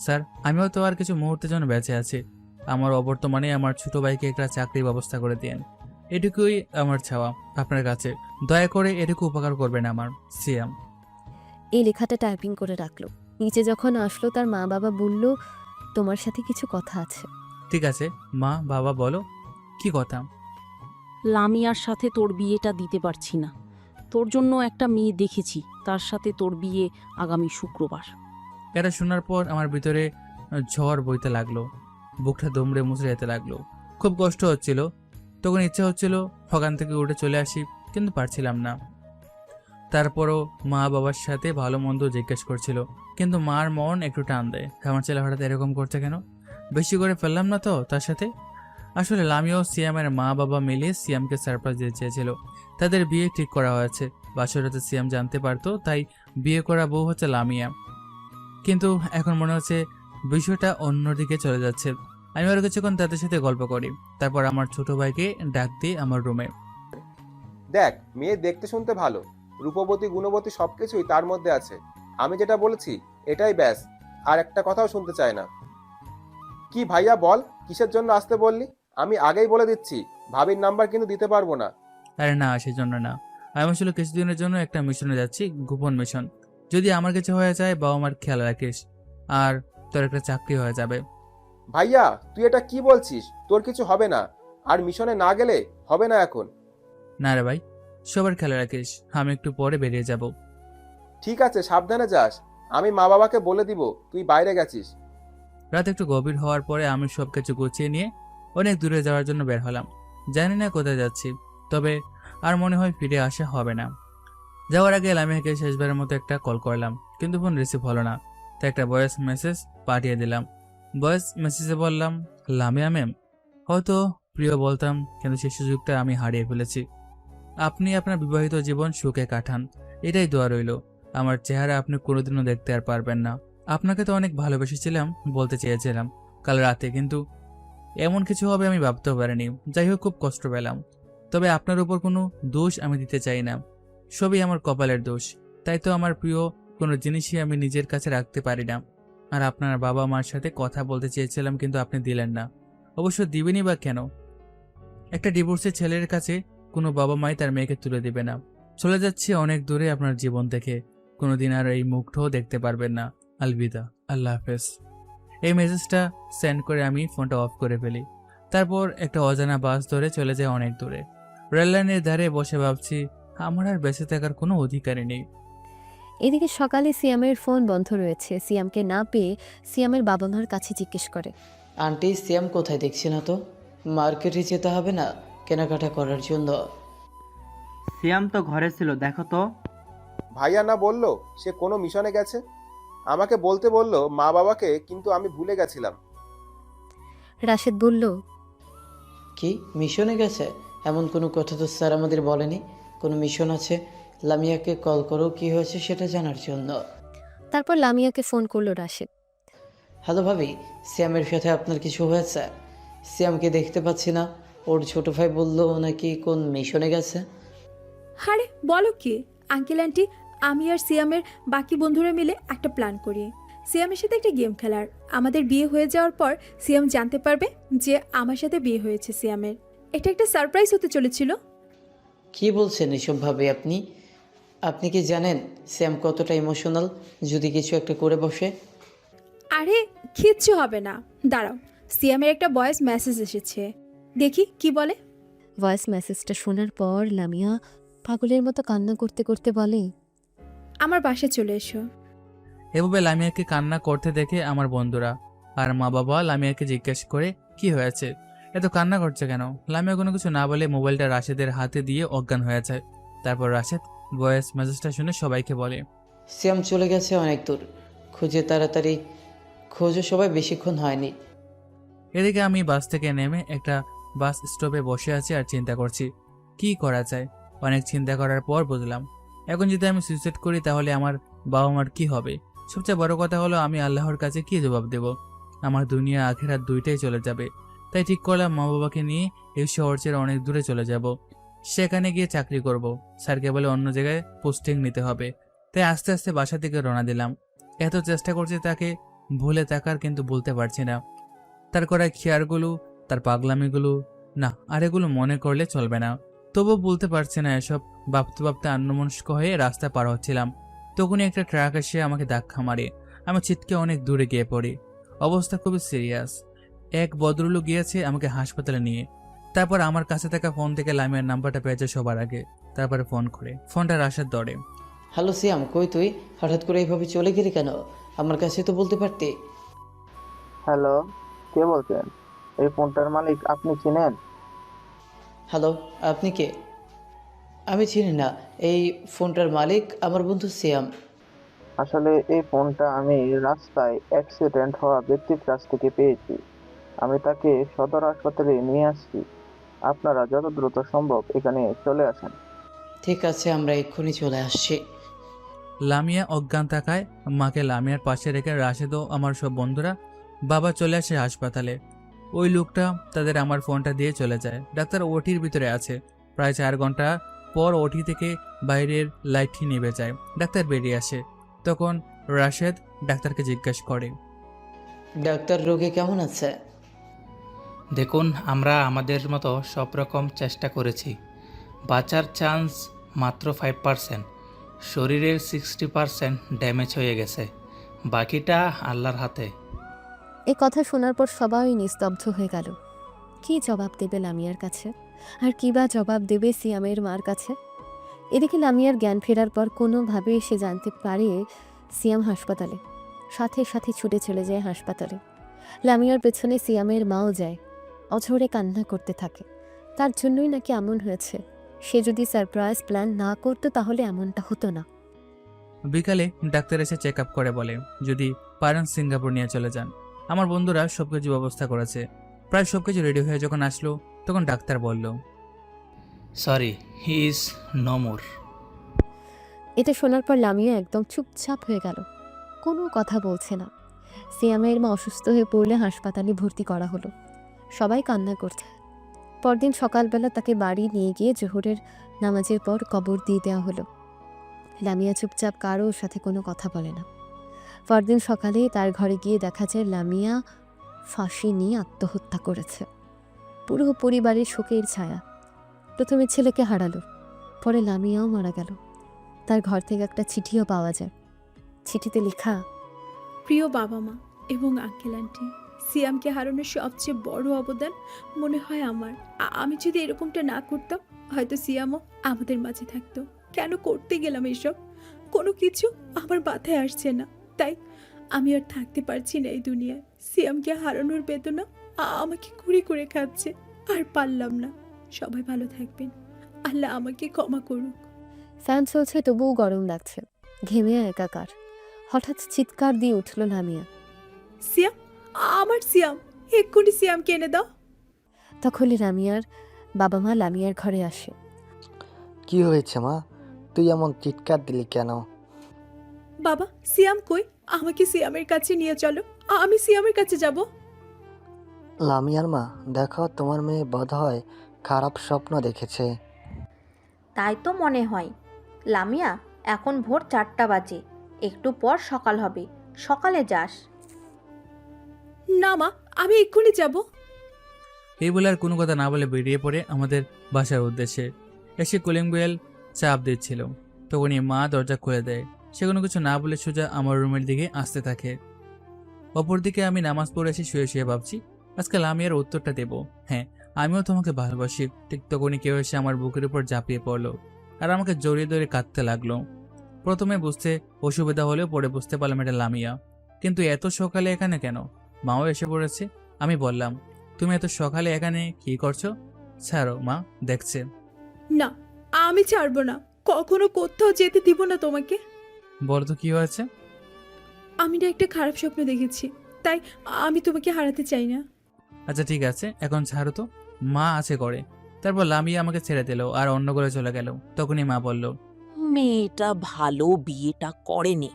স্যার, আমিও তো আর কিছু মুহূর্তের জন্য বেঁচে আছি। আমার অবর্তমানে আমার ছোট ভাইকে একটা চাকরির ব্যবস্থা করে দিন, এটুকুই আমার চাওয়া আপনার কাছে। দয়া করে এটুকু উপকার করবেন আমার। সিয়াম। এই লেখাটা টাইপিং করে রাখলো। নিচে যখন আসলো তার মা বাবা বলল, তোমার সাথে কিছু কথা আছে। ঠিক আছে মা বাবা, বলো কি কথা। লামিয়ার সাথে তোর বিয়েটা দিতে পারছি না। তোর জন্য একটা মেয়ে দেখেছি, তার সাথে তোর বিয়ে আগামী শুক্রবার। এটা শোনার পর আমার ভিতরে ঝড় বইতে লাগলো, বুকটা দুমড়ে মুচড়ে যেতে লাগলো। খুব কষ্ট হচ্ছিল। তখন ইচ্ছা হচ্ছিল ওখান থেকে উঠে চলে আসি, কিন্তু পারছিলাম না। তারপরও মা বাবার সাথে ভালো মন্দ জিজ্ঞেস করছিল, কিন্তু মার মন একটু টান দেয়। আমার ছেলে হঠাৎ এরকম করছে কেন? বেশি করে ফেললাম না তো তার সাথে? আসলে লামিয়া ও সিয়ামের মা বাবা মিলে সিয়ামকে সারপ্রাইজ দিতে চেয়েছিল। তাদের বিয়ে ঠিক করা হয়েছে। বাসরাতে সিয়াম জানতে পারতো, তাই বিয়ে করা বউ হচ্ছে লামিয়া। কিন্তু এখন মনে হচ্ছে বিষয়টা অন্যদিকে চলে যাচ্ছে। আমি আরো কিছুক্ষণ তাদের সাথে গল্প করি, তারপর আমার ছোট ভাইকে ডাক দিই আমার রুমে। দেখ, মেয়ে দেখতে শুনতে ভালো, রূপবতী গুণবতী সবকিছুই তার মধ্যে আছে। আমি যেটা বলেছি এটাই ব্যাস, আর একটা কথাও শুনতে চাই না। কি ভাইয়া বল, কিসের জন্য আসতে বললি? আমি আগেই বলে দিচ্ছি, ভাবির নাম্বার কিন্তু দিতে পারবো না। আরে না, সেজন্য না। আমি আসলে কিছুদিনের জন্য একটা মিশনে যাচ্ছি, গোপন মিশন। যদি আমার কিছু হয়ে যায় বাবা মার খেয়াল রাখিস, আর তোর একটা চাকরি হয়ে যাবে। ভাইয়া তুই এটা কি বলছিস? তোর কিছু হবে না, আর মিশনে না গেলে হবে না এখন। না রে ভাই, সবার খেয়াল রাখিস, আমি একটু পরে বেরিয়ে যাব। ঠিক আছে, সাবধানে যাস। আমি মা বাবাকে বলে দিব তুই বাইরে গেছিস। রাত একটু গভীর হওয়ার পরে আমি সবকিছু গুছিয়ে নিয়ে অনেক দূরে যাওয়ার জন্য বের হলাম। জানি না কোথায় যাচ্ছি, তবে আর মনে হয় ফিরে আসা হবে না। যাওয়ার আগে লামিয়াকে শেষবারের মতো একটা কল করলাম, কিন্তু ফোন রিসিভ হলো না। তাই একটা ভয়েস মেসেজ পাঠিয়ে দিলাম। ভয়েস মেসেজে বললাম, লামিয়া ম্যাম, হয়তো প্রিয় বলতাম, কিন্তু সেই সুযোগটা আমি হারিয়ে ফেলেছি। আপনি আপনার বিবাহিত জীবন সুখে কাটান, এটাই দোয়া রইল। আমার চেহারা আপনি কোনোদিনও দেখতে আর পারবেন না। আপনাকে তো অনেক ভালোবেসেছিলাম, বলতে চেয়েছিলাম কাল রাতে, কিন্তু এমন কিছু হবে আমি ভাবতেও পারিনি। যাই হোক, খুব কষ্ট পেলাম, তবে আপনার উপর কোনো দোষ আমি দিতে চাই না। সবই আমার কপালের দোষ। তাই তো আমার প্রিয় কোনো জিনিসই আমি নিজের কাছে রাখতে পারি না। আর আপনার বাবা মার সাথে কথা বলতে চেয়েছিলাম, কিন্তু আপনি দিলেন না। অবশ্য দিবেনই বা কেন? একটা ডিভোর্সের ছেলের কাছে কোনো বাবা মাই তার মেয়েকে তুলে দিবে না। চলে যাচ্ছে অনেক দূরে আপনার জীবন থেকে, কোনোদিন আর এই মুখটাও দেখতে পারবেন না। আলবিদা, আল্লাহ হাফেজ। এই মেসেজটা সেন্ড করে আমি ফোনটা অফ করে ফেলি। তারপর একটা অজানা বাস ধরে চলে যায় অনেক দূরে। রেললাইনের ধারে বসে ভাবছি আমার আর বেঁচে থাকার কোনো অধিকারই নেই। এদিকে সকালে সিয়ামের ফোন বন্ধ রয়েছে। সিয়ামকে না পেয়ে সিয়ামের বাবা মার কাছে জিজ্ঞেস করে, আন্টি সিয়াম কোথায় দেখছি না তো? মার্কেটে যেতে হবে না কেনাকাটা করার জন্য? সিয়াম তো ঘরে ছিল, দেখো তো। ভাইয়া না বললো সে কোনো মিশনে গেছে, আমাকে বলতে বললো মা বাবাকে, কিন্তু আমি ভুলে গেছিলাম। রাশেদ বলল, কি মিশনে গেছে? এমন কোনো কথা তো স্যার আমাদের বলেনি। কোনো মিশন আছে, লামিয়াকে কল করো কি হয়েছে সেটা জানার জন্য। তারপর লামিয়াকে ফোন করলো রাশেদ। হ্যালো ভাবি, সিয়ামের সাথে আপনার কিছু হয়েছে? সিয়ামকে দেখতে পাচ্ছি না, ওর ছোট ভাই বললো নাকি কোন মিশনে গেছে। আরে বলো কি আঙ্কেল আন্টি, আমি আর সিয়ামের বাকি বন্ধুরা মিলে একটা প্ল্যান করি সিয়ামের সাথে একটা গেম খেলার। আমাদের বিয়ে হয়ে যাওয়ার পর সিয়াম জানতে পারবে যে আমার সাথে বিয়ে হয়েছে সিয়ামের। এটা একটা সারপ্রাইজ হতে চলেছিল। কি বলছেন এসব ভাবে আপনি? আপনি কি জানেন সিয়াম কতটা ইমোশনাল যদি কিছু একটা করে বসে? আরে কিচ্ছু হবে না, দাঁড়াও। সিয়ামের একটা ভয়েস মেসেজ এসেছে, দেখি কি বলে। ভয়েস মেসেজটা শোনার পর লামিয়া পাগলের মতো কান্না করতে করতে বলে, আমার বাসায় চলে এসো। এভাবে লামিয়াকে কান্না করতে দেখে আমার বন্ধুরা আর মা বাবা লামিয়াকে জিজ্ঞেস করে কি হয়েছে, এত কান্না করছে কেন। লামিয়া কোনো কিছু না বলে মোবাইলটা রাশেদের হাতে দিয়ে অজ্ঞান হয়ে যায়। তারপর রাশেদ ভয়েস মেসেজটা শুনে সবাইকে বলে, সিয়াম চলে গেছে অনেক দূর, খুঁজে তাড়াতাড়ি খোঁজো সবাই, বেশিক্ষণ হয়নি। এদিকে আমি বাস থেকে নেমে একটা বাস স্টপে বসে আছি আর চিন্তা করছি কি করা যায়। অনেক চিন্তা করার পর বুঝলাম এখন যদি আমি সুইসাইড করি তাহলে আমার বাবা মার কি হবে। সবচেয়ে বড় কথা হলো আমি আল্লাহর কাছে কি জবাব দেব। আমার দুনিয়া আখেরাত দুইটাই চলে যাবে। তাই ঠিক করলাম মা বাবাকে নিয়ে এই শহর ছেড়ে অনেক দূরে চলে যাব। সেখানে গিয়ে চাকরি করব। স্যারকে বলে অন্য জায়গায় পোস্টিং নিতে হবে। তাই আস্তে আস্তে বাসা থেকে রওনা দিলাম। এত চেষ্টা করছি তাকে ভুলে থাকার, কিন্তু বলতে পারছি না। তার করা খেয়ারগুলো, তার পাগলামিগুলো, না আর এগুলো মনে করলে চলবে না। তবুও বলতে পারছি না এসব। ভাবতে ভাবতে অন্যমনস্ক হয়ে রাস্তা পার হচ্ছিলাম, তখনই একটা ট্রাক এসে আমাকে ধাক্কা মারে। আমি ছিটকে অনেক দূরে গিয়ে পড়ি। অবস্থা খুবই সিরিয়াস। এক ভদ্রলোক গিয়েছে আমাকে হাসপাতালে নিয়ে। তারপর আমার কাছে থাকা ফোন থেকে লামিয়ার নাম্বারটা পেয়েছে সবার আগে। তারপরে ফোন করে, ফোনটা রাশেদ ধরে। হ্যালো সিয়াম, কই তুই? হঠাৎ করে এইভাবে চলে গেলি কেন? আমার কাছে তো বলতে পারতি। হ্যালো, কে বলছেন? এই ফোনটার মালিক আপনি চিনেন? হ্যালো, আপনি কে? আমি চিনি না। এই ফোনটার মালিক আমার বন্ধু সিয়াম। আসলে এই ফোনটা আমি রাস্তায় অ্যাক্সিডেন্ট হওয়া ব্যক্তির কাছ থেকে পেয়েছি। আমি তাকে সদর হাসপাতালে নিয়ে আসছি। আপনারা যত দ্রুত সম্ভব এখানে চলে আসেন। ঠিক আছে, আমরা এক্ষুনি চলে আসছি। লামিয়া অজ্ঞান থাকায় মাকে লামিয়ার পাশে রেখে রাশেদ ও আমার সব বন্ধুরা বাবা চলে আসে হাসপাতালে। ওই লোকটা তাদের আমার ফোনটা দিয়ে চলে যায়। ডাক্তার ওটির ভিতরে আছে। প্রায় 4 ঘন্টা পর ওটি থেকে বাইরের লাইটটি নিভে যায়। ডাক্তার বেরিয়ে আসে। তখন রাশেদ ডাক্তারকে জিজ্ঞেস করে, ডাক্তার রোগী কেমন আছে? দেখুন, আমরা আমাদের মতো সব রকম চেষ্টা করেছি। বাঁচার চান্স মাত্র 5%। শরীরের 60% ড্যামেজ হয়ে গেছে, বাকিটা আল্লাহর হাতে। এই কথা শোনার পর সবাই নিস্তব্ধ হয়ে গেল। কি জবাব দেবে লামিয়ার কাছে, আর কি বা জবাব দেবে সিয়ামের মার কাছে? এদিকে লামিয়ার জ্ঞান ফেরার পর কোনোভাবে সে জানতে পারে সিয়াম হাসপাতালে। সাথে সাথে ছুটে চলে যায় হাসপাতালে। লামিয়ার পেছনে সিয়ামের মাও যায়। অঝরে কান্না করতে থাকে। তার জন্যই নাকি এমন হয়েছে। সে যদি সারপ্রাইজ প্ল্যান না করতো তাহলে এমনটা হতো না। বিকালে ডাক্তার এসে চেক আপ করে বলে যদি পারেন সিঙ্গাপুর নিয়ে চলে যান। আমার বন্ধুরা সবকিছু ব্যবস্থা করেছে। প্রায় সবকিছু রেডি হয়ে যখন আসলো তখন ডাক্তার বলল, sorry, he is no more. এটা শোনার পর লামিয়া একদম চুপচাপ হয়ে গেল, কোনো কথা বলছে না। সিয়ামের মা অসুস্থ হয়ে পড়লে হাসপাতালে ভর্তি করা হলো। সবাই কান্না করছে। পরদিন সকালবেলা তাকে বাড়ি নিয়ে গিয়ে জোহরের নামাজের পর কবর দিয়ে দেওয়া হলো। লামিয়া চুপচাপ কারোর সাথে কোনো কথা বলে না। পরদিন সকালে তার ঘরে গিয়ে দেখা যায় লামিয়া ফাঁসি নিয়ে আত্মহত্যা করেছে। পুরো পরিবারের শোকের ছায়া। প্রথমে ছেলেকে হারালো, পরে লামিয়াও মারা গেল। তার ঘর থেকে একটা চিঠিও পাওয়া যায়। চিঠিতে লেখা, প্রিয় বাবা মা এবং আঙ্কেল আন্টি, সিয়ামকে হারানোর সবচেয়ে বড় অবদান মনে হয় আমার। আমি যদি এরকমটা না করতাম, হয়তো সিয়ামও আমাদের মাঝে থাকতো। কেন করতে গেলাম এসব? কোনো কিছু আমার মাথায় আসছে না। তাই আমি আর থাকতে পারছি না এই দুনিয়ায়। সিয়ামকে হারানোর বেদনা আমাকে কুড়ে করে খাচ্ছে। আর পারলাম না। সবাই ভালো থাকবেন। আল্লাহ আমাকে ক্ষমা করুক। ফ্যান চলছে তবুও গরম লাগছে, ঘেমে একাকার। হঠাৎ চিৎকার দিয়ে উঠল লামিয়া। সিয়াম, আমার সিয়াম, এক্ষুনি সিয়ামকে এনে দাও। তখনই লামিয়ার বাবা মা লামিয়ার ঘরে আসে। কি হয়েছে মা, তুই এমন চিৎকার দিলি কেন? বাবা, সিয়াম কই? আমাকে সিয়ামের কাছে নিয়ে চলো, আমি সিয়ামের কাছে যাব। লামিয়ার মা, দেখো তোমার মেয়ে বোধহয় খারাপ স্বপ্ন দেখেছে। তাই তো মনে হয়। লামিয়া, এখন ভোর 4টা বাজে, একটু পর সকাল হবে, সকালে যাস। না মা, আমি এক্ষুনি যাব। এই বলে আর কোনো কথা না বলে বেরিয়ে পড়ে আমাদের বাসার উদ্দেশ্যে। এসে কলিং বেল চাপ দিচ্ছিল, তখনই মা দরজা খুলে দেয়। সে কোনো কিছু না বলে সোজা আমার রুমের দিকে আসতে থাকে। অপরদিকে আমি নামাজ পড়ে এসে শুয়ে শুয়ে ভাবছি আজকে লামিয়ার উত্তরটা দেব। হ্যাঁ, আমিও তোমাকে ভালোবাসি। ঠিক তখনই কেউ এসে আমার বুকের উপর ঝাঁপিয়ে পড়লো আর আমাকে জড়িয়ে ধরে কাঁদতে লাগলো। প্রথমে বুঝতে অসুবিধা হলেও পরে বুঝতে পারলাম এটা লামিয়া। কিন্তু এত সকালে এখানে কেন? মাও এসে পড়েছে। আমি বললাম, তুমি এত সকালে এখানে কি করছো? ছাড়ো, মা দেখছে। না, আমি ছাড়বো না। কখনো কোথাও যেতে দিব না তোমাকে। বলো তো কি হয়েছে? আমি না একটা খারাপ স্বপ্ন দেখেছি, তাই আমি তোমাকে হারাতে চাই না। আচ্ছা ঠিক আছে, এখন ছাড়ো তো, মা আছে করে। তারপর লামিয়া আমাকে ছেড়ে দিল আর অন্য করে চলে গেল। তখনই মা বলল, মেয়েটা ভালো বিয়েটা করেনি।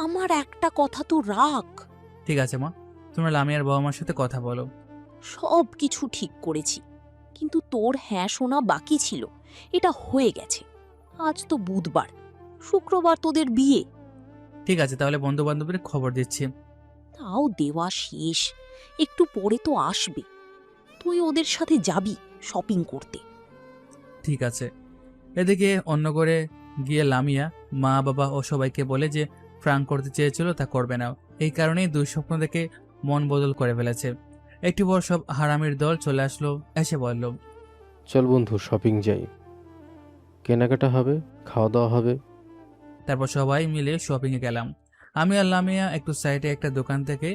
আমার একটা কথা তো রাখ। ঠিক আছে মা, তোমরা লামিয়ার বাবা মার সাথে কথা বলো। সব কিছু ঠিক করেছি, কিন্তু তোর হ্যাঁ শোনা বাকি ছিল। এটা হয়ে গেছে। আজ তো বুধবার, শুক্রবার তোদের বিয়ে। ঠিক আছে, তাহলে বন্ধু বান্ধবদের খবর দিচ্ছি। তাও দেওয়া শেষ, একটু পরে তো আসবে। তুই ওদের সাথে যাবি শপিং করতে। ঠিক আছে। এদিকে অন্য করে গিয়ে লামিয়া মা বাবা ও সবাইকে বলে যে প্রাঙ্ক করতে চেয়েছিল তা করবে না। এই কারণেই দুঃস্বপ্ন দেখে মন বদল করে ফেলেছে। একটু পর সব হারামির দল চলে আসলো। এসে বলল, চল বন্ধু শপিং যাই, কেনাকাটা হবে, খাওয়া দাওয়া হবে। তারপর সবাই মিলে শপিংয়ে গেলাম। আমি আর লামিয়া একটু সাইডে একটা দোকান থেকে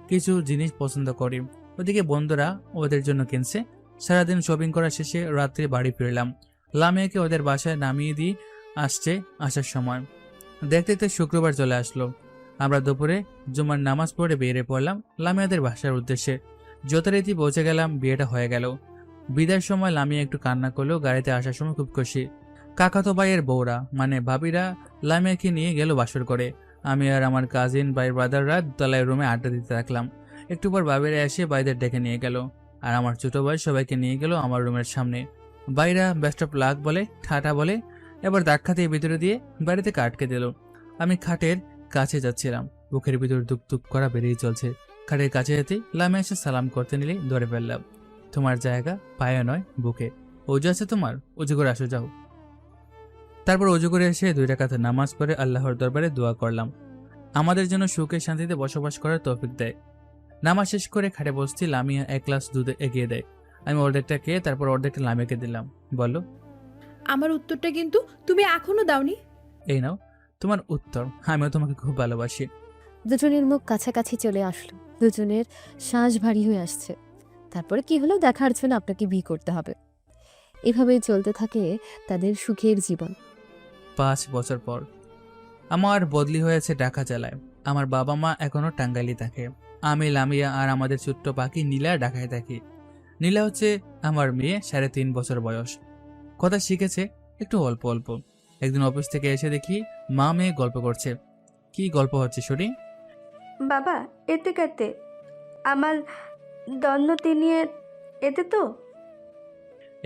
কিছু জিনিস পছন্দ করি। ওদিকে বন্ধুরা ওদের জন্য কিনছে। সারাদিন শপিং করা শেষে রাত্রে বাড়ি ফিরলাম। লামিয়াকে ওদের বাসায় নামিয়ে দিয়ে আসার সময় দেখতে দেখতে শুক্রবার চলে আসলো। আমরা দুপুরে জুমার নামাজ পড়ে বেরিয়ে পড়লাম লামিয়াদের বাসার উদ্দেশ্যে। যথারীতি পৌঁছে গেলাম। বিয়েটা হয়ে গেল। বিদায়ের সময় লামিয়া একটু কান্না করলেও গাড়িতে আসার সময় খুব খুশি। কাকাতো ভাইয়ের বউরা মানে ভাবিরা লামিয়াকে নিয়ে গেল বাসর করে। আমি আর আমার কাজিন ভাই ব্রাদাররা দোতলায় রুমে আড্ডা দিতে থাকলাম। একটু পর ভাবিরা এসে ভাইদের ডেকে নিয়ে গেল আর আমার ছোট ভাই সবাইকে নিয়ে গেল আমার রুমের সামনে। ভাইরা বেস্ট অফ লাক বলে, ঠাটা বলে, এবার ধাক্কা দিয়ে ভিতরে দিয়ে বাড়ি থেকে আটকে দিল। আমি খাটের কাছে যাচ্ছিলাম, বুকের ভিতর দুক দুক করা বেরিয়ে চলছে। খাটের কাছে যেতেই লামিয়া এসে সালাম করতে নিলে ধরে ফেললাম। তোমার জায়গা পায়ে নয় বুকে। অজু আছে তোমার? অজু করে আসো যাও। তারপর অজু করে এসে 2 রাকাত নামাজ পড়ে আল্লাহর দরবারে দোয়া করলাম আমাদের জন্য সুখে শান্তিতে বসবাস করার তৌফিক দেয়। নামাজ শেষ করে খাটে বসছি। লামিয়া 1 গ্লাস দুধ এগিয়ে দেয়। আমি অর্ধেকটা খেয়ে তারপর অর্ধেকটা লামিয়াকে দিলাম। বলল, আমার উত্তরটা কিন্তু তুমি এখনো দাওনি। এই নাও তোমার উত্তর। আমিও তোমাকে খুব ভালোবাসি। দুজনের মুখ কাছাকাছি চলে আসলো, দুজনের শ্বাস ভারী হয়ে আসছে। তারপরে কি হলো দেখার জন্য আপনাকে বিয়ে করতে হবে। এভাবেই চলতে থাকে তাদের সুখের জীবন। 5 বছর পর আমার বদলি হয়েছে ঢাকা জেলায়। আমার বাবা মা এখনো টাঙ্গাইলে থাকে। আমি, লামিয়া আর আমাদের ছোট্ট পাখি নীলা ঢাকায় থাকি। নীলা হচ্ছে আমার মেয়ে, 3.5 বছর বয়স। কথা শিখেছে একটু অল্প অল্প। একদিন অফিস থেকে এসে দেখি মা মেয়ে গল্প করছে। কি গল্প হচ্ছে শুনি? বাবা এতে কাতে আমার দন্নতি নিয়ে এতে তো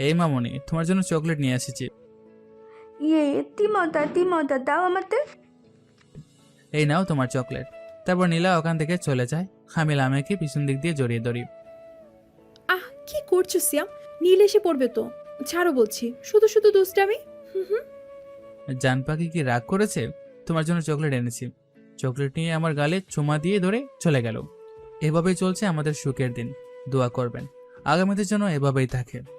এই মামনি, তোমার জন্য চকলেট নিয়ে এসেছি। ইয়ে তিমতা দাও আমাদের। এই নাও তোমার চকলেট। তারপর নীলা ওখান থেকে চলে যায়। আমি লামিয়াকে পিছন দিক দিয়ে জড়িয়ে ধরি। আহ, কি করছো সিয়াম? নীল এসে পড়বে তো। ছাড়ো বলছি, শুধু শুধু দুষ্টামি। জান পাখি কি রাগ করেছে? তোমার জন্য চকলেট এনেছি। চকলেট নিয়ে আমার গালে চুমা দিয়ে ধরে চলে গেল। এভাবেই চলছে আমাদের সুখের দিন। দোয়া করবেন আগামীতে যেন এভাবেই থাকে।